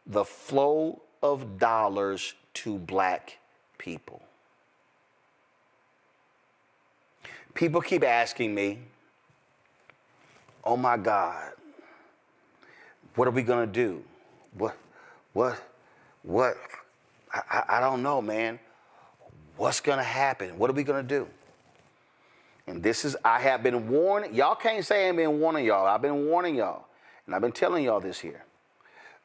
the flow of dollars to black people. People keep asking me, oh my God, what are we going to do? What? I don't know, man. What's going to happen? What are we going to do? And this is, I have been warning. Y'all can't say I ain't been warning y'all. I've been warning y'all. And I've been telling y'all this here.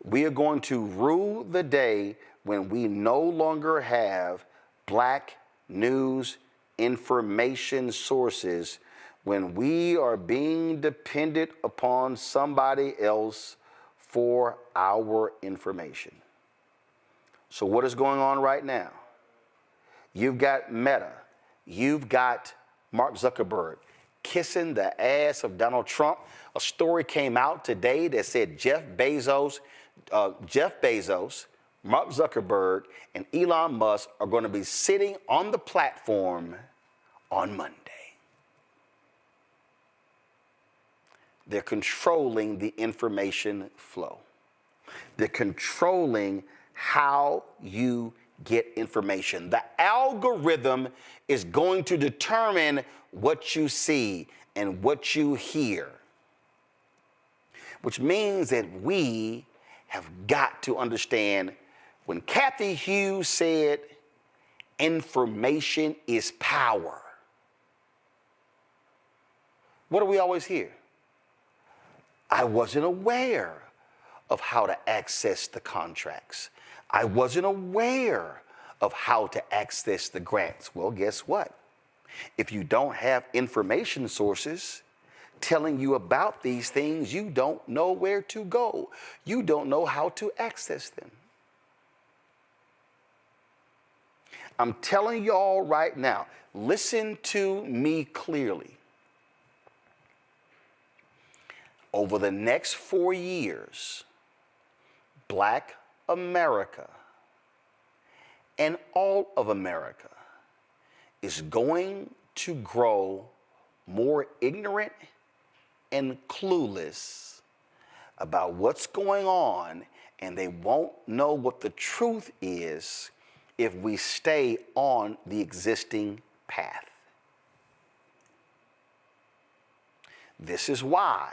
We are going to rue the day when we no longer have black news information sources, when we are being dependent upon somebody else for our information. So what is going on right now? You've got Meta. You've got Mark Zuckerberg kissing the ass of Donald Trump. A story came out today that said Jeff Bezos, Mark Zuckerberg, and Elon Musk are going to be sitting on the platform on Monday. They're controlling the information flow. They're controlling how you get information. The algorithm is going to determine what you see and what you hear, which means that we have got to understand when Kathy Hughes said, information is power. What do we always hear? I wasn't aware of how to access the contracts. I wasn't aware of how to access the grants. Well, guess what? If you don't have information sources telling you about these things, you don't know where to go. You don't know how to access them. I'm telling y'all right now, listen to me clearly. Over the next 4 years, Black America and all of America is going to grow more ignorant and clueless about what's going on, and they won't know what the truth is if we stay on the existing path. This is why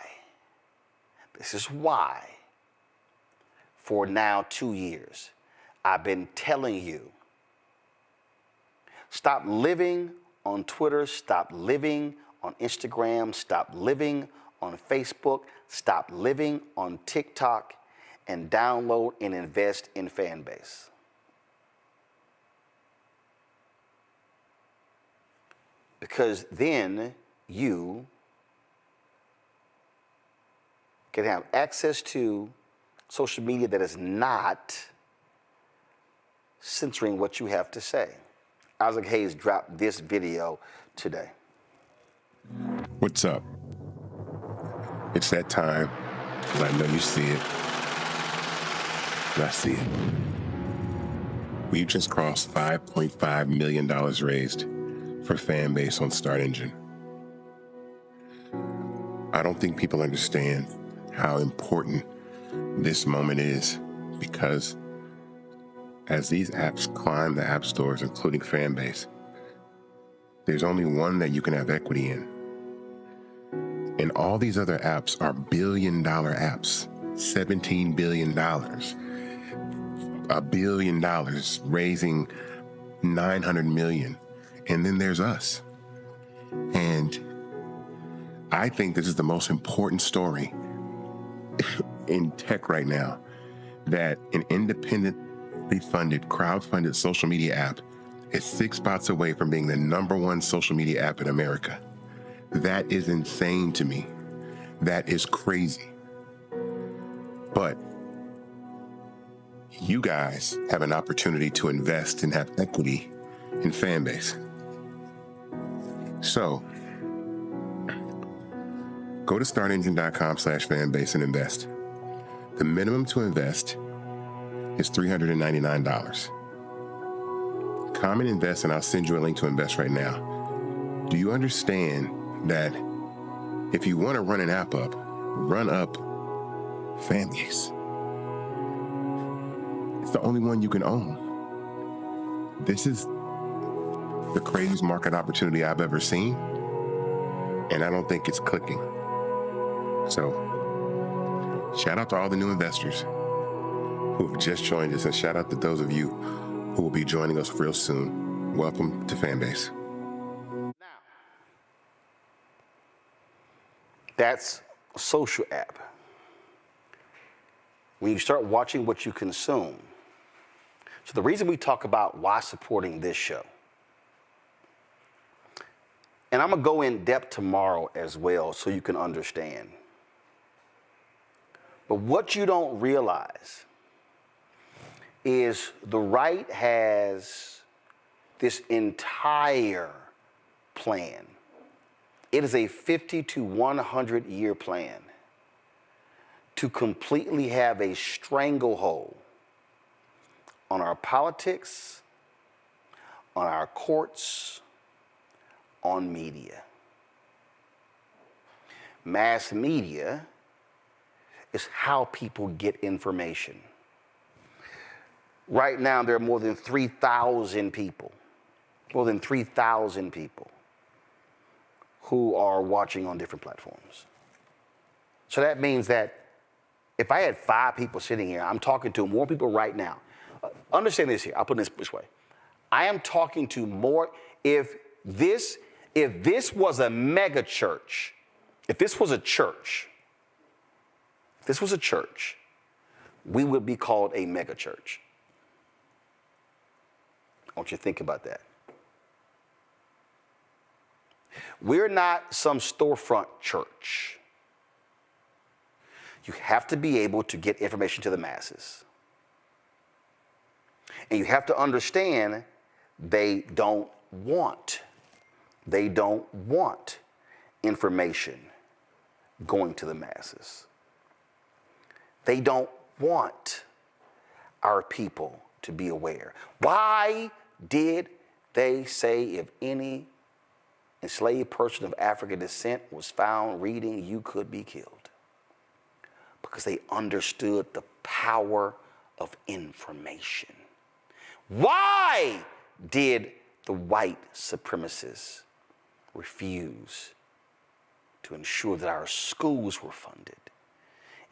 for now 2 years, I've been telling you, stop living on Twitter, stop living on Instagram, stop living on Facebook, stop living on TikTok, and download and invest in Fanbase. Because then you can have access to social media that is not censoring what you have to say. Isaac Hayes dropped this video today. What's up? It's that time, and I know you see it, and I see it. We've just crossed $5.5 million raised for Fanbase on Start Engine. I don't think people understand how important this moment is, because as these apps climb the app stores, including Fanbase, there's only one that you can have equity in. And all these other apps are billion-dollar apps, $17 billion, $1 billion, raising $900 million. And then there's us. And I think this is the most important story in tech right now, that an independently funded, crowd-funded social media app is 6 spots away from being the #1 social media app in America. That is insane to me. That is crazy. But you guys have an opportunity to invest and have equity in Fanbase. So go to startengine.com/fanbase and invest. The minimum to invest is $399. Come and invest, and I'll send you a link to invest right now. Do you understand that if you want to run an app up, run up Fanbase? It's the only one you can own. This is the craziest market opportunity I've ever seen, and I don't think it's clicking. So, shout out to all the new investors who have just joined us, and shout out to those of you who will be joining us real soon. Welcome to Fanbase. That's a social app. When you start watching what you consume. So the reason we talk about why supporting this show, and I'm going to go in depth tomorrow as well so you can understand. But what you don't realize is the right has this entire plan. It is a 50 to 100 year plan to completely have a stranglehold on our politics, on our courts, on media. mass media is how people get information. Right now, there are more than 3,000 people, who are watching on different platforms. So that means that if I had 5 people sitting here, I'm talking to more people right now. Understand this here, I'll put it this way. I am talking to more, if this was a mega church, if this was a church, we would be called a mega church. I want you to think about that. We're not some storefront church. You have to be able to get information to the masses. And you have to understand they don't want information going to the masses. They don't want our people to be aware. Why did they say if any enslaved person of African descent was found reading, you could be killed? Because they understood the power of information. Why did the white supremacists refuse to ensure that our schools were funded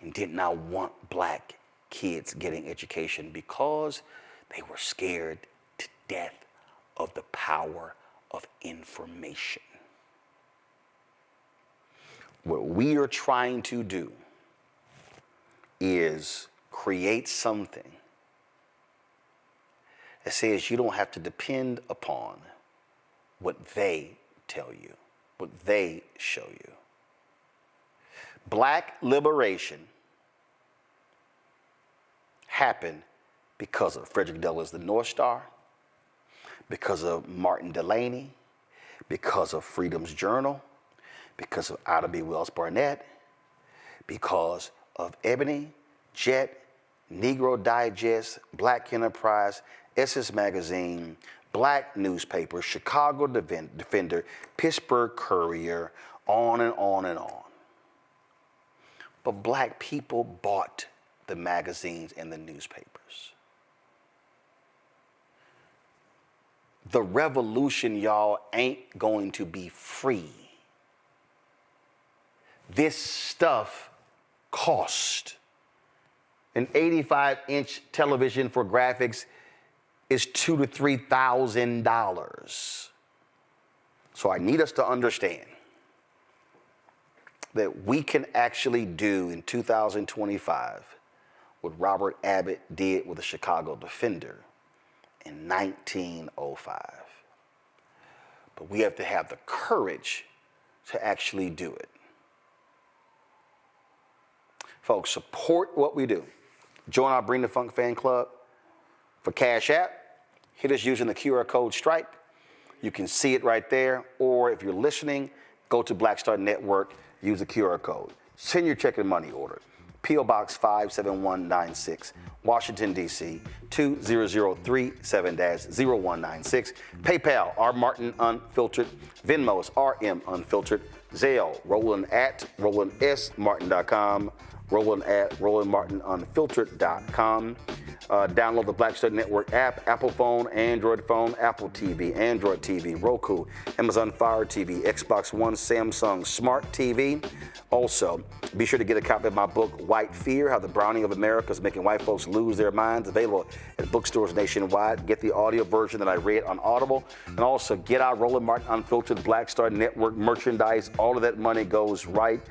and did not want black kids getting education? Because they were scared to death of the power of information. What we are trying to do is create something that says you don't have to depend upon what they tell you, what they show you. Black liberation happened because of Frederick Douglass, the North Star, because of Martin Delany, because of Freedom's Journal, because of Ida B. Wells Barnett, because of Ebony, Jet, Negro Digest, Black Enterprise, Essence Magazine, Black Newspaper, Chicago Defender, Pittsburgh Courier, on and on and on. But black people bought the magazines and the newspapers. The revolution, y'all, ain't going to be free. This stuff cost. An 85-inch television for graphics is $2,000 to $3,000. So I need us to understand that we can actually do in 2025 what Robert Abbott did with the Chicago Defender in 1905. But we have to have the courage to actually do it. Folks, support what we do. Join our Bring the Funk fan club. For Cash App, hit us using the QR code Stripe. You can see it right there. Or if you're listening, go to Black Star Network, use the QR code. Send your check and money order. P.O. Box 57196, Washington, D.C. 20037-0196. PayPal, R. Martin Unfiltered. Venmos, RM Unfiltered. Zelle, Roland at RolandSMartin.com. Roland at RolandMartinUnfiltered.com. Download the Black Star Network app, Apple phone, Android phone, Apple TV, Android TV, Roku, Amazon Fire TV, Xbox One, Samsung Smart TV. Also, be sure to get a copy of my book, White Fear, How the Browning of America is Making White Folks Lose Their Minds, available at bookstores nationwide. Get the audio version that I read on Audible. And also get our Roland Martin Unfiltered Black Star Network merchandise. All of that money goes right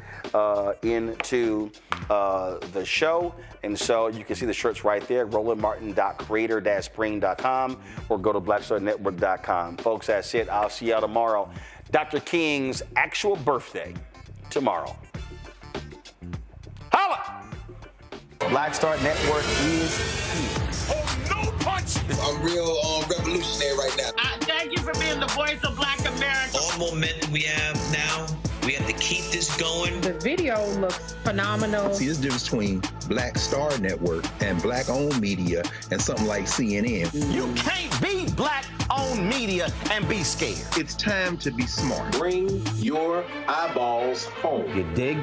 into the show. And so you can see the shirts right there, rolandmartin.creator-spring.com, or go to blackstarnetwork.com. Folks, that's it. I'll see y'all tomorrow. Dr. King's actual birthday tomorrow. Holla! Black Star Network is here. Oh, no punch! I'm real revolutionary right now. Thank you for being the voice of Black America. All momentum we have now, we have to keep this going. going. The video looks phenomenal. See, there's a difference between Black Star Network and Black-owned media and something like CNN. You can't be Black-owned media and be scared. It's time to be smart. Bring your eyeballs home. You dig?